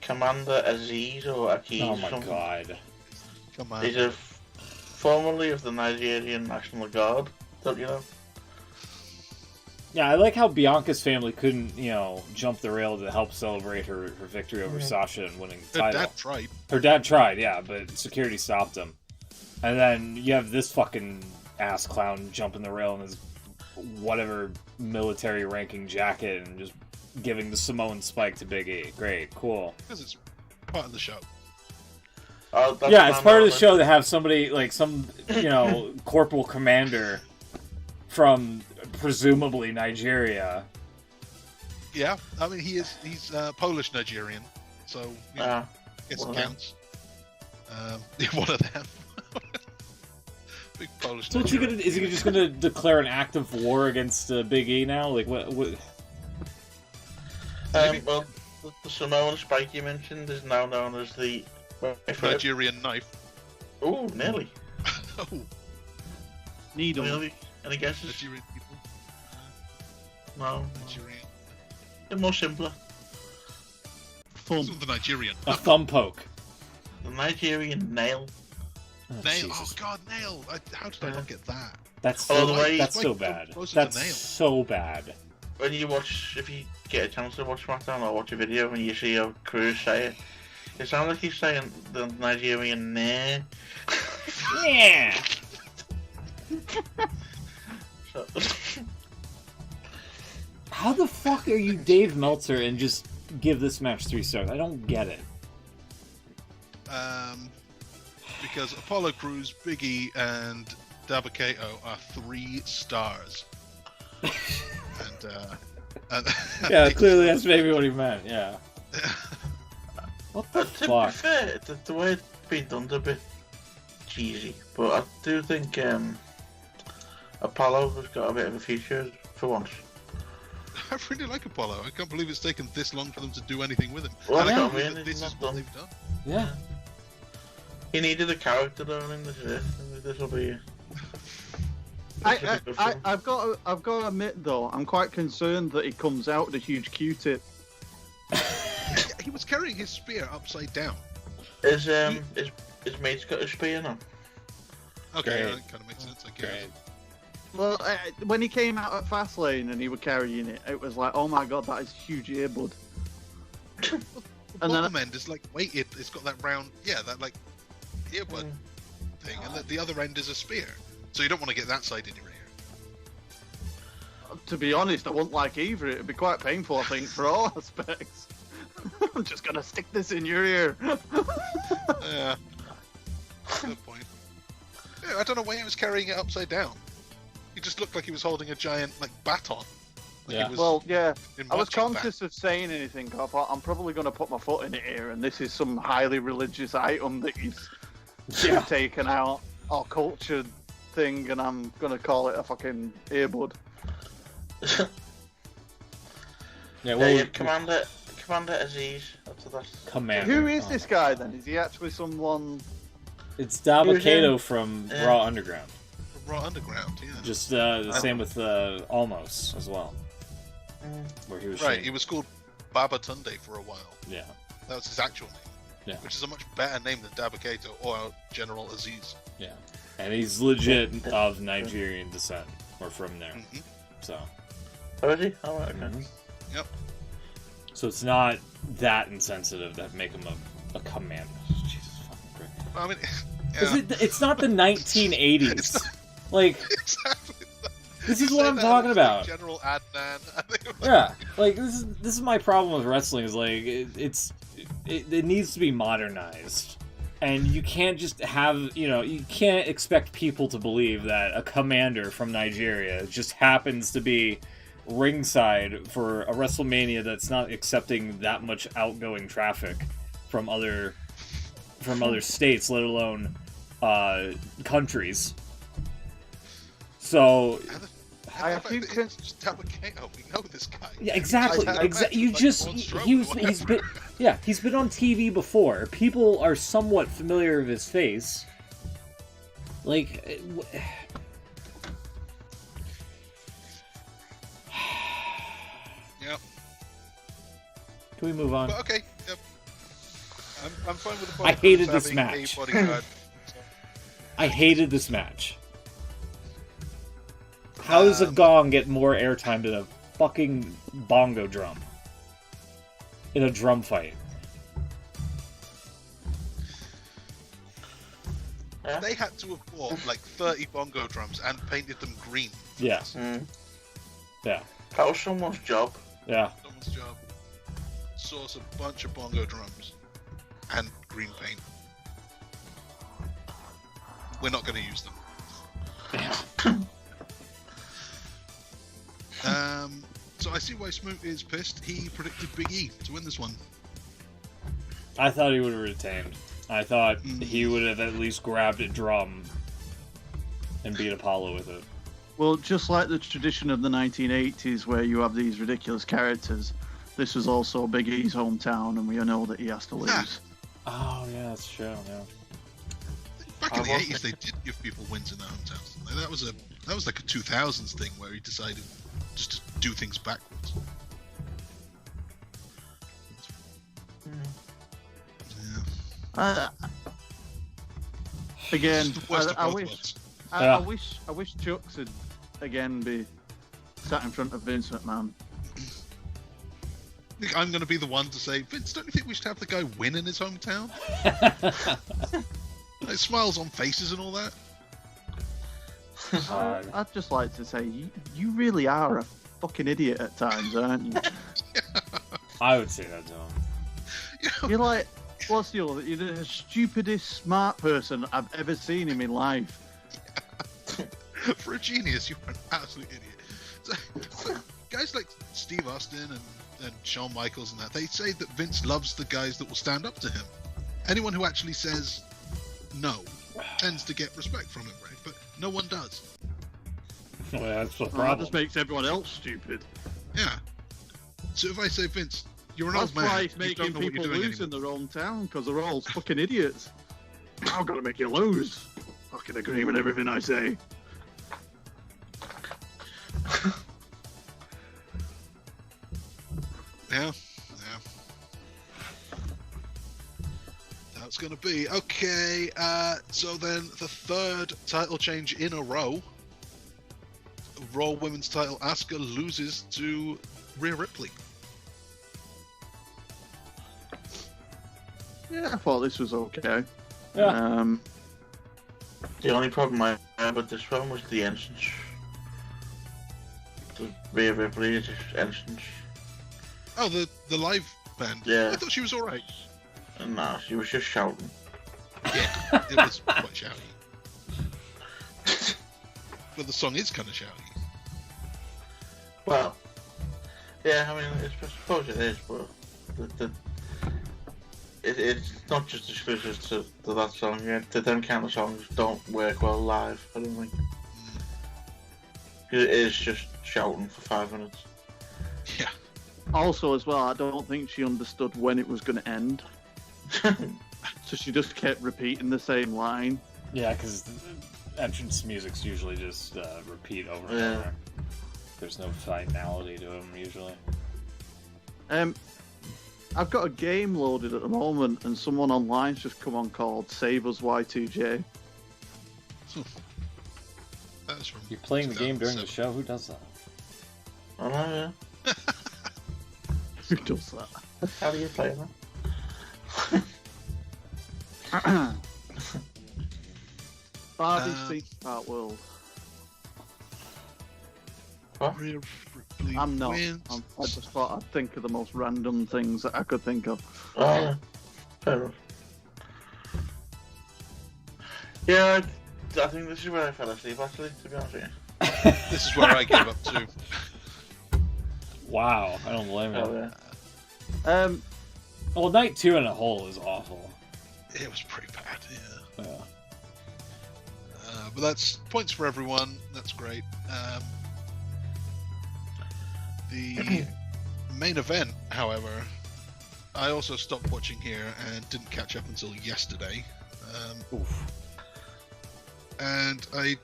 Commander Aziz or Akiz. Oh my god. Come on. He's formerly of the Nigerian National Guard, don't you know? Yeah, I like how Bianca's family couldn't, jump the rail to help celebrate her victory over Sasha and winning the title. Her dad tried, yeah, but security stopped him. And then you have this fucking ass clown jumping the rail in his whatever military ranking jacket and just giving the Samoan spike to Big E. Great, cool. Because it's part of the show. Yeah, it's part of the show to have somebody, like some, corporal commander from presumably Nigeria. Yeah, I mean he's Polish Nigerian, so I guess it counts. One of them. Big Polish. So what's he gonna? Is he just gonna declare an act of war against Big E now? Like what? Well, the Samoan spike you mentioned is now known as the Nigerian knife. Oh, nearly. Oh, Needle. Nearly. Any guesses? Nigerian people. No. Nigerian. They're more simpler. Thumb. The Nigerian. A thumb poke. The Nigerian nail. Oh, nail. Jesus. Oh God, nail. How did I not get that? That's Oh, so, the way- that's so Like, bad. closer to That's nail. so bad. When you watch, if you get a chance to watch SmackDown or watch a video and you see how Cruz say it sounds like he's saying the Nigerian nah. Yeah. So, How the fuck are you Dave Meltzer and just give this match 3 stars? I don't get it. Because Apollo Crews, Big E, and Daba Kato are 3 stars. and Yeah, clearly that's maybe what he meant. Yeah. What the to be fuck? fair, the way it's been done's a bit cheesy, but I do think Apollo has got a bit of a future for once. I really like Apollo. I can't believe it's taken this long for them to do anything with him. Well, And I yeah. can't believe I mean, that this it's is not what done. they've done. Yeah. He needed a character though, and this will be. I've got to admit though, I'm quite concerned that he comes out with a huge Q-tip. He was carrying his spear upside down. His mate's got a spear now. Okay, Great. that kind of makes sense, I guess. Great. Well, when he came out at Fastlane and he was carrying it, it was like, oh my god, that is huge earbud. The And then- bottom end is like weighted. It's got that round, that like earbud thing, and the other end is a spear. So you don't want to get that side in your ear. To be honest, I wouldn't like either. It'd be quite painful, I think, for all aspects. I'm just gonna stick this in your ear. Yeah. Good point. Yeah, I don't know why he was carrying it upside down. He just looked like he was holding a giant baton. Like Yeah. he was Well, yeah. in I was marching band. conscious of saying anything. I thought I'm probably going to put my foot in it here, and this is some highly religious item that he's taken out, or cultured thing, and I'm going to call it a fucking earbud. Yeah, Yeah, well, you have Commander Aziz. That's Commander. Who is this guy then? Is he actually someone? It's Daba Who's Kato him? from Yeah. Raw Underground. Raw Underground, yeah. Just the same with Almost as well, where he was Right, Shane. he was called Babatunde for a while. Yeah. That was his actual name. Yeah. Which is a much better name than Daba Kato or General Aziz. Yeah. And he's legit of Nigerian descent, or from there. Mm-hmm. So. Oh, is he? Oh, right, okay. Mhm. Yep. So it's not that insensitive to make him a commander. I mean, It's not the 1980s. Like, exactly. this You is what say I'm that talking as, like, about. General Adnan. I think it was- Yeah, like this is my problem with wrestling. Is like it needs to be modernized, and you can't just have you can't expect people to believe that a commander from Nigeria just happens to be ringside for a WrestleMania that's not accepting that much outgoing traffic from other states, let alone countries. So. I think it's just Dabba-Kato. We know this guy. Yeah, exactly. You just he's been on TV before. People are somewhat familiar with his face. Like, Yep. can we move on? But okay. Yep. I'm fine with the. I hated this having match. A bodyguard. I hated this match. How does a gong get more airtime than a fucking bongo drum in a drum fight? They had to have bought like 30 bongo drums and painted them green. Yeah. Yeah. That was someone's job. Yeah. Someone's job. Source a bunch of bongo drums and green paint. We're not going to use them. So I see why Smoot is pissed. He predicted Big E to win this one. I thought he would have retained. I thought he would have at least grabbed a drum and beat Apollo with it. Well, just like the tradition of the 1980s where you have these ridiculous characters, this was also Big E's hometown, and we know that he has to lose. Oh, yeah, that's true, yeah. Back in the 80s, they did give people wins in their hometowns. That was like a 2000s thing where he decided just to do things backwards. Yeah. Again, It's the worst of I both wish, worlds. I wish Chucks would again be sat in front of Vince McMahon. I think I'm going to be the one to say, Vince, don't you think we should have the guy win in his hometown? Like, smiles on faces and all that. I'd just like to say, you really are a fucking idiot at times, aren't you? I would say that to him. You know, You're like, you're the stupidest smart person I've ever seen in my life. for a genius, you're an absolute idiot. So, guys like Steve Austin and Shawn Michaels and that, they say that Vince loves the guys that will stand up to him. Anyone who actually says no tends to get respect from him, right? But no one does. Well, that's the That problem. just makes everyone else stupid. Yeah. So if I say, Vince, you're an That's old man, why he's you making don't know what people you're doing lose in anymore. their own town, because they're all fucking idiots. I've got to make you lose. Fucking agree with everything I say. Yeah. That's going to be. Okay, so then the third title change in a row. Raw Women's title, Asuka loses to Rhea Ripley. Yeah, I thought this was okay. Yeah. The only problem I had with this one was the entrance. The Rhea Ripley's entrance. Oh, the live band. Yeah. I thought she was all right. And no, she was just shouting. Yeah, it was quite shouty. But the song is kind of shouty. Well, yeah, I mean, I suppose it is, but it's not just exclusive to that song. Yeah, them kind of songs don't work well live, I don't think. It is just shouting for 5 minutes. Yeah. Also, as well, I don't think she understood when it was going to end. So she just kept repeating the same line. Yeah, because entrance music's usually just repeat over and Yeah. over. There's no finality to them usually. I've got a game loaded at the moment, and someone online's just come on called Save Us Y2J. That's from You're playing the game during the 2007. show? Who does that? I know, yeah. Who does that? How do you play that? Barbie's Theme Park World. What? Rhea Ripley I'm not. wins. I just thought I'd think of the most random things that I could think of. Oh, fair enough. Yeah, I think this is where I fell asleep, actually, to be honest with you. This is where I gave up too. Wow, I don't blame you. Oh, yeah. Well, night 2 in a whole is awful. It was pretty bad, yeah. Yeah. But that's points for everyone. That's great. The main event, however, I also stopped watching here and didn't catch up until yesterday. Oof. And I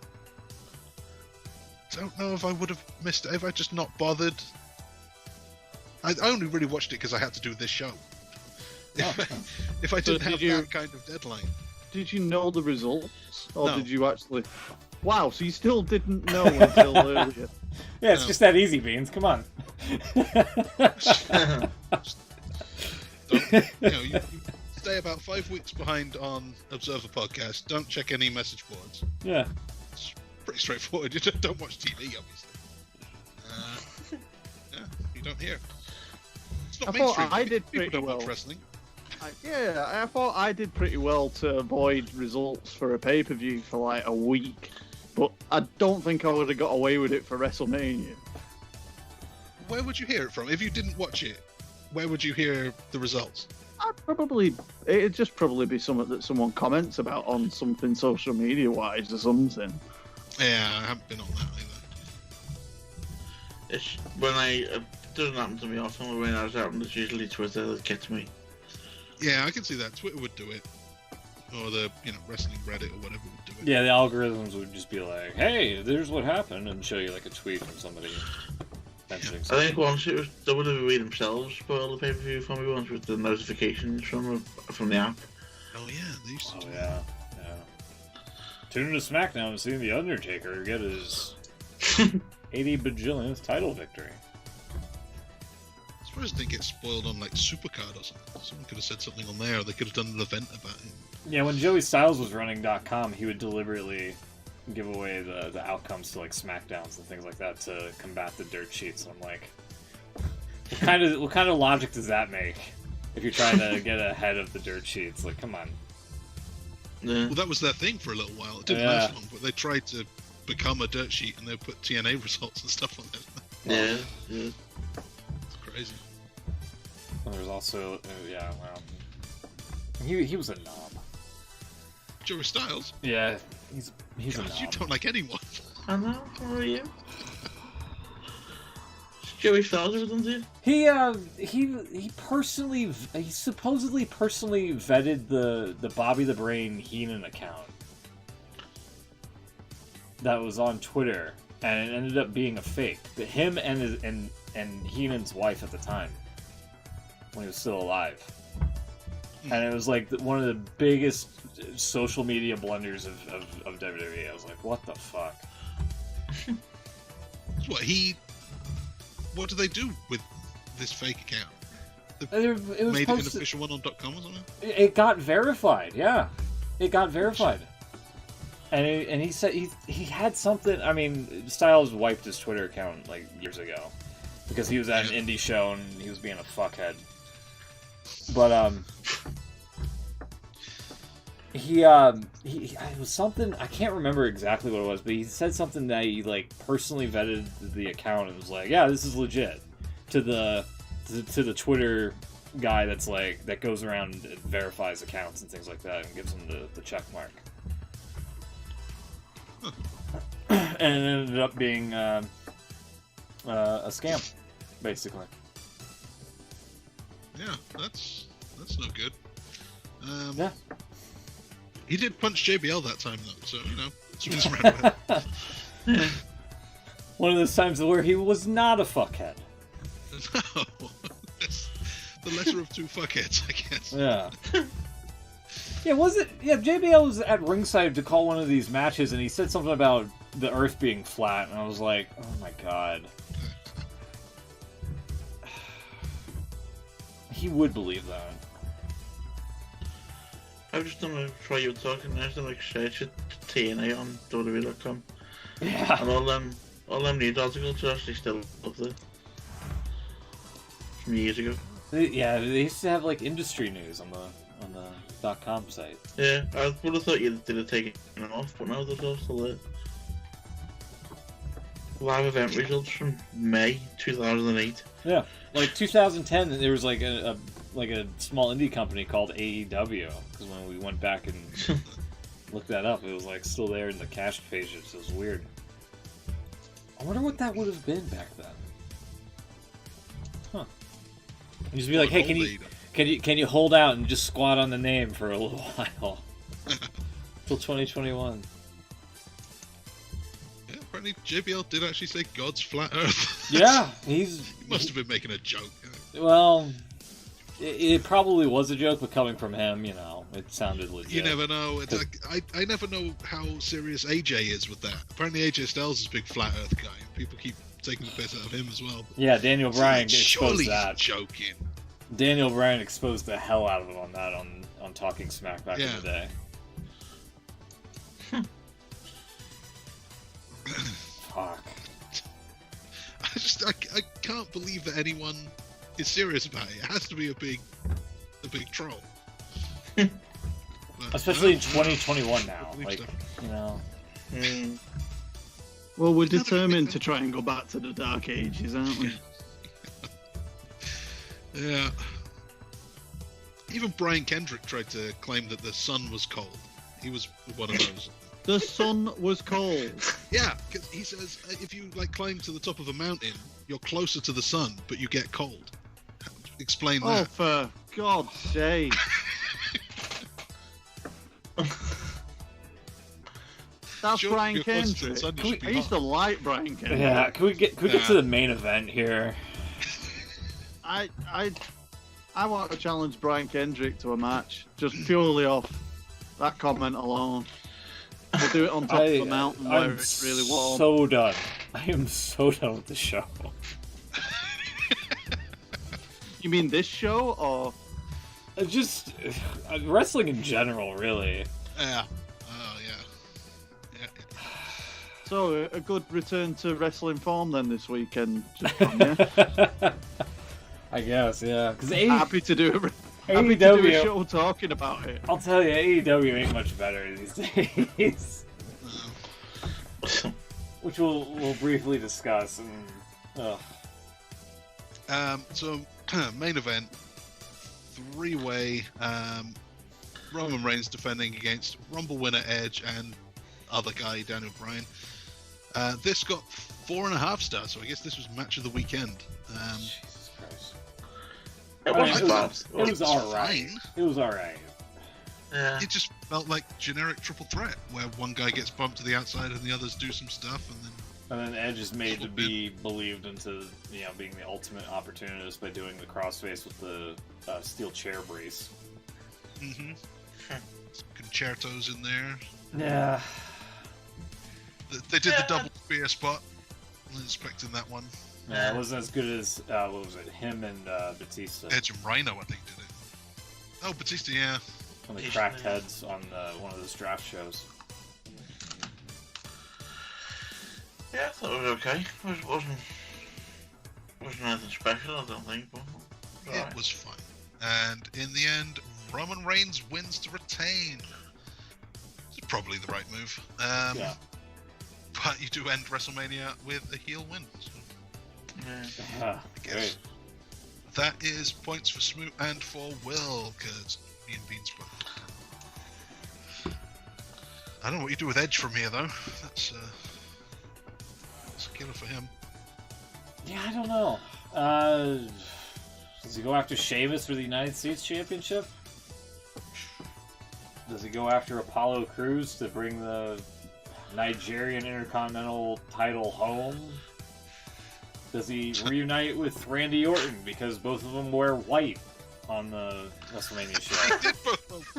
don't know if I would have missed it if I just not bothered. I only really watched it because I had to do this show. If I didn't have that kind of deadline. Did you know the results? Or No. did you actually... Wow, so you still didn't know until earlier. Yeah, it's just that easy, Beans. Come on. You stay about 5 weeks behind on Observer Podcast. Don't check any message boards. Yeah. It's pretty straightforward. You just don't watch TV, obviously. Yeah, you don't hear. It's not I thought mainstream. I did People pretty don't watch well. wrestling. I thought I did pretty well to avoid results for a pay-per-view for like a week. But I don't think I would have got away with it for WrestleMania. Where would you hear it from? If you didn't watch it, where would you hear the results? It'd just probably be something that someone comments about on something social media-wise or something. Yeah, I haven't been on that either. It's when it doesn't happen to me often, but when I was out, it's usually Twitter that gets me. Yeah, I can see that. Twitter would do it. Or the, wrestling Reddit or whatever would do it. Yeah, the algorithms would just be like, hey, there's what happened, and show you like a tweet from somebody mentioning I something. think once it was WWE themselves spoiled the pay-per-view for me once with the notifications from the app. Oh yeah, they used to Oh, do yeah. Tune into SmackDown and see The Undertaker get his 80 bajillionth title victory. I suppose it didn't get spoiled on like Supercard or something. Someone could have said something on there, or they could have done an event about it. Yeah, when Joey Styles was running .com, he would deliberately give away the outcomes to like SmackDowns and things like that to combat the dirt sheets. And I'm like, what kind of logic does that make? If you're trying to get ahead of the dirt sheets, like, come on. Yeah. Well, that was their thing for a little while. It didn't last long, but they tried to become a dirt sheet and they put TNA results and stuff on it. Yeah. It's crazy. And there's also, he was a knob. Joey Styles? Yeah, he's a God, knob. you don't like anyone. I know. How are you? Joey Styles ever done to you? He supposedly personally vetted the Bobby the Brain Heenan account that was on Twitter, and it ended up being a fake. But him and Heenan's wife at the time, when he was still alive, and it was like one of the biggest social media blunders of WWE. I was like, what the fuck? What do they do with this fake account? It was Made it an posted, official one on .com or something? it got verified, yeah. It got verified. And he said he had something. I mean, Styles wiped his Twitter account like years ago because he was at an indie show and he was being a fuckhead. But it was something, I can't remember exactly what it was, but he said something that he like personally vetted the account and was like, yeah, this is legit, to the Twitter guy that's like that goes around and verifies accounts and things like that and gives them the check mark. And it ended up being a scam, basically. Yeah, that's no good. Yeah. He did punch JBL that time though, so swings around with it. One of those times where he was not a fuckhead. No, that's the lesser of two fuckheads, I guess. Yeah. Yeah, JBL was at ringside to call one of these matches, and he said something about the Earth being flat, and I was like, oh my god. He would believe that. I've just done while you were talking, I've done like search at TNA on WWE.com. Yeah. And all them news articles are actually still up there. From years ago. Yeah, they used to have like industry news on the .com site. Yeah, I would have thought you did have taken it off, but now they're all still there. Live event results from May 2008. Yeah, like 2010, there was like a small indie company called AEW. Because when we went back and looked that up, it was like still there in the cache pages. It was weird. I wonder what that would have been back then. Huh? You just be like, hey, can you hold out and just squat on the name for a little while till 2021? Yeah, apparently JBL did actually say God's flat Earth. Yeah, he must have been making a joke. Well, it probably was a joke, but coming from him, you know, it sounded legit. You never know. It's like, I never know how serious AJ is with that. Apparently AJ Styles is a big flat Earth guy. People keep taking the piss out of him as well. Yeah, Daniel Bryan surely exposed that. He's joking. Daniel Bryan exposed the hell out of him on that on Talking Smack back in the day. Fuck. I can't believe that anyone is serious about it. It has to be a big troll. But, Especially in 2021 now. Like, so. you know. Well, we're determined to try and go back to the Dark Ages, aren't we? Yeah. Even Brian Kendrick tried to claim that the sun was cold. He was one of those. The sun was cold. Yeah, because he says if you like climb to the top of a mountain, you're closer to the sun, but you get cold. Explain that. Oh, for God's sake! That's Sure, Brian you're closer to the Kendrick. sun, you should be I used to hot. like Brian Kendrick. Yeah, can we get to the main event here? I want to challenge Brian Kendrick to a match, just purely off that comment alone. We'll do it on top of a mountain where I'm it's really warm. so done. I am so done with the show. You mean this show, or Just wrestling in general, really. Yeah. Oh yeah. Yeah. so a good return to wrestling form then this weekend? Just from, yeah? I guess, yeah. Because Happy to do a AEW, show talking about it. I'll tell you, AEW ain't much better these days. Which we'll briefly discuss. So main event, three-way. Roman Reigns defending against Rumble winner Edge and other guy Daniel Bryan. This got 4.5 stars, so I guess this was match of the weekend. Jesus Christ. It wasn't bad. It was alright. fine. It was alright. Yeah. It just felt like generic triple threat, where one guy gets bumped to the outside and the others do some stuff, and And then Edge is made to be believed into, you know, being the ultimate opportunist by doing the crossface with the steel chair brace. then some concertos in there. Yeah. They did the double spear spot. I was expecting that one. Yeah, it wasn't as good as, what was it, him and Batista. Edge and Rhino, I think, did it. Oh, Batista, yeah. When they cracked heads on one of those draft shows. Yeah, I thought it was okay. It wasn't anything special, I don't think. But It was fun. And in the end, Roman Reigns wins to retain. It's probably the right move. Yeah. But you do end WrestleMania with a heel win. So Yeah, I guess great. that is points for Smoot and for Will, because me and Beans both. I don't know what you do with Edge from here, though. That's a killer for him. Yeah, I don't know. Does he go after Sheamus for the United States Championship? Does he go after Apollo Crews to bring the Nigerian Intercontinental title home? Does he reunite with Randy Orton because both of them wear white on the WrestleMania show? They did both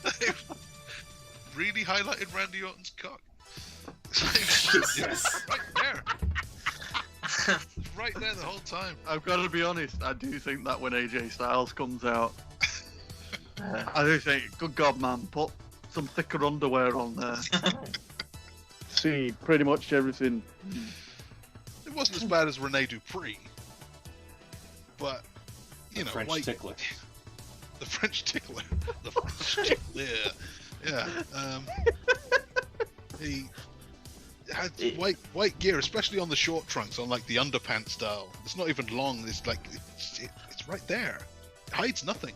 okay. Really highlighted Randy Orton's cock. Jesus. Right there. Right there the whole time. I've got to be honest, I do think that when AJ Styles comes out, I do think, good God, man, put some thicker underwear on there. See pretty much everything. It wasn't as bad as Rene Dupree, but you know, French tickler. The French tickler. The French tickler. Yeah. He had white gear, especially on the short trunks, on like the underpants style. It's not even long. It's like it's right there. It hides nothing.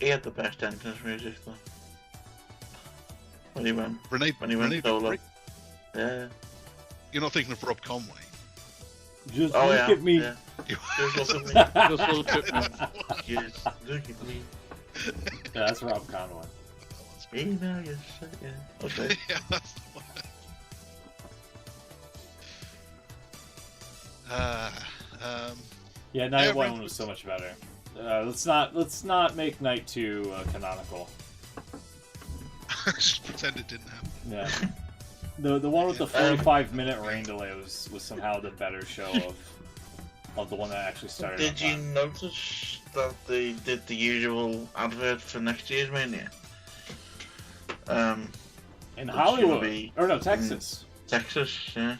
He had the best entrance music though. When he went Rene solo. Dupree. Yeah. You're not thinking of Rob Conway. Just look at me. Yeah. Just look at me. Just look at me. Just look at me. Yeah, that's Rob Conway. Hey, now you're so, yeah. Okay. Yeah, that's the one. Yeah, night Yeah, one was so much better. Let's not make night 2 canonical. Just pretend it didn't happen. Yeah. The one with the 45-minute rain delay was somehow the better show of the one that actually started. Did you notice that they did the usual advert for next year's Mania? In Hollywood, or no, Texas. Texas, yeah.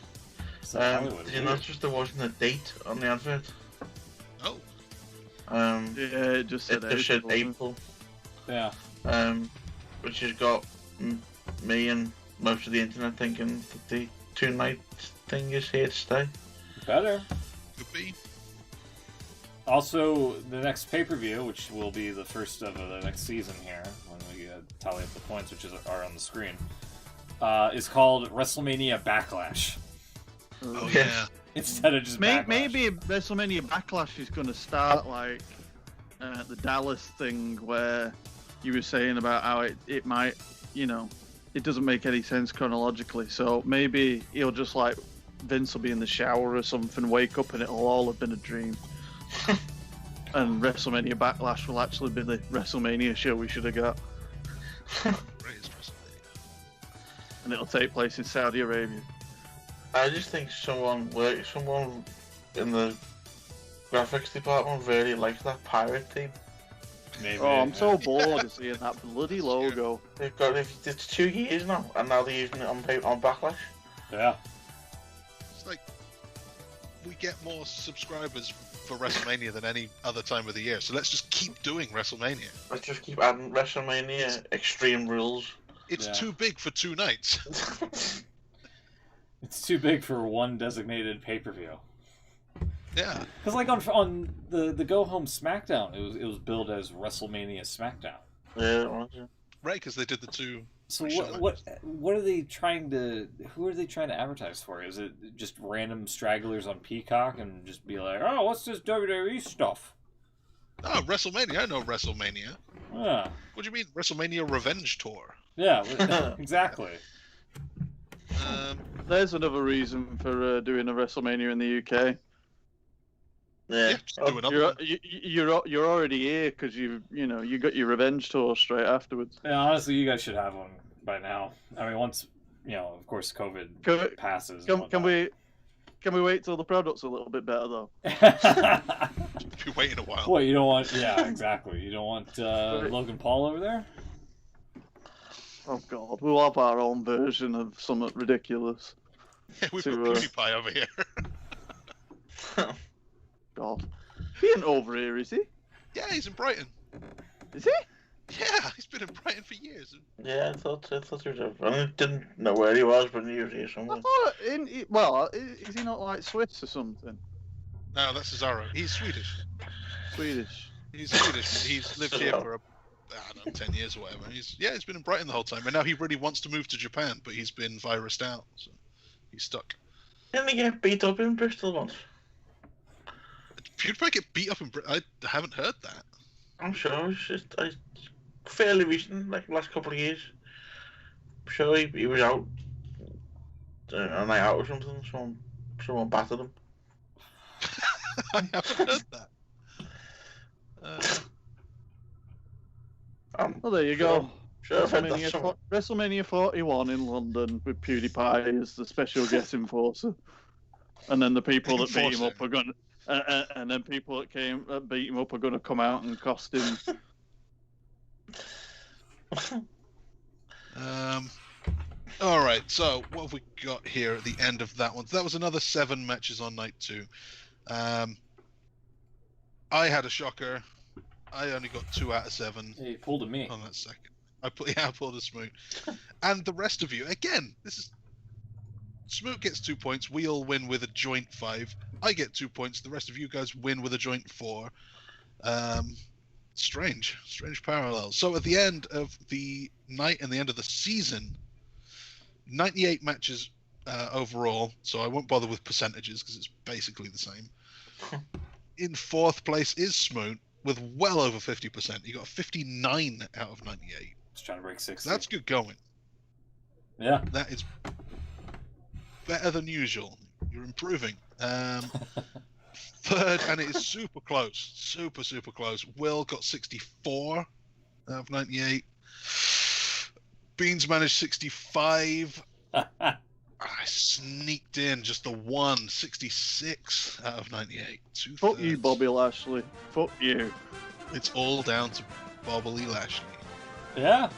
Hollywood. Did you notice there wasn't a date on the advert? Oh. Yeah, it just said April. Yeah. Which has got me and most of the internet thinking that the 2-night thing is here to stay. Better. Could be. Also, the next pay-per-view, which will be the first of the next season here, when we tally up the points, which are on the screen, is called WrestleMania Backlash. Oh yeah. Instead of just Backlash. Maybe WrestleMania Backlash is going to start like the Dallas thing where you were saying about how it might, you know, it doesn't make any sense chronologically. So maybe he'll just like Vince will be in the shower or something, wake up and it'll all have been a dream. And WrestleMania Backlash will actually be the WrestleMania show we should have got. And it'll take place in Saudi Arabia. I just think someone in the graphics department really likes that pirate theme. Maybe. Oh, I'm so bored of seeing that bloody logo. They've got it's 2 years now, and now they're using it on Backlash. Yeah. It's like we get more subscribers for WrestleMania than any other time of the year, so let's just keep doing WrestleMania. Let's just keep adding WrestleMania Extreme Rules. It's too big for 2 nights. It's too big for one designated pay-per-view. Yeah. Because like on the Go Home SmackDown, it was billed as WrestleMania SmackDown. Yeah, it was. Right, because they did the 2. So what are they trying to? Who are they trying to advertise for? Is it just random stragglers on Peacock and just be like, oh, what's this WWE stuff? Oh, WrestleMania! I know WrestleMania. Yeah. What do you mean, WrestleMania Revenge Tour? Yeah, exactly. There's another reason for doing a WrestleMania in the UK. Yeah, just do another. You're already here because you got your revenge tour straight afterwards. Yeah, honestly, you guys should have one by now. I mean, once of course, COVID passes. Can we wait till the product's a little bit better though? If you're waiting a while. What, you don't want? Yeah, exactly. You don't want Logan Paul over there? Oh God, we'll have our own version of something ridiculous. Yeah, we've got PewDiePie over here. God, he ain't over here, is he? Yeah, he's in Brighton. Is he? Yeah, he's been in Brighton for years. Yeah, I thought he was over. I didn't know where he was, but he was here somewhere. Is he not like Swiss or something? No, that's Cesaro. He's Swedish. He's Swedish. He's lived here for 10 years or whatever. He's been in Brighton the whole time, and now he really wants to move to Japan, but he's been virused out, so he's stuck. Didn't he get beat up in Bristol once? PewDiePie get beat up in Britain? I haven't heard that. I'm sure it's just fairly recent, like the last couple of years. I'm sure he was out a night out or something. Someone battered him. I haven't heard that. Well, there you go. Sure, WrestleMania 41 in London with PewDiePie as the special guest enforcer, and then the people that beat him up are going, and then people that beat him up are going to come out and cost him All right. So what have we got here at the end of that one? That was another 7 matches on night 2. I had a shocker. I only got 2 out of 7 Hey, you pulled a me. on that second. I pulled a Smoot. And the rest of you, again, this is Smoot gets 2 points. We all win with a joint 5. I get 2 points. The rest of you guys win with a joint 4. Strange parallels. So at the end of the night and the end of the season, 98 matches overall. So I won't bother with percentages because it's basically the same. In 4th place is Smoot with well over 50%. You got 59 out of 98. Just trying to break 60. That's good going. Yeah. That is better than usual. You're improving. 3rd, and it is super close. Super close. Will got 64 out of 98. Beans managed 65. I sneaked in just the 66 out of 98. Fuck you, Bobby Lashley. Fuck you. It's all down to Bobby Lashley. Yeah.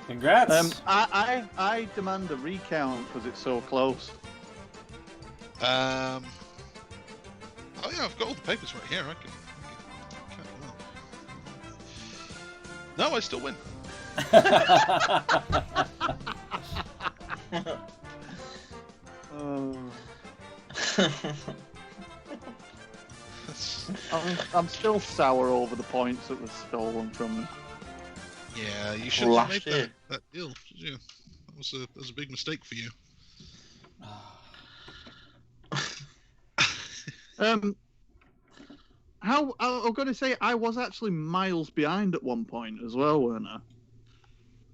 Congrats. I demand a recount because it's so close. Oh yeah, I've got all the papers right here. I can count them up. No, I still win. I'm still sour over the points that were stolen from me. Yeah, you should have made that deal. Yeah, that was a big mistake for you. I'm going to say I was actually miles behind at one point as well, weren't I?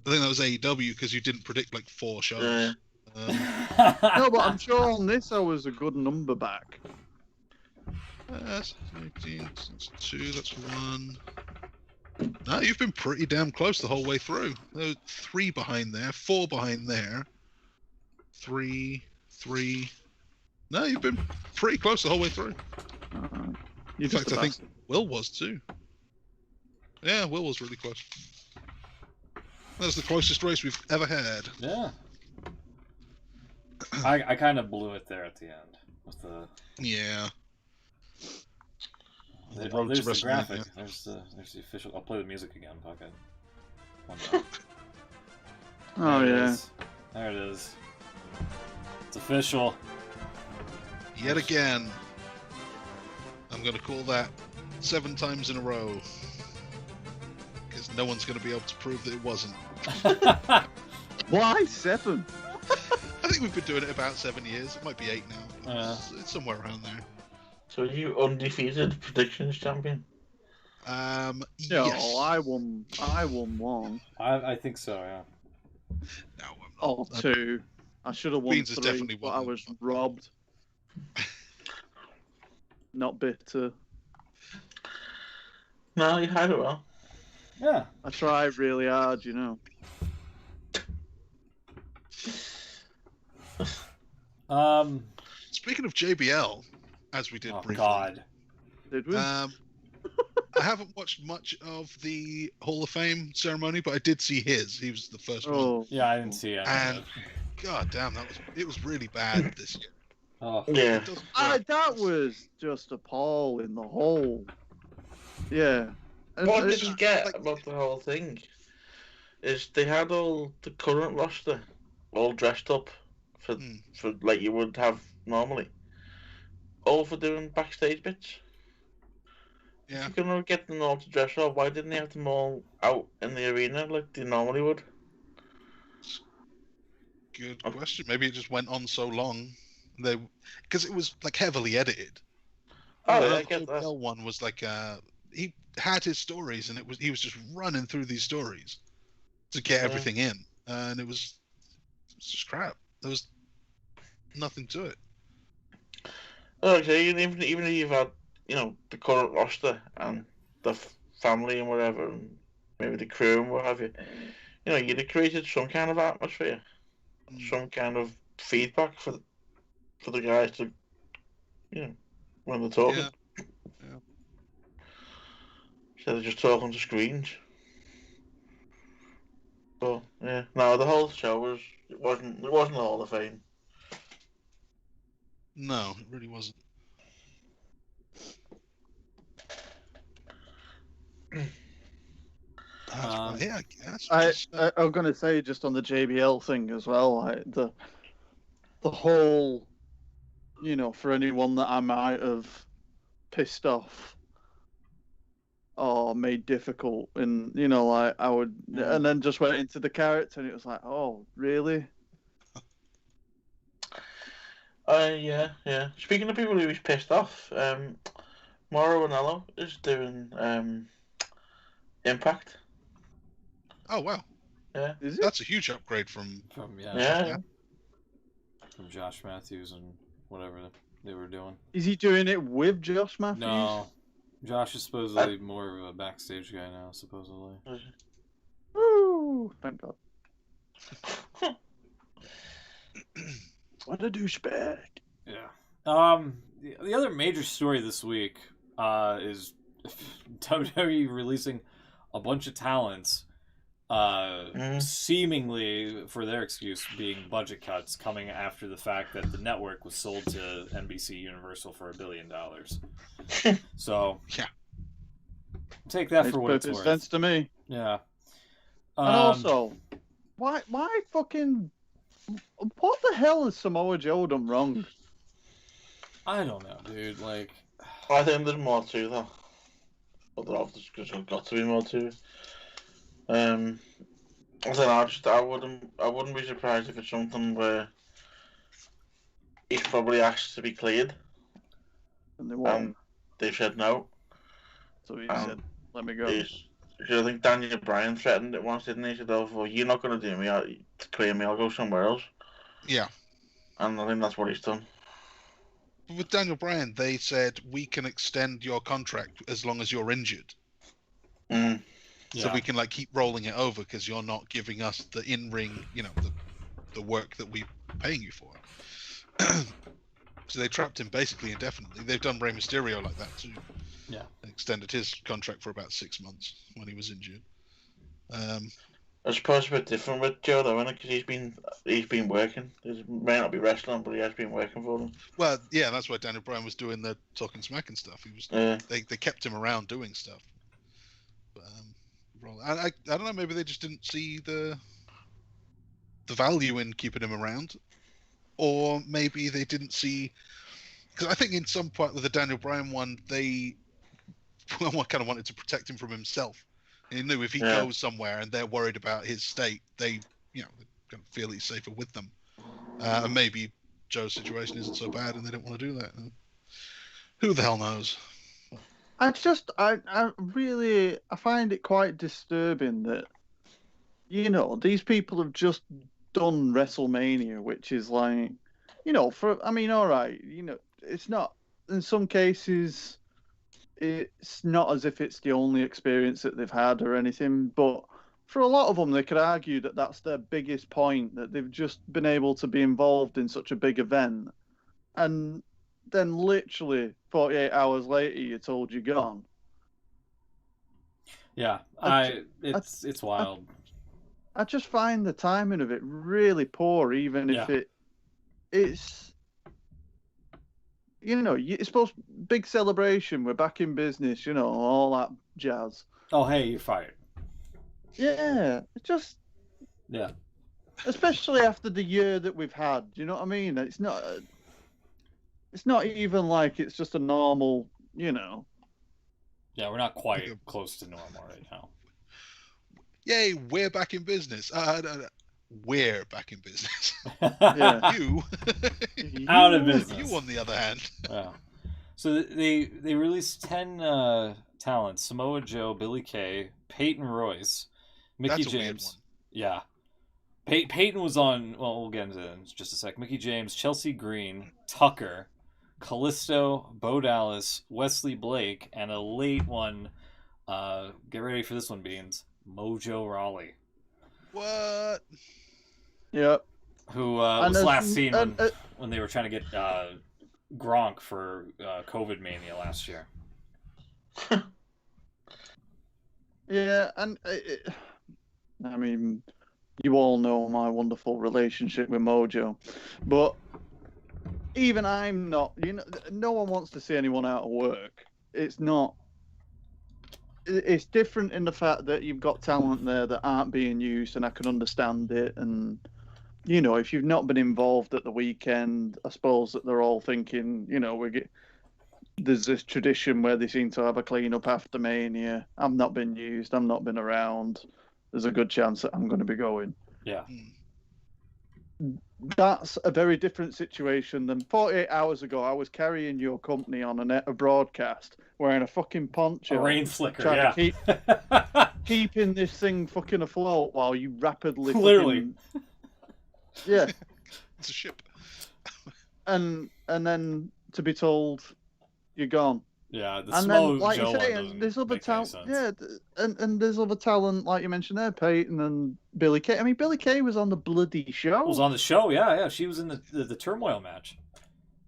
I think that was AEW because you didn't predict like 4 shows. No, but I'm sure on this I was a good number back. That's 18, that's 2, that's 1. No, you've been pretty damn close the whole way through. There were 3 behind there, 4 behind there. 3. No, you've been pretty close the whole way through. In fact, I think Will was too. Yeah, Will was really close. That's the closest race we've ever had. Yeah. I kind of blew it there at the end with the. Yeah. There's the graphic. There's the official. I'll play the music again. Okay. Oh yeah. There it is. It's official. Yet again. I'm going to call that 7 times in a row. Because no one's going to be able to prove that it wasn't. Why 7? I think we've been doing it about 7 years. It might be 8 now. It's somewhere around there. So are you undefeated predictions champion? Yes. No, I won 1. I think so, yeah. No, I'm not. Oh, 2. I should have won Beans has 3, definitely but won I them. was robbed. Not bitter. No, you had it well. Yeah. I tried really hard, you know. Speaking of JBL, as we did Oh briefly. God. Did we? I haven't watched much of the Hall of Fame ceremony, but I did see his. He was the first one. Oh. Yeah, I didn't see it. And god damn, it was really bad this year. Oh. Yeah. It doesn't work. That was just appalling, the whole. Yeah. And What I it's- didn't get about the whole thing is they had all the current roster all dressed up for like you would have normally. All for doing backstage bits. Yeah. If you're gonna get them all to dress up, why didn't they have them all out in the arena like they normally would? Good question. Maybe it just went on so long. Because it was like heavily edited. Oh, yeah, The I get that. Bell one was like he had his stories, and he was just running through these stories to get everything in, and it was just crap. There was nothing to it. Okay, even if you've had, the current roster and the family and whatever, and maybe the crew and what have you, you'd have created some kind of atmosphere, some kind of feedback for the guys to, when they're talking. Yeah. Instead of just talking to screens. But yeah, no, the whole show wasn't a Hall of Fame. No, it really wasn't. Yeah, that's just. I'm gonna say just on the JBL thing as well, like the whole, for anyone that I might have pissed off or made difficult, and like I would, and then just went into the character, and it was like, oh, really? Yeah. Speaking of people who was pissed off, Mauro Ranallo is doing Impact. Oh wow, Yeah. Is it? that's a huge upgrade from. Yeah. From Josh Matthews and whatever they were doing. Is he doing it with Josh Matthews? No, Josh is supposedly more of a backstage guy now. Supposedly. Woo! Thank God. What a douchebag. Yeah. The other major story this week is WWE releasing a bunch of talents, seemingly for their excuse being budget cuts, coming after the fact that the network was sold to NBC Universal for $1 billion. So yeah, take that Makes for what it's perfect worth. sense to me. Yeah. And also, why fucking, what the hell has Samoa Joe done wrong? I don't know, dude. Like, I think there's more to though. But there's got to be more to it. I don't know. I wouldn't be surprised if it's something where he's probably asked to be cleared, And they won't. They've said no. So he said, "Let me go." Because I think Daniel Bryan threatened it once, didn't he? He said, "Oh, well, you're not going to do me. To clear me, I'll go somewhere else." yeah. And I think that's what he's done. With Daniel Bryan, they said we can extend your contract as long as you're injured. So we can keep rolling it over because you're not giving us the in-ring, the work that we're paying you for. So they trapped him basically indefinitely. They've done Rey Mysterio like that too. Yeah. They extended his contract for about 6 months when he was injured. I suppose it's a bit different with Joe though, isn't it? Because he's been working. He may not be wrestling, but he has been working for them. Well, yeah, that's why Daniel Bryan was doing the talking smack and stuff. He was. They kept him around doing stuff. But, I don't know. Maybe they just didn't see the value in keeping him around, or maybe they didn't see. Because I think in some part with the Daniel Bryan one, they kind of wanted to protect him from himself. He knew if he goes somewhere and they're worried about his state, they kind of feel he's safer with them. And maybe Joe's situation isn't so bad and they don't want to do that. Who the hell knows? I find it quite disturbing that, these people have just done WrestleMania, which is like, all right, it's not, in some cases, it's not as if it's the only experience that they've had or anything, but for a lot of them, they could argue that that's their biggest point, that they've just been able to be involved in such a big event. And then literally 48 hours later, you're told you're gone. Yeah, it's wild. I just find the timing of it really poor, even if it's... it's supposed to big celebration. We're back in business. All that jazz. Oh, hey, you're fired. Yeah, it's just. Yeah. Especially after the year that we've had. Do you know what I mean? It's not. It's not even like it's just a normal. Yeah, we're not quite close to normal right now. Yay, we're back in business. We're back in business. Yeah. You out of business. You, on the other hand. Yeah. So they released 10 talents: Samoa Joe, Billy Kay, Peyton Royce, Mickey That's James. Yeah. Peyton was on. Well, we'll get into it in just a sec. Mickey James, Chelsea Green, Tucker, Callisto, Bo Dallas, Wesley Blake, and a late one. Get ready for this one, Beans. Mojo Rawley. What? Yep. Who was last seen when they were trying to get Gronk for COVID Mania last year. Yeah, and I mean, you all know my wonderful relationship with Mojo, but even I'm not. No one wants to see anyone out of work. It's not. It's different in the fact that you've got talent there that aren't being used, and I can understand it. And if you've not been involved at the weekend, I suppose that they're all thinking, there's this tradition where they seem to have a clean up after Mania. I've not been used. I've not been around. There's a good chance that I'm going to be going. Yeah. That's a very different situation than 48 hours ago. I was carrying your company on a broadcast wearing a fucking poncho. A rain flicker, trying to keeping this thing fucking afloat while you rapidly Literally. Yeah. It's a ship. And then to be told you're gone. Yeah, the And Samoa then, like Joe you say, one doesn't there's other make any talent. sense. Yeah, and there's other talent, like you mentioned there, Peyton and Billy Kay. I mean, Billy Kay was on the bloody show. Was on the show, yeah. She was in the turmoil match.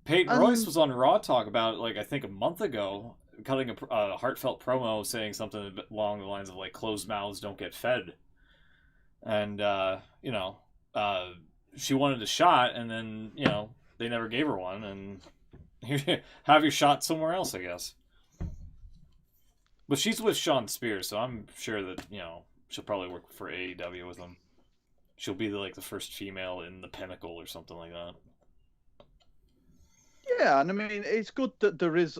Peyton Royce was on Raw Talk about, like, I think a month ago, cutting a heartfelt promo saying something along the lines of, like, closed mouths don't get fed. And, she wanted a shot, and then, they never gave her one, and have your shot somewhere else, I guess. But she's with Sean Spears, so I'm sure that, she'll probably work for AEW with him. She'll be the first female in the Pinnacle or something like that. Yeah, and I mean, it's good that there is,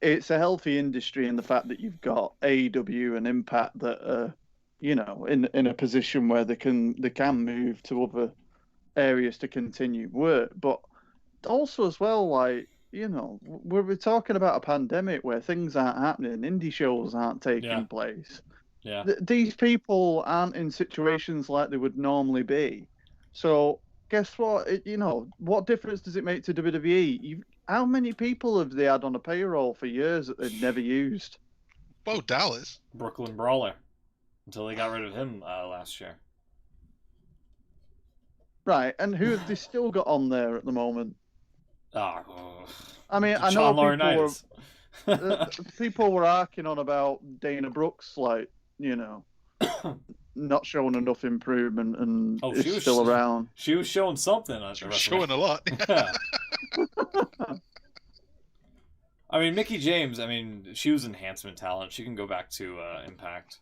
it's a healthy industry in the fact that you've got AEW and Impact that are, in a position where they can move to other areas to continue work. But also as well, like, we're talking about a pandemic where things aren't happening, indie shows aren't taking place. Yeah. These people aren't in situations like they would normally be. So guess what? What difference does it make to WWE? How many people have they had on a payroll for years that they've never used? Bo Dallas. Brooklyn Brawler. Until they got rid of him last year. Right, and who have they still got on there at the moment? I mean, I know people were arcing on about Dana Brooks, like, not showing enough improvement and is still around. She was showing something. She was showing a lot. Yeah. I mean, Mickie James, she was enhancement talent. She can go back to Impact,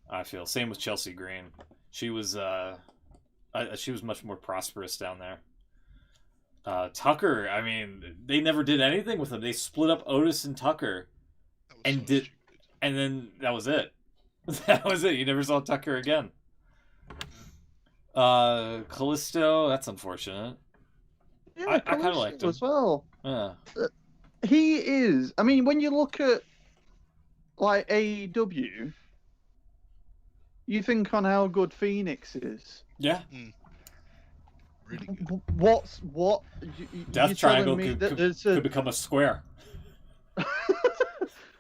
I feel. Same with Chelsea Green. She was much more prosperous down there. Tucker, they never did anything with him. They split up Otis and Tucker, and then that was it. That was it. You never saw Tucker again. Callisto, that's unfortunate. Yeah, I kind of liked him as well. Yeah. He is. I mean, when you look at like AEW, you think on how good Phoenix is. Yeah. Really good. What? Death Triangle could become a square.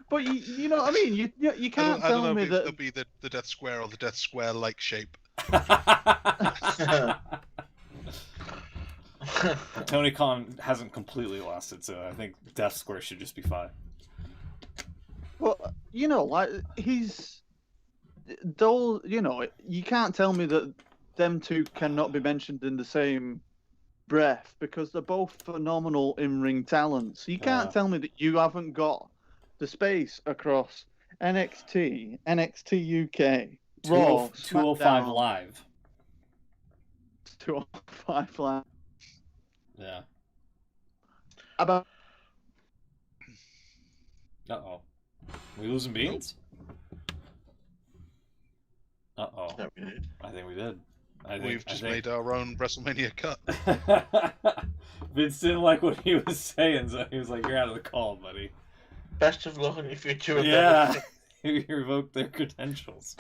But you know what I mean? You can't tell me that it'll be the Death Square or the Death Square like shape. Tony Khan hasn't completely lost it, so I think Death Square should just be fine. Well, like he's those. You can't tell me that them two cannot be mentioned in the same breath because they're both phenomenal in-ring talents. You can't tell me that you haven't got the space across NXT, NXT UK, Raw, 205 Live. 205 Live. Yeah. About. Uh-oh. We losing beans? Uh-oh. I think we did. We've just made our own WrestleMania cut. Vince didn't like what he was saying, so he was like, "You're out of the call, buddy." Best of luck in your future. Yeah, he revoked their credentials.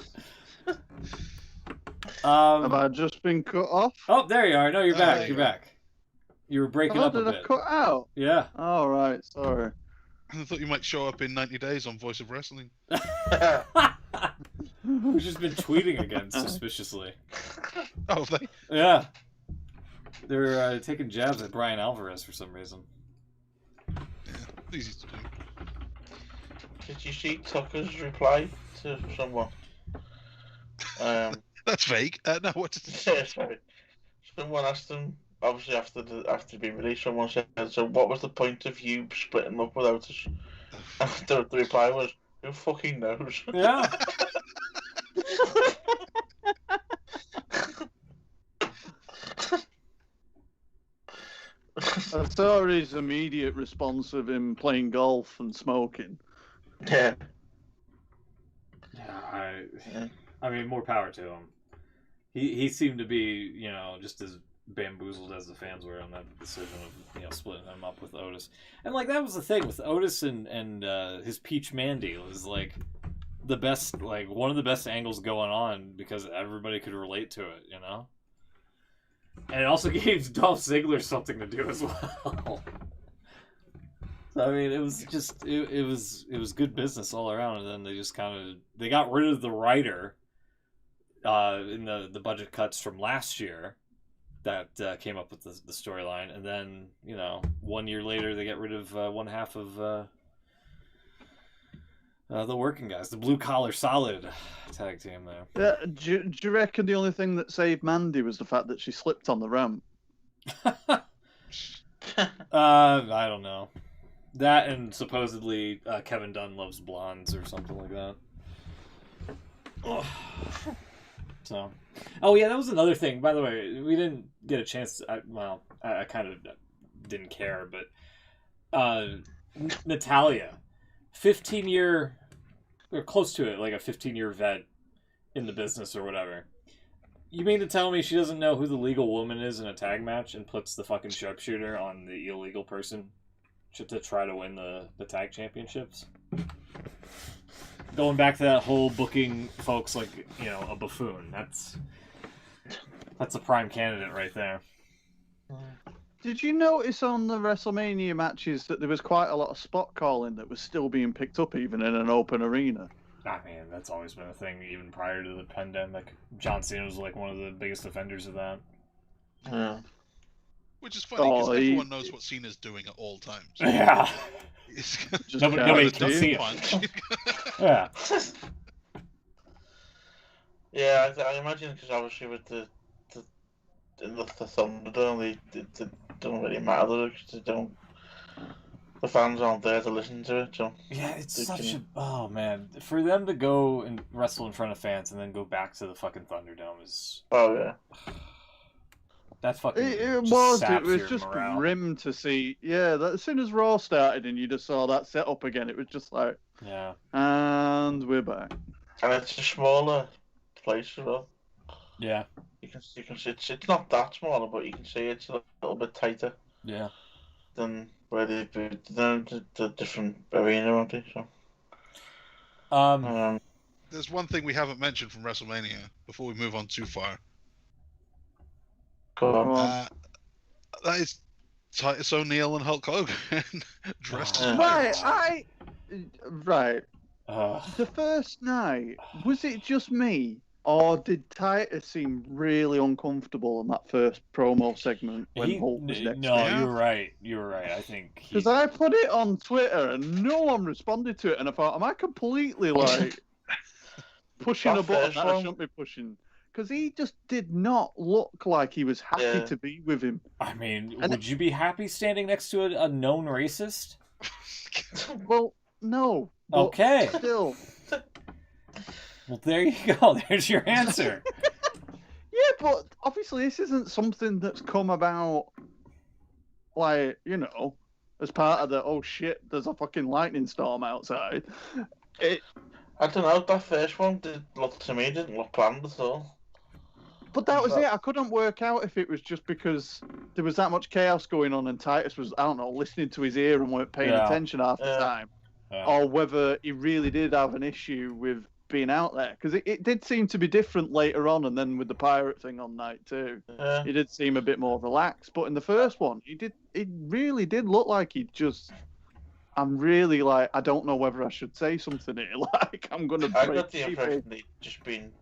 Have I just been cut off? Oh, there you are. No, you're back. You're back. You were breaking up a bit. Did I cut out? Yeah. All right. Sorry. I thought you might show up in 90 days on Voice of Wrestling. We've just been tweeting again suspiciously. Oh, have they? Yeah. They're taking jabs at Brian Alvarez for some reason. Yeah, easy to do. Did you see Tucker's reply to someone? That's vague. No, what did Yeah, sorry. Someone asked him, obviously after being released, someone said, so what was the point of you splitting up without us? And the reply was, who fucking knows? Yeah. I saw his immediate response of him playing golf and smoking. Yeah. Yeah, I mean, more power to him. He seemed to be, just as bamboozled as the fans were on that decision of, splitting him up with Otis. And, like, that was the thing with Otis and his Peach Mandy was, like, the best, like, one of the best angles going on because everybody could relate to it, And it also gave Dolph Ziggler something to do as well. So, I mean, it was just it was good business all around, and then they just they got rid of the writer in the budget cuts from last year that came up with the storyline, and then 1 year later they get rid of one half of the working guys, the blue collar solid tag team there. Yeah, do you reckon the only thing that saved Mandy was the fact that she slipped on the ramp? I don't know. That and supposedly Kevin Dunn loves blondes or something like that. So, oh yeah, that was another thing. By the way, we didn't get a chance. I kind of didn't care, but Natalia, 15-year, or close to it, like a 15-year vet in the business or whatever. You mean to tell me she doesn't know who the legal woman is in a tag match and puts the fucking sharpshooter on the illegal person to try to win the tag championships? Going back to that whole booking folks like, a buffoon. That's a prime candidate right there. Did you notice on the WrestleMania matches that there was quite a lot of spot calling that was still being picked up even in an open arena? Ah, man, that's always been a thing, even prior to the pandemic. John Cena was like one of the biggest offenders of that. Yeah. Which is funny because everyone knows what Cena's doing at all times. Yeah. Nobody can see it. Yeah. Yeah, I imagine because obviously with the Thunderdome, they don't really matter because the fans aren't there to listen to it. So yeah, it's oh man, for them to go and wrestle in front of fans and then go back to the fucking Thunderdome is yeah. That's fucking. It was just morale. grim to see. Yeah, as soon as Raw started and you just saw that set up again, it was just like, yeah. And we're back. And it's a smaller place as well. Yeah. You can see it's not that smaller, but you can see it's a little bit tighter. Yeah. Than where they the different arena, aren't they? So. There's one thing we haven't mentioned from WrestleMania before we move on too far. Go on. That is Titus O'Neil and Hulk Hogan dressed as Right. The first night, was it just me, or did Titus seem really uncomfortable in that first promo segment when Hulk was next? No, you were right. You were right. I think because I put it on Twitter and no one responded to it, and I thought, am I completely like pushing a button that I shouldn't be pushing? Because he just did not look like he was happy to be with him. I mean, would you be happy standing next to a known racist? Well, no. Okay. Still. Well, there you go. There's your answer. Yeah, but obviously this isn't something that's come about, like, as part of the, oh shit, there's a fucking lightning storm outside. I don't know, that first one didn't look planned at all. But that was it. I couldn't work out if it was just because there was that much chaos going on and Titus was, I don't know, listening to his ear and weren't paying attention half the time. Yeah. Or whether he really did have an issue with being out there. Because it did seem to be different later on, and then with the pirate thing on night 2. Yeah. He did seem a bit more relaxed. But in the first one, it really did look like he just... I'm really like, I don't know whether I should say something here. Like, I'm going to... I got the impression they'd just been...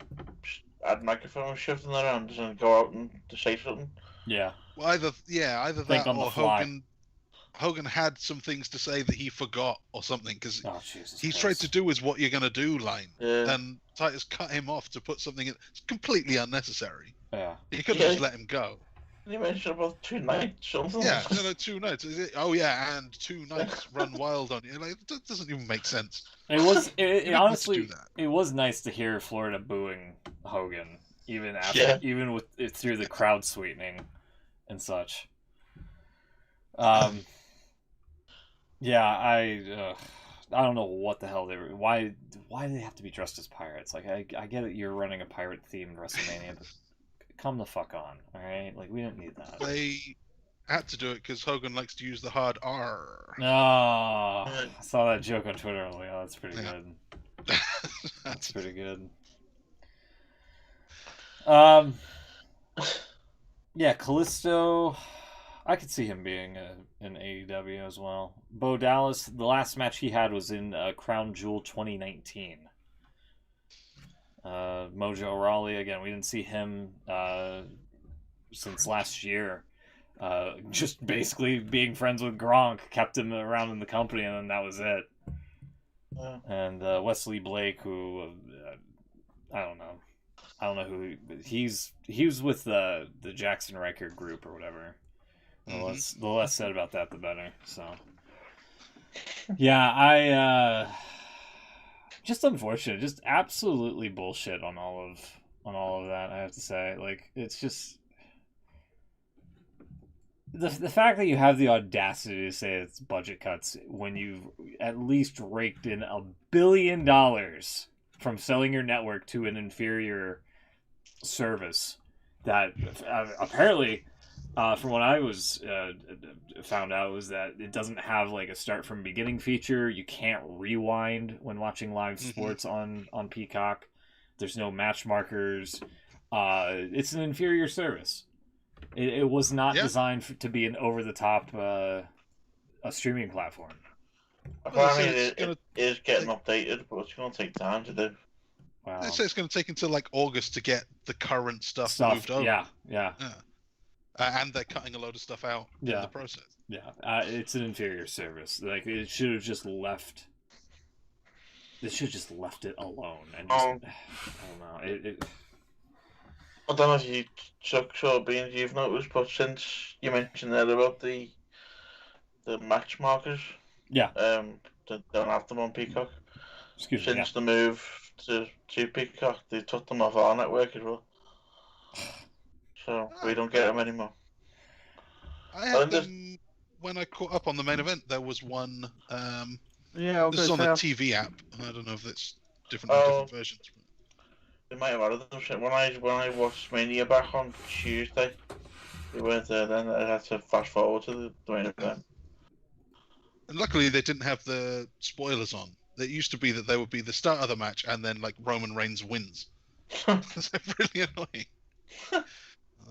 had microphones shoved around and go out and to say something. Yeah. Well, either that or Hogan had some things to say that he forgot or something, because Oh, Jesus he's Christ. tried to do his "what you're gonna do" line, Yeah. and Titus cut him off to put something in. It's completely unnecessary. Yeah. He could have just let him go. You mentioned about 2 nights, something. Yeah, 2 nights. Oh yeah, and 2 nights run wild on you. Like, that doesn't even make sense. It was You didn't honestly have to do that. it was nice to hear Florida booing Hogan, even after Yeah. even with it through the crowd sweetening and such. Yeah, I don't know what the hell they were. Why do they have to be dressed as pirates? Like, I get it, you're running a pirate themed WrestleMania, but come the fuck on, all right? Like, we don't need that. They had to do it because Hogan likes to use the hard R. No, I saw that joke on Twitter. I'm like, oh, that's pretty Yeah. good. That's pretty good. Yeah, Kalisto. I could see him being an AEW as well. Bo Dallas, the last match he had was in Crown Jewel 2019. Mojo Rawley, again, we didn't see him since last year. Just basically being friends with Gronk kept him around in the company, and then that was it. Yeah. And Wesley Blake, who I don't know who he was with the Jackson Riker group or whatever. The less said about that, the better. So, yeah, I just unfortunate, just absolutely bullshit on all of that. I have to say, like, it's just the fact that you have the audacity to say it's budget cuts when you've at least raked in $1 billion from selling your network to an inferior service that apparently. From what I was found out was that it doesn't have like a start from beginning feature. You can't rewind when watching live sports on Peacock. There's no match markers. It's an inferior service. It was not designed to be an over the top a streaming platform. Apparently, it is getting updated, but it's going to take time to do. Wow. They say it's going to take until like August to get the current stuff moved over. Yeah. And they're cutting a load of stuff out in the process. Yeah, it's an inferior service. Like, it should have just left. They should have just left it alone. And just, I don't know. I don't know if you Chuck Beans you've noticed, but since you mentioned that about the match markers, they don't have them on Peacock. Since the move to Peacock, they took them off our network as well. So we don't get them anymore. I had them when I caught up on the main event. There was one. This is on the TV app. I don't know if it's different versions. They might have added them. When I watched Mania back on Tuesday, they weren't there then. I had to fast forward to the main event. And luckily, they didn't have the spoilers on. It used to be that they would be the start of the match and then like Roman Reigns wins. That's really annoying.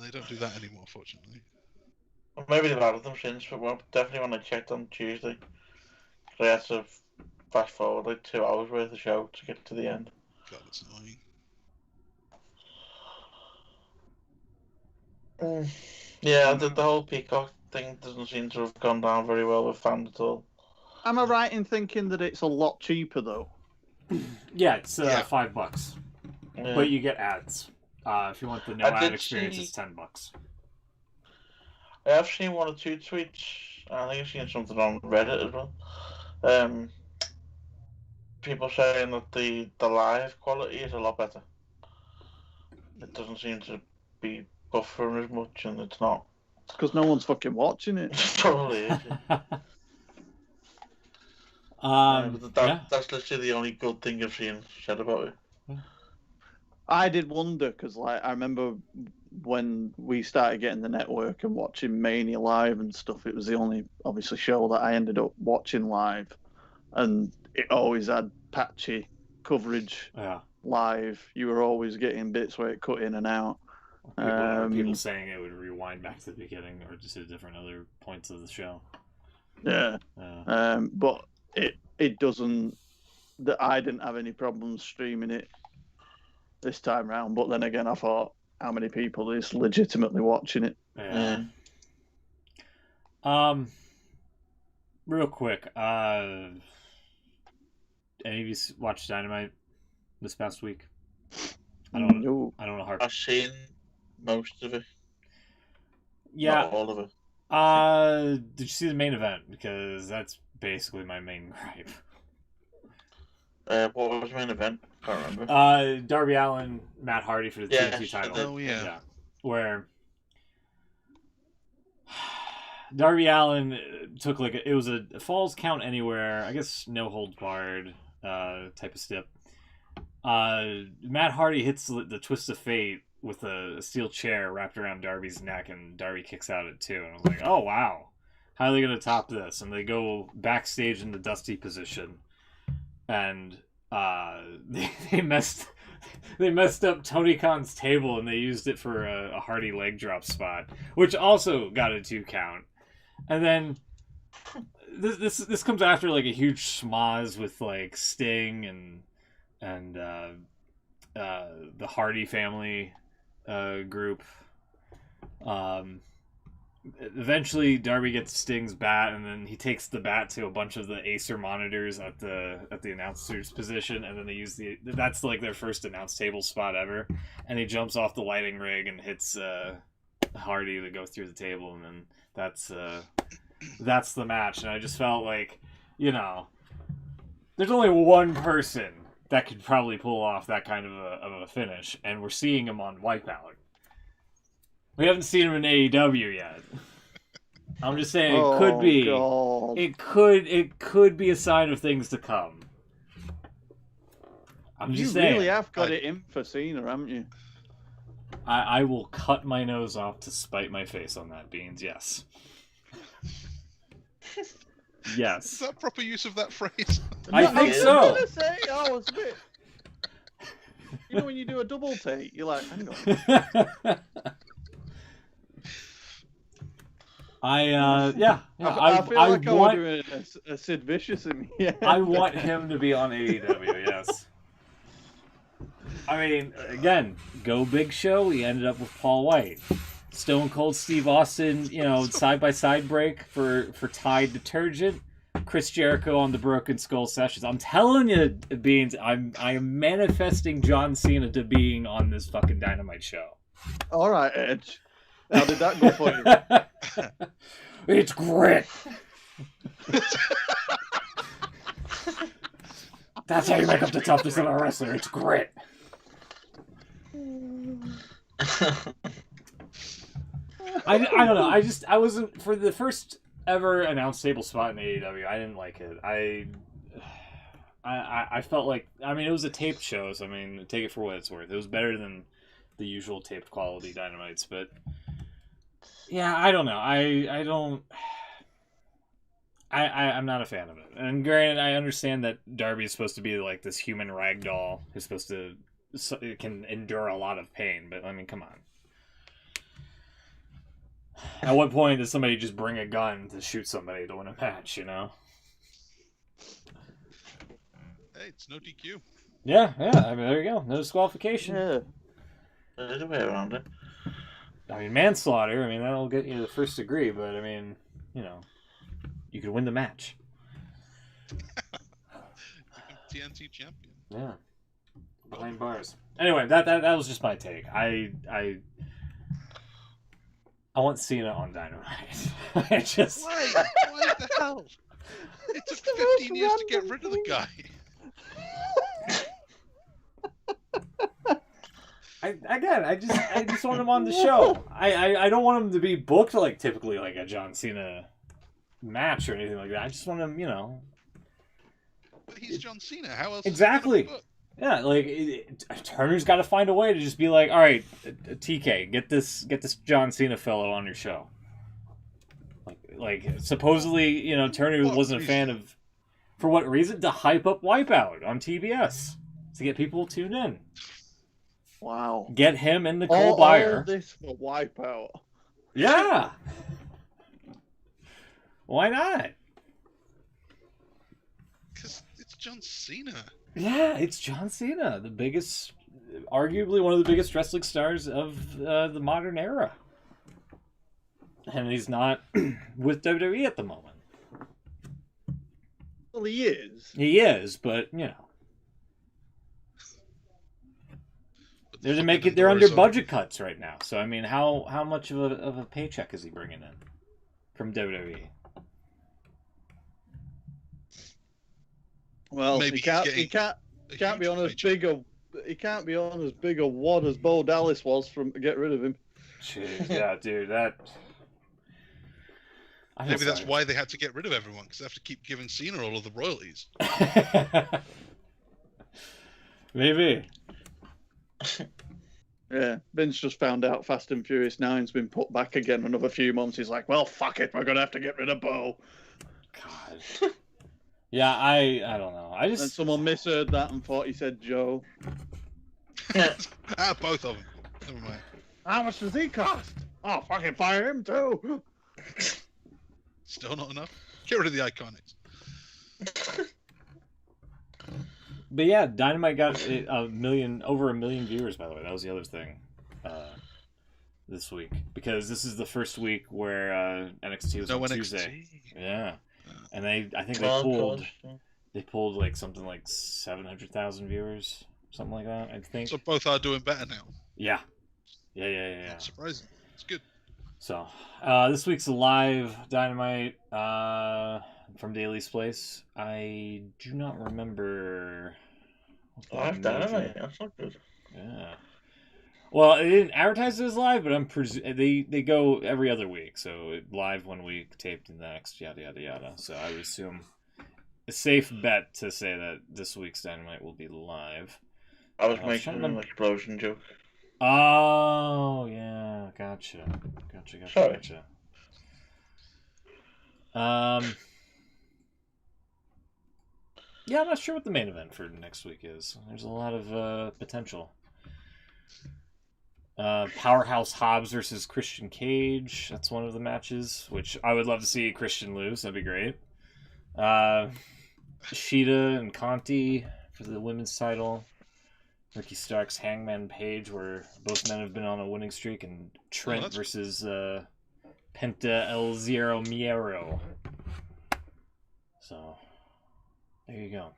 They don't do that anymore, fortunately. Well, maybe they've added them since, but definitely when I checked on Tuesday, I had to fast forward like 2 hours worth of show to get to the end. God, it's annoying. Yeah, the whole Peacock thing doesn't seem to have gone down very well with fans at all. Am I right in thinking that it's a lot cheaper though? Yeah, it's $5, but you get ads. If you want the no ad experience, it's $10. I have seen 1 or 2 tweets. I think I've seen something on Reddit as well. People saying that the live quality is a lot better. It doesn't seem to be buffering as much, and it's not. It's because no one's fucking watching it. Probably is. That's literally the only good thing I've seen said about it. I did wonder because, like, I remember when we started getting the network and watching Mania live and stuff. It was the only, obviously, show that I ended up watching live, and it always had patchy coverage live. You were always getting bits where it cut in and out. People saying it would rewind back to the beginning or just at different other points of the show. Yeah. But it doesn't. I didn't have any problems streaming it this time round, but then again, I thought, how many people is legitimately watching it? real quick, any of you watched Dynamite this past week? No. I don't know how. I've seen most of it. Yeah. Not all of it. Did you see the main event? Because that's basically my main gripe. What was the main event? Can't remember. Darby Allin, Matt Hardy for the TNT title. Oh, yeah. Where Darby Allin took it was a falls count anywhere. I guess no holds barred type of stip. Matt Hardy hits the twist of fate with a steel chair wrapped around Darby's neck, and Darby kicks out at 2. And I was like, oh wow, how are they going to top this? And they go backstage in the Dusty position, and they messed up Tony Khan's table, and they used it for a Hardy leg drop spot, which also got a 2 count. And then this comes after like a huge schmoz with like Sting and the Hardy family group. Eventually Darby gets Sting's bat, and then he takes the bat to a bunch of the Acer monitors at the announcer's position, and then they use that's like their first announce table spot ever, and he jumps off the lighting rig and hits Hardy to go through the table, and then that's the match. And I just felt like, there's only one person that could probably pull off that kind of a finish, and we're seeing him on Wipeout. We haven't seen him in AEW yet. I'm just saying it could be. God. It could be a sign of things to come. I'm just saying. You really have got it in for Cena, haven't you? I will cut my nose off to spite my face on that, Beans. Yes. Yes. Is that proper use of that phrase? I think I was so. gonna say, I was a bit. You know when you do a double take, you're like, hang on. I feel like I was doing a Sid Vicious in here. I want him to be on AEW, yes. I mean, again, go Big Show, he ended up with Paul White. Stone Cold Steve Austin, side-by-side break for Tide Detergent. Chris Jericho on the Broken Skull Sessions. I'm telling you, Beans, I am manifesting John Cena to being on this fucking Dynamite show. All right, Edge. How did that go for you? It's grit. That's how you make up the toughness of a wrestler. It's grit. I don't know. I wasn't for the first ever announced table spot in AEW. I didn't like it. I felt like, it was a taped show, so take it for what it's worth. It was better than the usual taped quality Dynamites, but yeah, I don't know. I'm not a fan of it. And granted, I understand that Darby is supposed to be like this human ragdoll who's supposed to can endure a lot of pain, but come on. At what point does somebody just bring a gun to shoot somebody to win a match, Hey, it's no DQ. Yeah, there you go. No disqualification. Yeah. There's a way around it. Manslaughter, that'll get you the first degree, but you could win the match. TNT champion. Yeah. Behind bars. Anyway, that was just my take. I want Cena on Dynamite. Why? Why the hell? It took 15 years to get rid of the guy. I just want him on the show. I don't want him to be booked like typically like a John Cena match or anything like that. I just want him, But he's John Cena. How else? Exactly. Yeah, Turner's got to find a way to just be like, all right, TK, get this John Cena fellow on your show. Like supposedly, Turner wasn't a fan of. For what reason? To hype up Wipeout on TBS to get people tuned in. Wow. Get him and Nicole Byer. All this for Wipeout. Yeah. Why not? Because it's John Cena. Yeah, it's John Cena, the biggest, arguably one of the biggest wrestling stars of the modern era. And he's not with WWE at the moment. Well, he is. He is, but you know, But they're fucking they're Endora under is so- budget cuts right now. So I mean, how much of a paycheck is he bringing in from WWE? Well, Maybe he can't. he's He getting can't a be huge on as paycheck. big a. He can't be on as big a wad as Bo Dallas was from to get rid of him. Jeez, yeah, dude, that. I feel Maybe that's sorry. why they had to get rid of everyone, because they have to keep giving Cena all of the royalties. Maybe. Yeah, Vince just found out Fast and Furious 9's been put back again another few months. He's like, well, fuck it, we're gonna have to get rid of Bo. God. Yeah, I don't know. I And just someone misheard that and thought he said Joe. Both of them. Never mind. How much does he cost? Oh, fucking fire him too. Still not enough. Get rid of the Iconics. But yeah, Dynamite got over a million viewers. By the way, that was the other thing this week, because this is the first week where NXT was No on NXT. Tuesday. Yeah, and I think Oh, they pulled like something like 700,000 viewers, something like that. I think. So both are doing better now. Yeah. Yeah. Not surprising. It's good. So, this week's live Dynamite from Daly's Place. I do not remember. Live Dynamite. That's not good. Yeah. Well, they didn't advertise it as live, but they go every other week. So live one week, taped the next, yada yada yada. So I would assume a safe bet to say that this week's Dynamite will be live. I was I was making trying to an explosion joke. Oh yeah, gotcha. Sorry. Yeah, I'm not sure what the main event for next week is. There's a lot of potential. Powerhouse Hobbs versus Christian Cage. That's one of the matches, which I would love to see Christian lose. That'd be great. Sheeta and Conti for the women's title. Ricky Starks, Hangman Page, where both men have been on a winning streak, and Trent versus Penta El Zero Miero. So, there you go.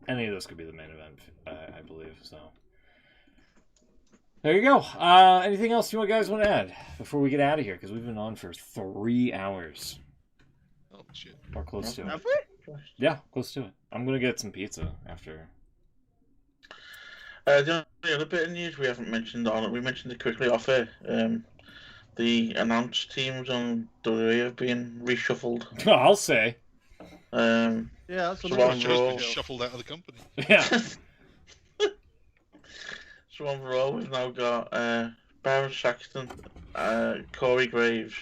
Any of those could be the main event, I believe. So, there you go. Anything else you guys want to add before we get out of here? Because we've been on for 3 hours. Oh shit. Or close to it. Have we? Yeah, close to it. I'm going to get some pizza after. The only other bit of news we haven't mentioned on it, we mentioned it quickly off air. The announced teams on WWE have been reshuffled. I'll say. Yeah, that's So another on Just Raw. been shuffled out of the company. Yeah. So on Raw, we've now got Baron Saxton, Corey Graves,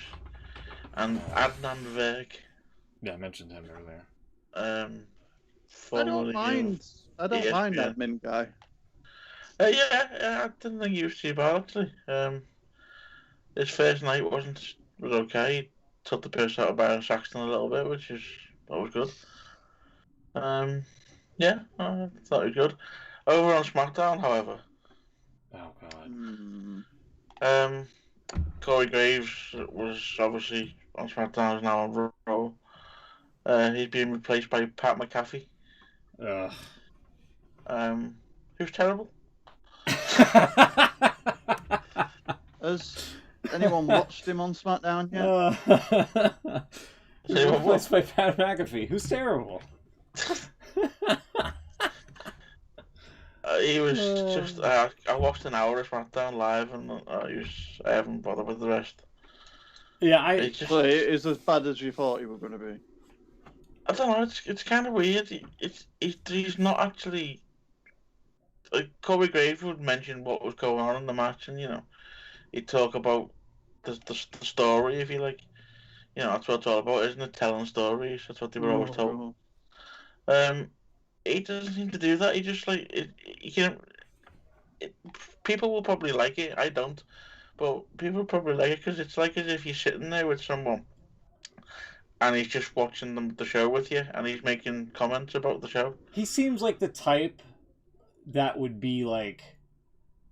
and Adnan Verk. Yeah, I mentioned him earlier. I don't mind. I don't mind that admin guy. Yeah, I didn't think he was too bad actually. His first night was okay. He took the piss out of Baron Saxton a little bit, that was good. Yeah, I thought he was good. Over on SmackDown, however, Oh, God. Corey Graves was obviously on SmackDown, is now on Raw. He's being replaced by Pat McAfee, Ugh. who's terrible. Has anyone watched him on SmackDown yet? He's replaced by Pat McAfee. Who's terrible? He was just. I watched an hour of SmackDown live, and I haven't bothered with the rest. Yeah, It's just, Well, it is as bad as you thought he was going to be. I don't know. It's kind of weird. He's not actually. Like Corey Graves would mention what was going on in the match, and he'd talk about the story, if you like. That's what it's all about, isn't it? Telling stories. That's what they were always told. He doesn't seem to do that. He just people will probably like it. I don't, but people will probably like it because it's like as if you're sitting there with someone, and he's just watching the show with you, and he's making comments about the show. he seems like the type that would be like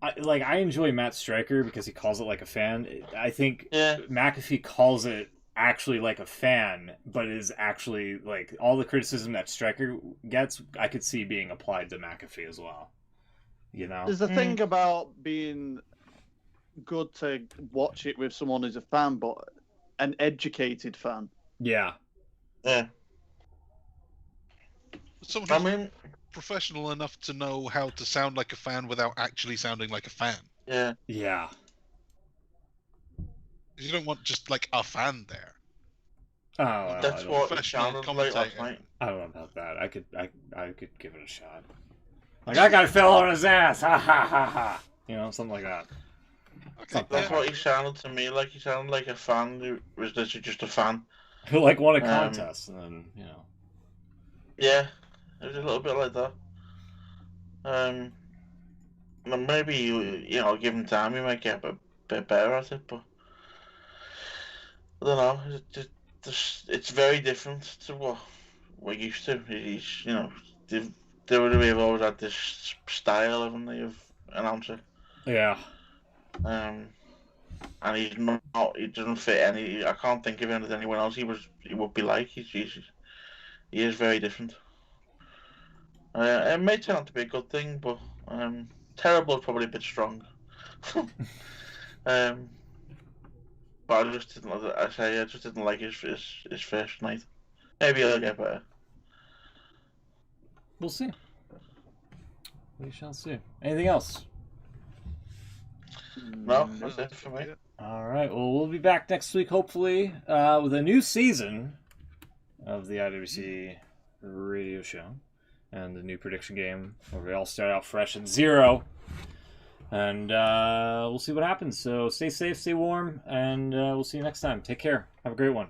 I enjoy Matt Stryker because he calls it like a fan. I think Yeah. McAfee calls it actually like a fan, but is actually like all the criticism that Stryker gets, I could see being applied to McAfee as well. You know, There's a thing about being good to watch it with someone who's a fan, but an educated fan. yeah, Yeah. Someone I who's mean, professional enough to know how to sound like a fan without actually sounding like a fan. yeah. yeah. You don't want just like a fan there. Oh, well, That's I don't, what it Professional sounded like last commentator. night. I don't know about that. I could give it a shot. Like, I got a fell on his ass, ha ha ha ha. You know, something like that. Okay, That's yeah. what he sounded to me like. He sounded like a fan who was literally just a fan. Who like won a contest, and then you know. Yeah, it was a little bit like that. And maybe you know, given time, he might get a bit better at it, but I don't know. It's very different to what we're used to. He's, you know, WWE have always had this style, haven't they, of announcer. Yeah. And he's not. He doesn't fit any. I can't think of anyone else he would be like. He is very different. It may turn out to be a good thing, but terrible is probably a bit strong. But I just didn't. I just didn't like his first night. Maybe he'll get better. We'll see. We shall see. Anything else? No, that's it for me. All right. Well, we'll be back next week, hopefully, with a new season of the IWC radio show and the new prediction game where we all start out fresh at 0. And we'll see what happens. So stay safe, stay warm, and we'll see you next time. Take care. Have a great one.